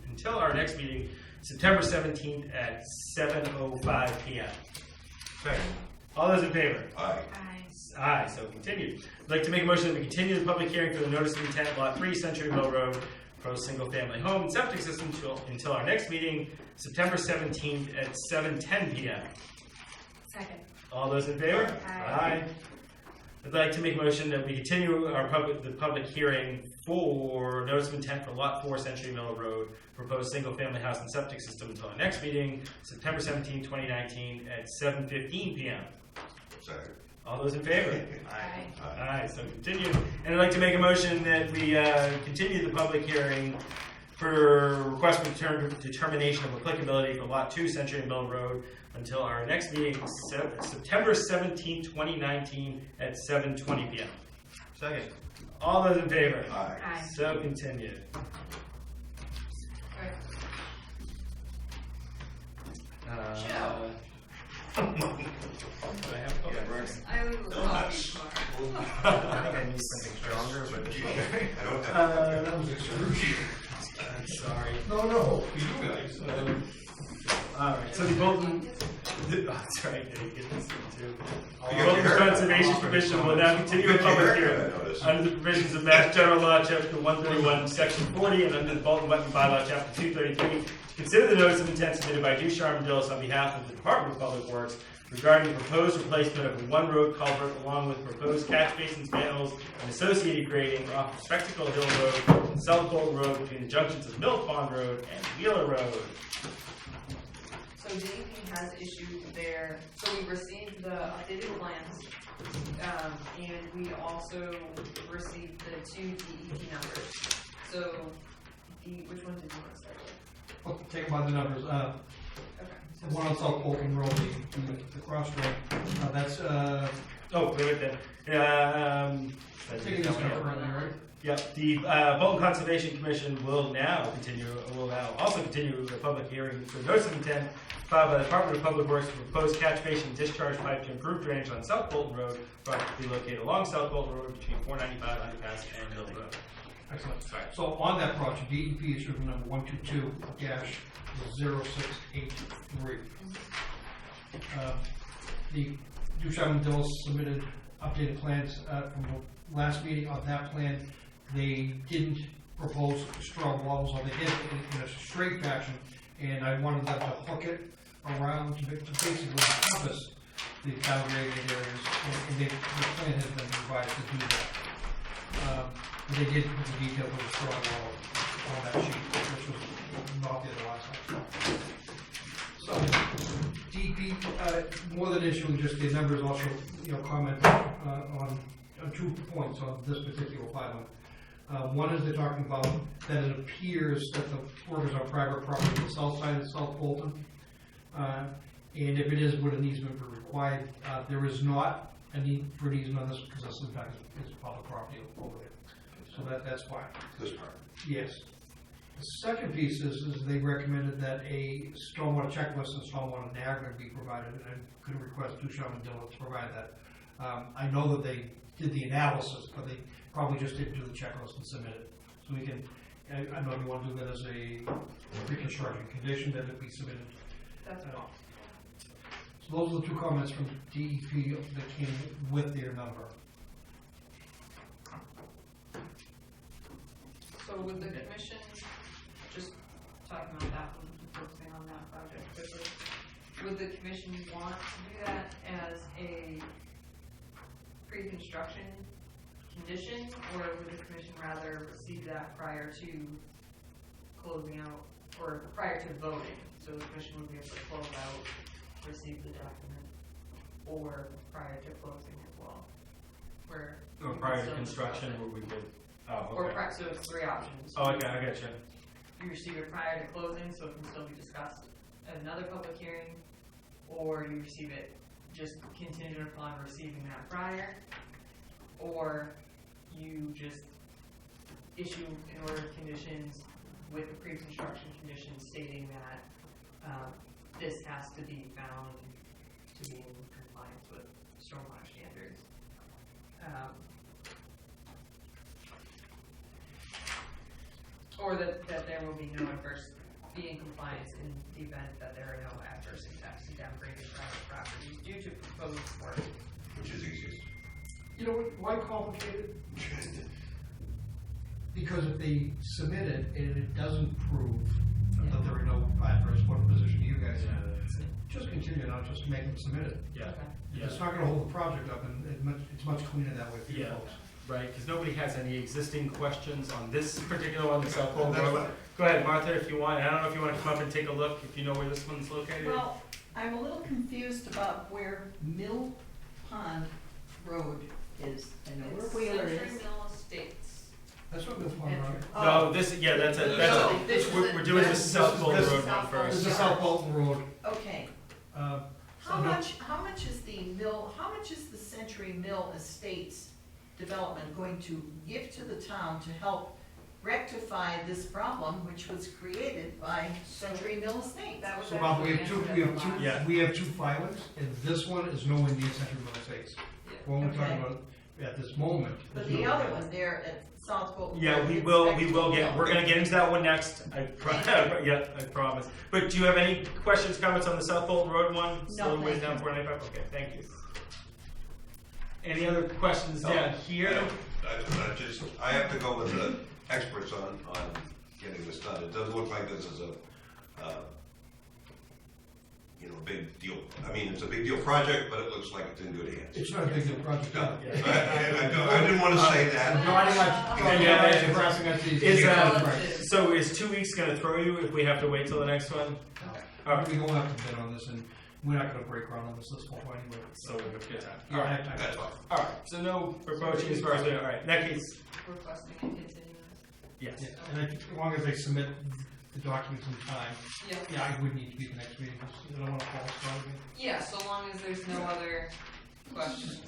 S1: until our next meeting, September 17th at 7:05 p.m. Second. All those in favor?
S4: Aye.
S1: Aye, so continued. I'd like to make a motion that we continue the public hearing for the notice of intent, Lot 3, Century Mill Road, proposed single-family home and septic system until our next meeting, September 17th at 7:10 p.m.
S7: Second.
S1: All those in favor?
S7: Aye.
S1: I'd like to make a motion that we continue the public hearing for notice of intent for Lot 4 Century Mill Road, proposed single-family house and septic system until our next meeting, September 17, 2019 at 7:15 p.m.
S4: Second.
S1: All those in favor?
S7: Aye.
S1: Aye, so continue. And I'd like to make a motion that we continue the public hearing for request for determination of applicability for Lot 2 Century Mill Road until our next meeting, September 17, 2019 at 7:20 p.m.
S6: Second.
S1: All those in favor?
S4: Aye.
S7: Aye.
S1: So continued.
S5: Alright.
S1: Joe. Do I have coffee?
S5: I leave with coffee tomorrow.
S6: I think I need something stronger, but it's okay.
S4: I don't have.
S1: That was excruciating. I'm sorry.
S4: No, you guys.
S1: All right, so the Bolton, that's right, yeah, you get this one too. The
S4: You got
S1: Bolton
S4: your haircut.
S1: Conservation Commission will now continue a public hearing under the provisions of Mass General Law, Chapter 131, Section 40, and under the Bolton Wetland Bylaw, Chapter 233, to consider the notice of intent submitted by Ducharme Dillis on behalf of the Department of Public Works regarding the proposed replacement of a one-road culvert along with proposed catch basins, manholes, and associated grading off of Spectacle Hill Road and South Bolton Road between the junctions of Mill Pond Road and Wheeler Road.
S5: So DEP has issued their, so we received the updated plans, and we also received the 2 DEP numbers. So, which one did you want to start with?
S10: I'll take them by the numbers.
S5: Okay.
S10: The one on South Bolton Road, the cross road, that's,
S1: Oh, wait then.
S10: taking this one currently, right?
S1: Yep, the Bolton Conservation Commission will also continue the public hearing for notice of intent filed by the Department of Public Works to propose catch basin discharge pipe to improve drainage on South Bolton Road, project to be located along South Bolton Road between 495 underpass and Hill Road.
S10: Excellent. So on that project, DEP issued number 122-0683. The Ducharme Dillis submitted updated plans from the last meeting. On that plan, they didn't propose strong walls, or they did it in a straight fashion, and I wanted them to hook it around to basically encompass the downgraded areas, and the plan has been revised to do that. They did put the detail of the strong wall on that sheet, which was not there the last time. So, DEP, more than issuing just the numbers, also, comment on 2 points on this particular filing. One is they're talking about that it appears that the work is on private property on the south side of South Bolton. And if it is, would an easement be required? There is not a need for an easement on this because this, in fact, is public property over there. So that's fine.
S4: This part.
S10: Yes. The second piece is they recommended that a stormwater checklist and stormwater diagram be provided, and I could request Ducharme and Dillis to provide that. I know that they did the analysis, but they probably just didn't do the checklist and submit it. So we can, I don't know if you want to do that as a pre-construction condition, that it be submitted.
S5: That's fine.
S10: So those are the 2 comments from DEP that came with their number.
S5: So would the commission, just talking about that one, focusing on that project quickly, would the commission want to do that as a pre-construction condition, or would the commission rather receive that prior to closing out, or prior to voting? So the commission would be able to close out, receive the document, or prior to closing as well? Where
S1: Or prior to construction, where we could,
S5: Or so it's 3 options.
S1: Oh, okay, I got you.
S5: You receive it prior to closing, so it can still be discussed at another public hearing, or you receive it just contingent upon receiving that prior, or you just issue an order of conditions with the pre-construction conditions stating that this has to be found to be in compliance with stormwater standards. Or that there will be no adverse, be in compliance in the event that there are no adverse impacts to downgraded private properties due to proposed work.
S4: Which is easiest.
S10: You know what, why complicate it? Because if they submit it and it doesn't prove that there are no adverse, what position do you guys have? Just continue, not just make them submit it.
S1: Yeah, yeah.
S10: It's not gonna hold the project up, and it's much cleaner that way for you
S1: Yeah.
S10: folks.
S1: Right, because nobody has any existing questions on this particular one, the South Pole
S4: That's
S1: Road.
S4: fine.
S1: Go ahead, Martha, if you want. I don't know if you want to come up and take a look, if you know where this one's located.
S2: Well, I'm a little confused about where Mill Pond Road is. I know where Wheeler
S5: Century
S2: is.
S5: Mill Estates.
S10: That's what Mill Pond Road is.
S1: No, this, yeah, that's a,
S2: Oh, this is
S1: we're doing the
S2: this-
S1: South Pole
S10: this-
S1: Road one
S5: South Pole.
S10: This
S1: first.
S10: is South Bolton Road.
S2: Okay,
S10: So
S2: how
S10: no-
S2: much is the Century Mill Estates development going to give to the town to help rectify this problem, which was created by Century Mill Estates?
S5: That was
S10: So Bob, we
S5: actually
S10: have two,
S1: Yeah.
S10: we have two filings, and this one is nowhere near Century Mill Estates.
S5: Yeah.
S10: What we're
S2: Okay.
S10: talking about at this moment.
S2: But
S10: is
S2: the
S10: no-
S2: other one there at South Bolton.
S1: Yeah,
S2: Road,
S1: we
S2: it's
S1: will
S2: next to
S1: get,
S2: Mill.
S1: we're gonna get into that one next. Yeah, I promise. But do you have any questions, comments on the South Bolton Road one?
S2: No,
S1: Still way
S2: thank
S1: down
S2: you.
S1: 495, okay, thank you. Any other questions
S4: No.
S1: down here?
S4: I have to go with the experts on getting this done. It doesn't look like this is a big deal. I mean, it's a big deal project, but it looks like it's in good hands.
S10: It's not a big deal project.
S4: No,
S1: Yeah.
S4: I didn't want to say that.
S10: No, I didn't like,
S1: Yeah.
S10: crossing out these.
S1: Is,
S10: Right.
S1: So is 2 weeks gonna throw you if we have to wait till the next one?
S10: We're going up to bid on this, and we're not gonna break ground on this whole anyway.
S1: So we have good time.
S10: Yeah, I have time.
S4: That's fine.
S1: All right, so no approaching as far as, all right, in that case,
S5: Requesting a continuance.
S1: yes.
S10: Yeah, and as long as they submit the documents in time,
S5: Yeah.
S10: yeah, I would need to be the next meeting, because I don't wanna fall asleep again.
S5: Yeah, so long as there's no other questions.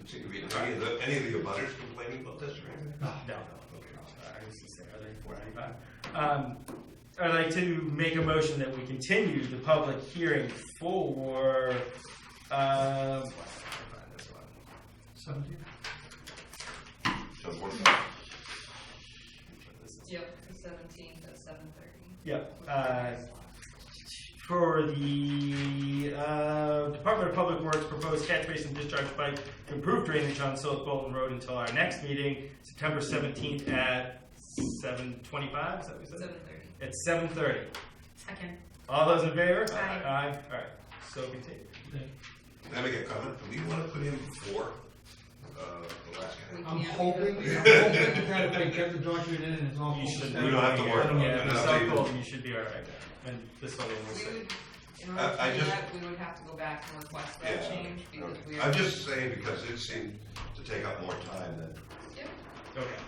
S4: Seem to be any of the abutters complaining about this, right?
S1: No, I was just saying, I think 495. I'd like to make a motion that we continue the public hearing for, why can't I find this one?
S10: 17?
S4: So we're-
S5: Yep, the 17th at 7:30.
S1: Yep, for the, Department of Public Works proposed catch basin discharge pipe to improve drainage on South Bolton Road until our next meeting, September 17th at 7:25, is that what you said?
S5: 7:30.
S1: At 7:30.
S7: Second.
S1: All those in favor?
S7: Aye.
S1: Aye, all right, so continue.
S4: Can I make a comment? Do we want to put in before the last
S5: We
S4: guy?
S10: I'm
S5: can't
S10: hoping
S5: because-
S10: that if they get the document in and it's all.
S1: You should.
S4: We don't have to worry about it.
S1: Yeah, the
S4: That's
S1: South
S4: even-
S1: Bolton, you should be all right, and this one will
S5: We
S1: say.
S5: would, in order
S4: I
S5: to do
S4: just-
S5: that, we would have to go back and request that
S4: Yeah.
S5: change because we are.
S4: I'm just saying because it seemed to take up more time than.
S5: Yep.
S1: Okay.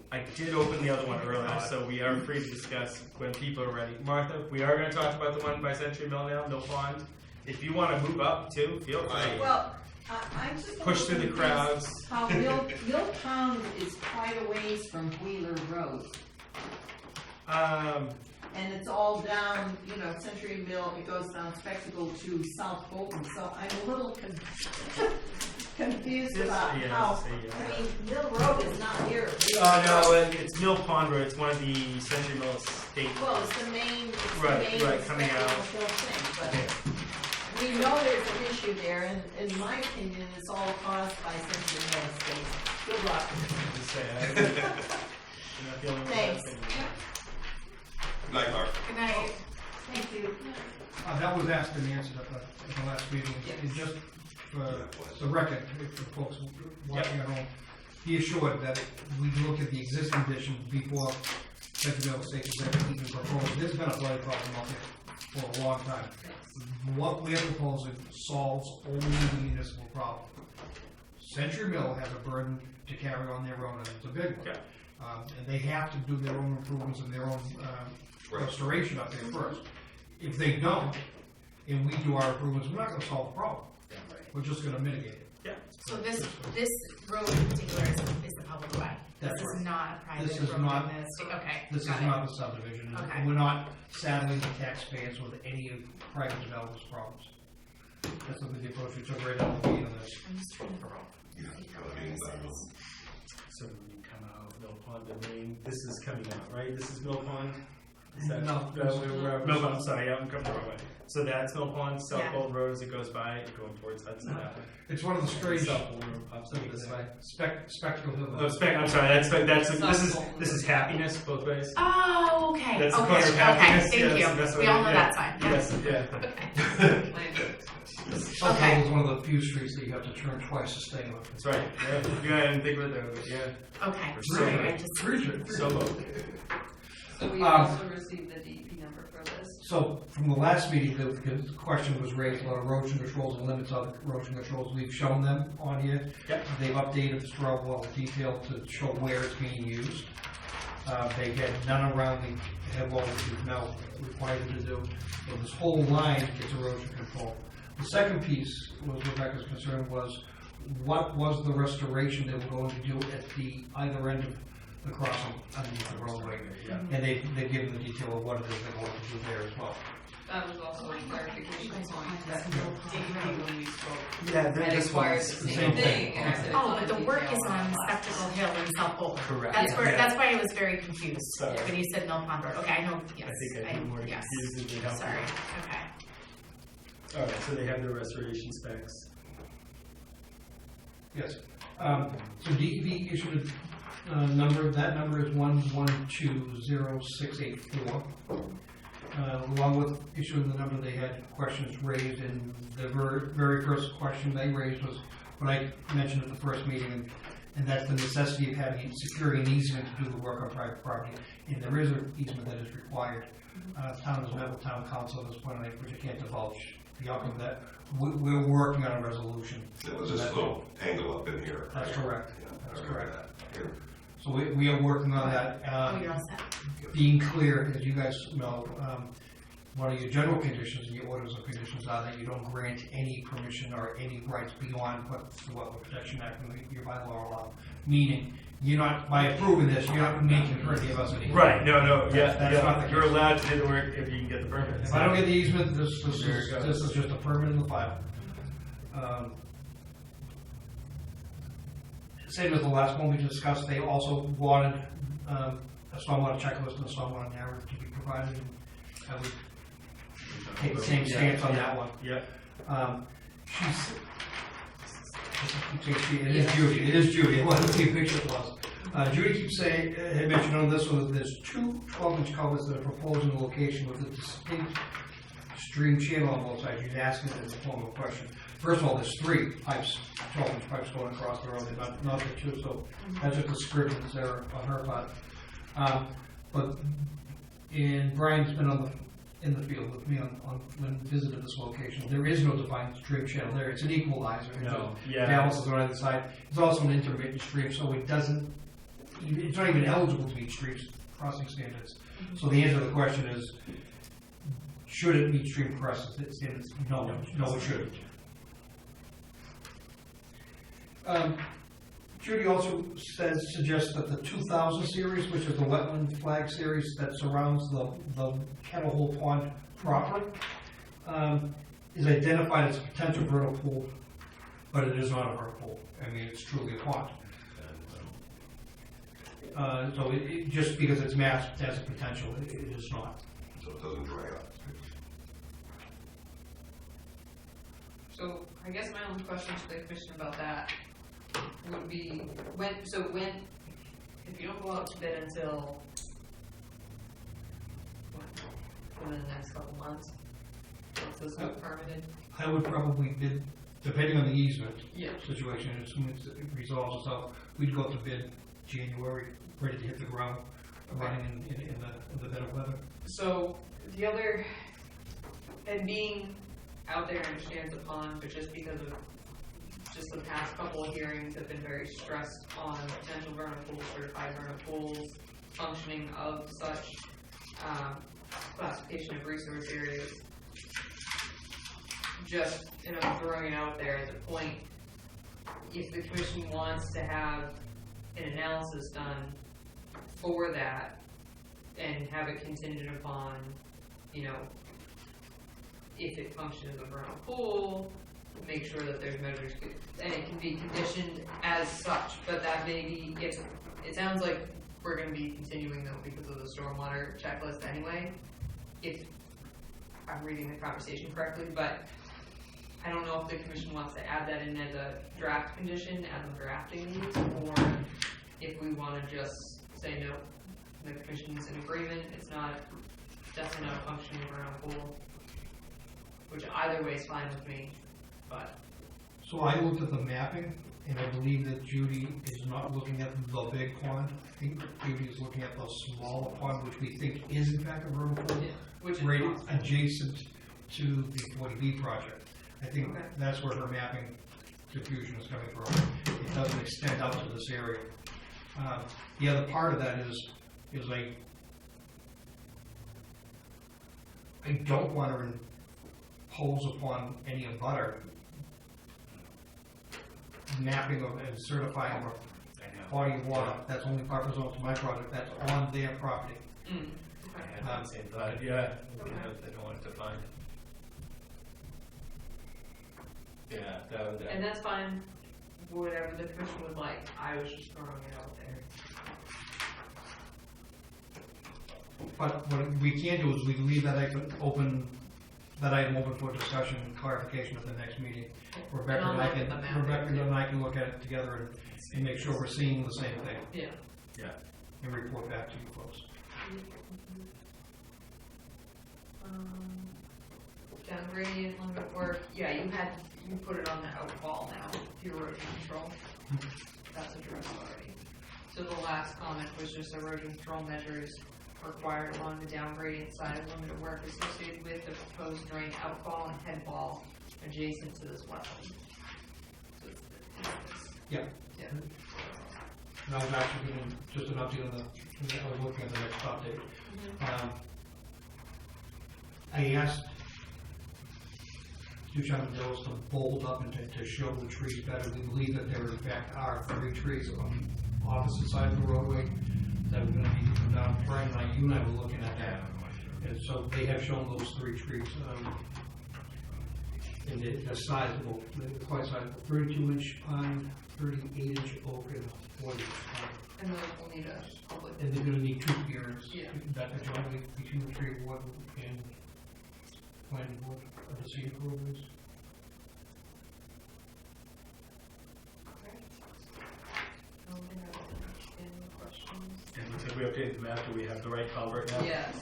S1: I did open the other one earlier, so we are free to discuss when people are ready. Martha, we are gonna talk about the one by Century Mill now, Mill Pond. If you wanna move up too, feel free.
S2: Well, I'm just. a
S1: Push through the
S2: little
S1: crowds.
S2: confused How Mill Pond is quite a ways from Wheeler Road. And it's all down, Century Mill, it goes down Spectacle to South Bolton, so I'm a little confused
S1: This-
S2: about
S1: yeah,
S2: how,
S1: yeah.
S2: I mean, Mill Road is not here.
S1: No, it's Mill Pond Road, it's one of the Century Mill Estate.
S2: Well, it's the main,
S1: Right, coming out.
S2: Spectacle thing, but we know there's an issue there, and in my opinion, it's all caused by Century Mill Estate. Good luck.
S1: Just say, you're not the only one.
S2: Thanks.
S4: Good night, Mark.
S7: Good night.
S2: Thank you.
S10: That was asked and answered at the last meeting, and just for the record, for folks watching at home, be assured that we looked at the existing conditions before Century Mill Estates was ever even proposed. There's been a flooding problem out there for a long time. What we are proposing solves only the municipal problem. Century Mill has a burden to carry on their own, and it's a big one.
S1: Okay.
S10: And they have to do their own improvements and their own restoration up there first. If they don't, and we do our improvements, we're not gonna solve the problem. We're just gonna mitigate it.
S1: Yeah.
S7: So this road in particular is the public way?
S10: That's
S7: This is
S10: right.
S7: not a private
S10: This is
S7: road
S10: not-
S7: in this, okay.
S10: This is
S7: got it.
S10: not the subdivision,
S7: Okay.
S10: and we're not saddling the taxpayers with any of private developers' problems. That's something the approach we took right out of the gate on this.
S7: I'm just trying to see how
S4: I
S7: far
S4: mean,
S7: this is.
S1: So when you come out of Mill Pond, the main, this is coming out, right? This is Mill Pond? Is that-
S10: No.
S1: No, I'm sorry, I'm coming the wrong way. So that's Mill Pond, South
S7: Yeah.
S1: Pole Road as it goes by, going towards Hudson that way.
S10: It's one of the strange,
S1: South Pole Road pops up this way.
S10: Spectacle Hill.
S1: Oh, I'm sorry, this is happiness both ways.
S7: Oh, okay,
S1: That's the
S7: okay,
S1: corner of
S7: okay,
S1: happiness.
S7: thank
S1: Yeah,
S7: you.
S1: that's
S7: We
S1: what
S7: all
S1: it-
S7: know
S1: yeah.
S7: that sign, yeah.
S1: Yes, yeah.
S10: Spectacle is one of the few streets that you have to turn twice to stay on.
S1: That's right. Yeah, I didn't think of it that way, yeah.
S7: Okay,
S1: Or
S7: sorry,
S1: so.
S7: I just,
S1: So low.
S5: So we
S10: Um,
S5: also received the DEP number for this.
S10: So from the last meeting, the question was raised about erosion controls and limits of erosion controls. We've shown them on here.
S1: Yep.
S10: They've updated the straw wall detail to show where it's being used. They had none around the head wall, which we've now required them to do. So this whole line gets erosion control. The second piece was Rebecca's concern was, what was the restoration they were going to do at the either end of the crossing underneath the roadway?
S1: Yeah.
S10: And they've given the detail of what it is they're going to do there as well.
S5: That was also a clarification
S7: guys
S5: point
S7: want
S5: that
S7: this to go
S5: DEP, when we spoke,
S1: Yeah,
S5: had inquired the
S10: the
S5: same
S10: same
S5: thing.
S10: thing.
S5: And I said it's
S7: oh,
S5: not
S7: but
S5: a
S7: the work
S5: detail
S7: is on
S5: the last
S7: Spectacle
S5: one.
S7: Hill in South Pole.
S1: Correct.
S7: That's
S5: Yeah.
S7: where,
S1: Yeah.
S7: that's why I was very confused
S1: Sorry.
S7: when you said Mill Pond Road. Okay, I know, yes.
S1: I think I'd be more
S7: yes.
S1: confused than helpful.
S7: Sorry, okay.
S1: All right, so they have the restoration specs.
S10: Yes. So DEP issued a number, that number is 1120684. Along with issuing the number, they had questions raised, and the very first question they raised was what I mentioned at the first meeting, and that's the necessity of having, securing an easement to do the work on private property. And there is an easement that is required. Town has met with town council at this point, which I can't divulge the outcome of that. We're working on a resolution.
S4: There was this little angle up in here.
S10: That's correct.
S4: Yeah,
S10: That's
S4: I remember
S10: correct.
S4: that. Here.
S10: So we are working on that.
S7: Oh, you're all set.
S10: Being clear, as you guys know, one of your general conditions and your orders of conditions are that you don't grant any permission or any rights beyond what the Wetland Protection Act and your bylaw allow. Meaning, you're not, by approving this, you're not making her give us any.
S1: Right, no, yeah,
S10: That's not the
S1: you're
S10: case.
S1: allowed to do the work if you can get the permit.
S10: If I don't get the easement, this
S1: There it goes.
S10: is just a permit in the file. Same as the last one we discussed, they also wanted a stormwater checklist and a stormwater narrative to be provided. And I would take the same stance on that one.
S1: Yep.
S10: It is Judy, it is Judy, I wanted to see a picture it was. Judy keeps saying, had mentioned on this one, that there's two 12-inch culverts that are proposed in the location with a distinct stream channel on both sides. She's asking it as a form of question. First of all, there's three pipes, 12-inch pipes going across the road, not the two, so that's just a scrivener's error on her part. Brian's been in the field with me when we visited this location. There is no defined stream channel there. It's an equalizer.
S1: No,
S10: It
S1: yeah.
S10: balances on either side. It's also an intermittent stream, so it's not even eligible to meet stream crossing standards. So the answer to the question is, should it meet stream crossing standards? No, it shouldn't. Judy also suggests that the 2000 series, which is the wetland flag series that surrounds the Kettle Hole Pond proper, is identified as a potential vernal pool, but it is not a vernal pool. I mean, it's truly a pond. So just because it's mapped as a potential, it is not.
S4: So it doesn't dry up.
S5: So I guess my only question to the commission about that would be, if you don't go out to bid until, within the next couple months, once this is permitted?
S10: I would probably bid, depending on the easement
S5: Yeah.
S10: situation, as soon as it resolves itself, we'd go out to bid January, ready to hit the ground running in the better weather.
S5: So the other, and being out there understands the pond, but just because of just the past couple of hearings have been very stressed on potential vernal pools, certified vernal pools, functioning of such classification of resource areas. Just, and I'm throwing it out there as a point, if the commission wants to have an analysis done for that and have it contingent upon, if it functions as a vernal pool, make sure that there's measures, and it can be conditioned as such, but that may be, it sounds like we're gonna be continuing though because of the stormwater checklist anyway, if I'm reading the conversation correctly, but I don't know if the commission wants to add that in as a draft condition as I'm drafting these, or if we wanna just say no, the commission is in agreement, it's not, definitely not a functioning vernal pool, which either way is fine with me, but.
S10: So I looked at the mapping, and I believe that Judy is not looking at the big pond. I think Judy is looking at the smaller pond, which we think is in fact a vernal pool,
S5: Which is
S10: right
S5: possible.
S10: adjacent to the 40B project. I think
S5: Okay.
S10: that's where her mapping confusion is coming from. It doesn't extend out to this area. The other part of that is I don't want to impose upon any abutter mapping of and certifying of body of water that's only buffer zone to my project, that's on their property.
S5: Okay.
S1: I had the same thought, yeah,
S5: Okay.
S1: they don't want it defined. Yeah, that would,
S5: And that's fine, whatever the commission would like, I was just throwing it out there.
S10: But what we can do is we can leave that item open for discussion and clarification at the next meeting. Rebecca
S5: And I'll
S10: and I
S5: look at
S10: can,
S5: the map.
S10: Rebecca and I can look at it together and make sure we're seeing the same thing
S5: Yeah.
S10: and report back to you folks.
S5: Down gradient, limit of work, yeah, you put it on the outfall now, your erosion control. That's addressed already. So the last comment was just erosion control measures required along the down gradient side of limit of work associated with the proposed drain outfall and head wall adjacent to this wetland. So it's this.
S10: Yeah.
S5: Yeah.
S10: And I was actually giving just an update on I was looking at the next update. I asked Duchamp Dills to bold up and to show the trees better. We believe that there in fact are 3 trees on the opposite side of the roadway that are going to be come down. Brian and I, you and I were looking at that. And so they have shown those 3 trees. And they're sizable, they're quite sizable. 32-inch pine, 38-inch oak, and 40-inch pine.
S5: And those will need a public.
S10: And they're gonna need 2 hearings.
S5: Yeah.
S10: That are jointly between the tree warden and planning board of the scenic roadways.
S5: Any questions?
S1: and looks like we updated the map, do we have the right culvert now?
S5: Yes.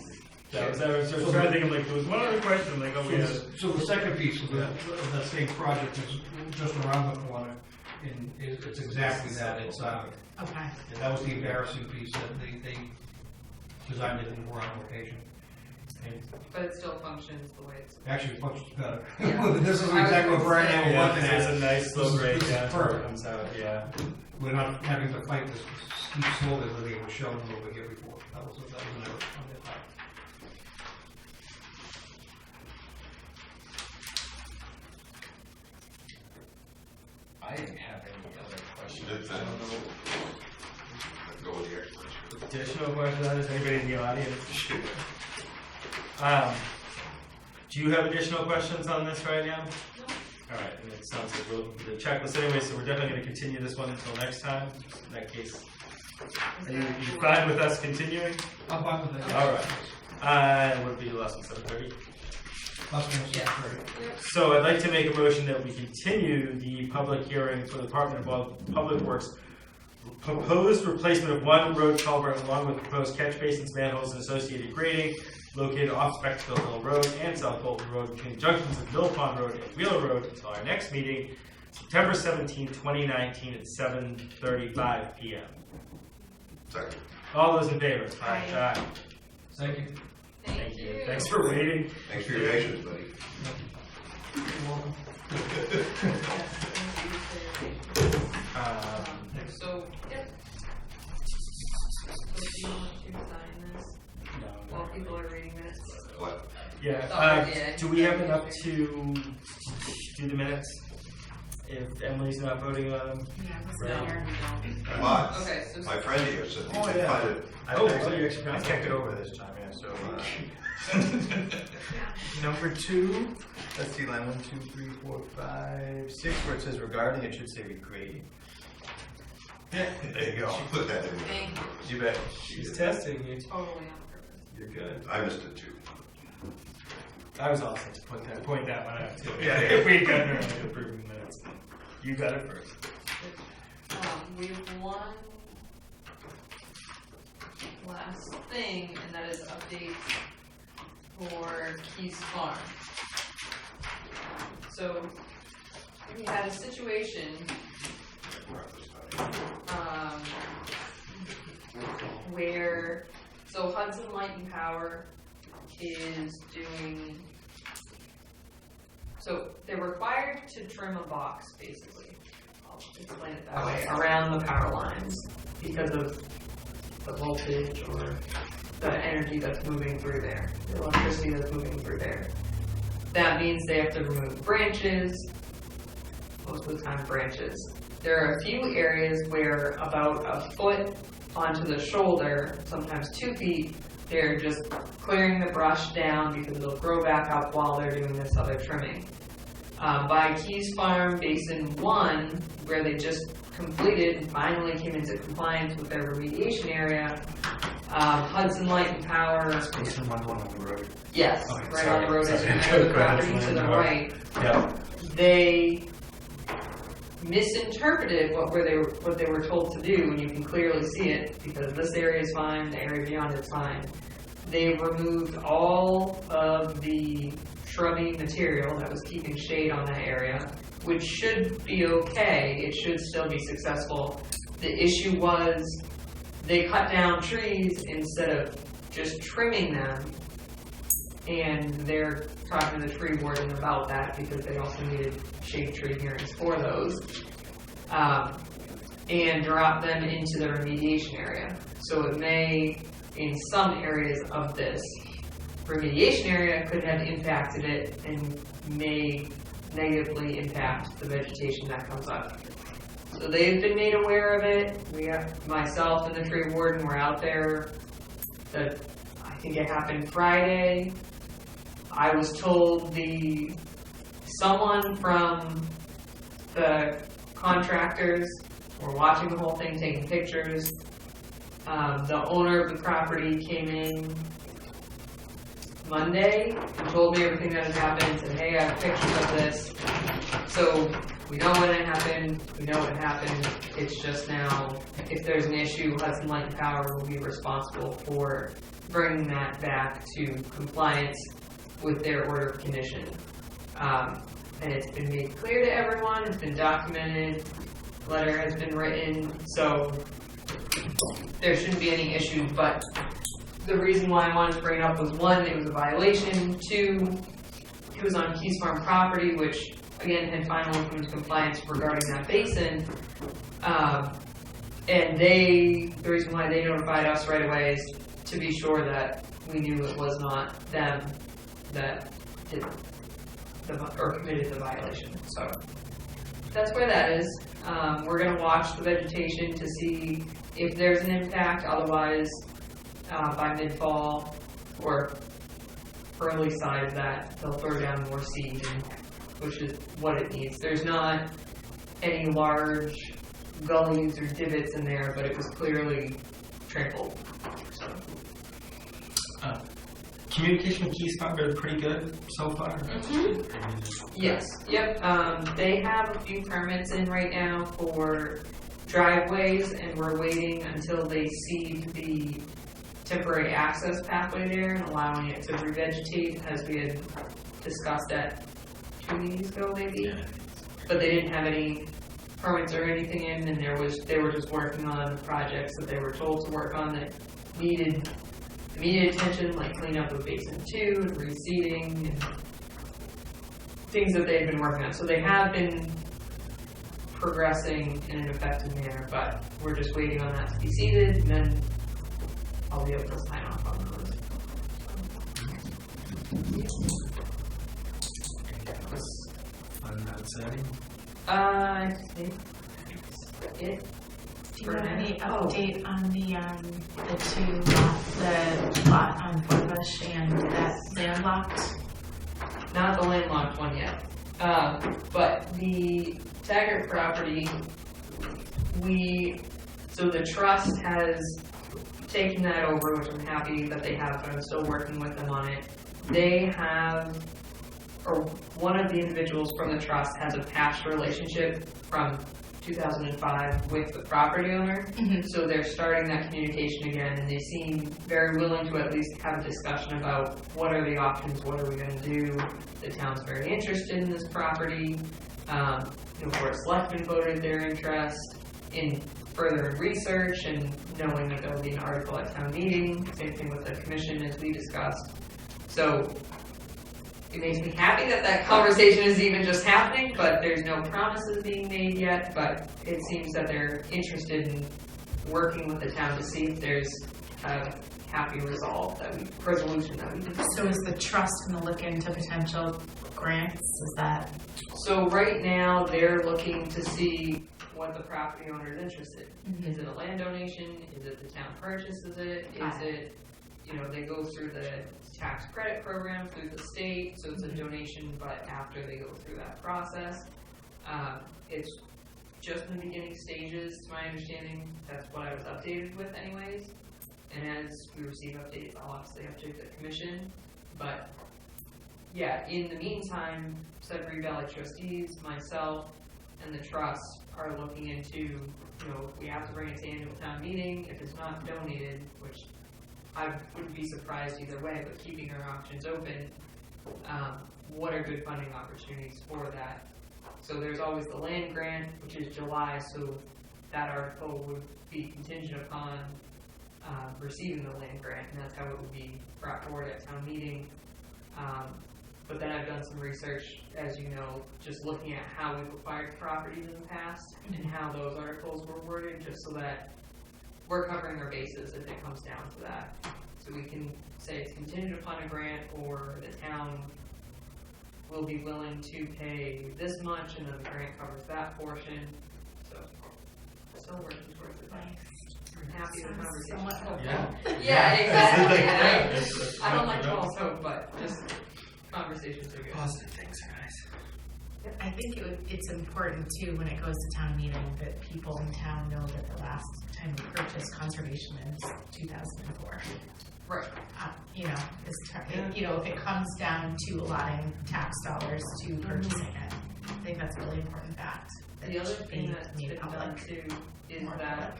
S1: I was trying to think of like, there was one other question, like, oh, we have.
S10: So the second piece of the same project is just around the corner, and it's exactly that. It's,
S7: Okay.
S10: that was the embarrassing piece, that they designed it in the wrong location. And
S5: But it still functions the way it's.
S10: actually it functions better.
S5: Yeah.
S10: This is exactly what Brian and I were
S1: Yeah,
S10: looking
S1: there's
S10: at.
S1: a nice slow grade,
S10: This is
S1: yeah, where it
S10: perfect.
S1: comes out, yeah.
S10: We're not having to fight this steep slope that they were shown over here before. That was an error on their part.
S11: I didn't have any other questions.
S4: That's
S11: I
S4: it.
S11: don't know.
S4: Let's go with the experts.
S1: Additional questions on this, anybody in the audience? Do you have additional questions on this right now?
S5: No.
S1: All right, and it sounds like we'll do the checklist anyway, so we're definitely gonna continue this one until next time. In that case, are you fine with us continuing?
S10: I'm fine with that.
S1: All right. Would it be less than 7:30?
S10: Less than
S5: Yeah.
S10: 7:30.
S1: So I'd like to make a motion that we continue the public hearing for the Department of Public Works proposed replacement of one road culvert along with proposed catch basins, manholes, and associated grading located off Spectacle Hill Road and South Bolton Road between junctions of Mill Pond Road and Wheeler Road until our next meeting, September 17, 2019 at 7:35 p.m.
S4: Second.
S1: All those in favor?
S7: Aye.
S10: Thank you.
S5: Thank you.
S1: Thanks for waiting.
S4: Thanks for your patience, buddy.
S10: You're welcome.
S5: Yes, thank you for your patience. So, yep. So do you want to sign this while people are reading this?
S4: What?
S1: Yeah,
S5: Oh, yeah.
S1: do we have enough to do the minutes? If Emily's not voting on them?
S7: Yeah, it was
S1: Right.
S7: there.
S4: But
S5: Okay, so.
S4: my friend here said he
S6: Oh,
S4: could
S6: yeah.
S4: find it.
S1: Oh, so you actually
S6: I
S1: found
S6: checked it
S1: something.
S6: over this time, yeah, so, number 2, let's see, line 1, 2, 3, 4, 5, 6, where it says regarding, it should say regrading.
S1: Yeah.
S4: There you go. Put that in there.
S5: Thank you,
S1: You bet. She's testing you.
S5: totally on purpose.
S1: You're good.
S4: I missed it too.
S1: I was also to point that one out too. Yeah, if we got her approving minutes. You got it first.
S5: We have one last thing, and that is update for Keys Farm. So, we had a situation, where, so Hudson Light and Power is doing, so they're required to trim a box, basically. I'll explain it that way, around the power lines because of the voltage or the energy that's moving through there, the electricity that's moving through there. That means they have to remove branches, most of the time branches. There are a few areas where about a foot onto the shoulder, sometimes 2 feet, they're just clearing the brush down because it'll grow back up while they're doing this other trimming. By Keys Farm Basin 1, where they just completed and finally came into compliance with their remediation area, Hudson Light and Power.
S6: Basin 1 on the road.
S5: Yes,
S6: Okay,
S5: right
S6: sorry.
S5: on the road as you
S6: Sorry.
S5: enter the property to the right.
S6: Yep.
S5: They misinterpreted what they were told to do, and you can clearly see it because this area is fine, the area beyond it's fine. They removed all of the shrubby material that was keeping shade on that area, which should be okay. It should still be successful. The issue was they cut down trees instead of just trimming them, and they're talking to the tree warden about that because they also needed shade tree hearings for those, and drop them into the remediation area. So it may, in some areas of this remediation area, could have impacted it and may negatively impact the vegetation that comes up. So they've been made aware of it. Myself and the tree warden were out there. I think it happened Friday. I was told someone from the contractors were watching the whole thing, taking pictures. The owner of the property came in Monday and told me everything that had happened, said, hey, I have pictures of this. So we know when it happened, we know what happened. It's just now, if there's an issue, Hudson Light and Power will be responsible for bringing that back to compliance with their order of condition. And it's been made clear to everyone, it's been documented, letter has been written, so there shouldn't be any issues. But the reason why I wanted to bring it up was, 1, it was a violation, 2, it was on Keys Farm property, which again had finally come into compliance regarding that basin. And the reason why they notified us right away is to be sure that we knew it was not them that did or committed the violation. So that's where that is. We're going to watch the vegetation to see if there's an impact. Otherwise, by mid-fall or early side of that, they'll throw down more seed, which is what it needs. There's not any large gullies or divots in there, but it was clearly trampled. So.
S6: Communication with Keys Farm been pretty good so far?
S5: Yes, yep. They have a few permits in right now for driveways, and we're waiting until they seed the temporary access pathway there and allowing it to revegetate, as we had discussed at 2 meetings ago, maybe. But they didn't have any permits or anything in, and they were just working on the projects that they were told to work on that needed immediate attention, like cleanup of Basin 2 and reseeding and things that they've been working on. So they have been progressing in an effective manner, but we're just waiting on that to be seeded, and then I'll be able to sign off on those. I think it.
S7: Do you have any update on the lot on Fort Bush and that landlocked?
S5: Not the landlocked one yet. But the Taggart property, we So the trust has taken that over, which I'm happy that they have, but I'm still working with them on it. They have, or one of the individuals from the trust has a past relationship from 2005 with the property owner. So they're starting that communication again, and they seem very willing to at least have a discussion about what are the options, what are we going to do. The town's very interested in this property. The Board of Selectmen voted their interest in further research and knowing that there will be an article at town meeting. Same thing with the commission, as we discussed. So it makes me happy that that conversation is even just happening, but there's no promises being made yet. But it seems that they're interested in working with the town to see if there's a happy resolution that we can.
S7: So is the trust gonna look into potential grants? Is that?
S5: So right now, they're looking to see what the property owner is interested in. Is it a land donation? Is it the town purchases it? Is it, they go through the tax credit program through the state, so it's a donation, but after they go through that process. It's just in the beginning stages, to my understanding. That's what I was updated with anyways. And as we receive updates, I'll obviously update the commission. But yeah, in the meantime, Sudbury Valley trustees, myself, and the trust are looking into, if we have to bring it to annual town meeting, if it's not donated, which I wouldn't be surprised either way, but keeping our options open, what are good funding opportunities for that? So there's always the land grant, which is July, so that article would be contingent upon receiving the land grant, and that's how it would be brought forward at town meeting. But then I've done some research, as you know, just looking at how we've acquired properties in the past and how those articles were worded, just so that we're covering our bases if it comes down to that. So we can say it's contingent upon a grant, or the town will be willing to pay this much, and then the grant covers that portion. So still working towards it. I'm happy with the conversation.
S7: Somewhat hopeful.
S5: Yeah, exactly.
S1: Yeah.
S5: I don't like false hope, but just conversations are good.
S6: Positive things are nice.
S7: I think it's important too, when it goes to town meeting, that people in town know that the last time we purchased conservation land was 2004.
S5: Right.
S7: If it comes down to allotting tax dollars to purchasing it, I think that's a really important fact.
S5: The other thing that's
S7: made
S5: been done
S7: public.
S5: too is that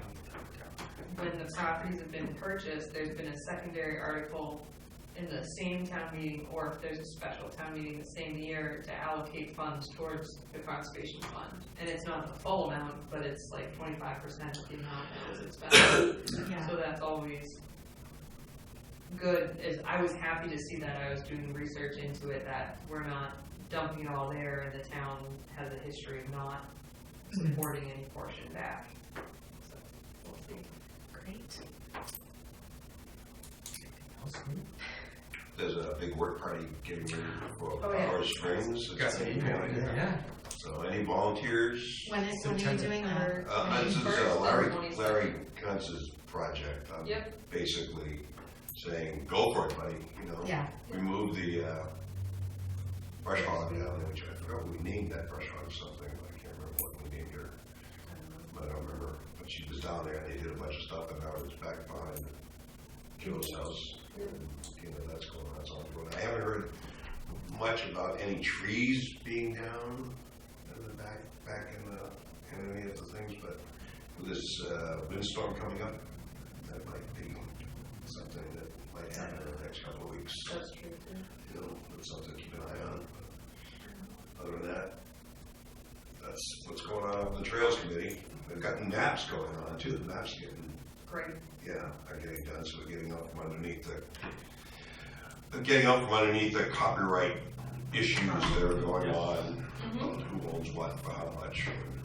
S5: when the properties have been purchased, there's been a secondary article in the same town meeting, or if there's a special town meeting the same year, to allocate funds towards the conservation fund. And it's not the full amount, but it's like 25% of the amount that was expended.
S7: Yeah.
S5: So that's always good. I was happy to see that. I was doing research into it, that we're not dumping it all there, and the town has a history of not supporting any portion back. So we'll see.
S7: Great.
S4: There's a big work party getting ready for
S5: Oh, yeah.
S4: Power Springs.
S6: Got some email, yeah.
S4: So any volunteers?
S7: When are you doing that?
S4: This is
S5: 21st or 22nd.
S4: Larry Kuntz's project. I'm
S5: Yep.
S4: basically saying, go for it, buddy,
S7: Yeah.
S4: Remove the brush hog down there, which I forgot we named that brush hog something. I can't remember what we named her. I don't remember. But she was down there and they did a bunch of stuff, and now it's back behind Joe's house. And, that's going on. That's all going on. I haven't heard much about any trees being down in the back in any of the things, but with this windstorm coming up, that might be something that might happen in the next couple of weeks.
S5: That's true too.
S4: It's something to keep an eye on. But other than that, that's what's going on with the Trails Committee. We've got maps going on too. The maps
S5: Great.
S4: are getting done, so we're getting out from underneath the copyright issues that are going on. About who owns what for how much. And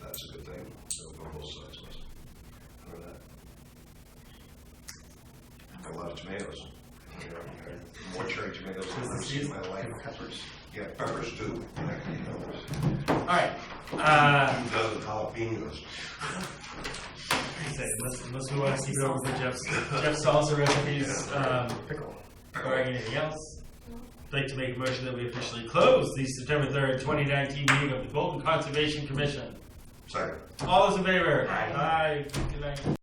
S4: that's a good thing. So for both sides of us. Other than that, got a lot of tomatoes. More cherry tomatoes than I've seen in my life. Peppers. Yeah, peppers too.
S1: All right.
S4: 2 dozen jalapenos.
S1: Unless we want to keep it over for Jeff's salsa recipes, or anything else, I'd like to make a motion that we officially close the September 3rd, 2019 meeting of the Bolton Conservation Commission.
S4: Second.
S1: All those in favor?
S7: Aye.
S1: Aye. Good night.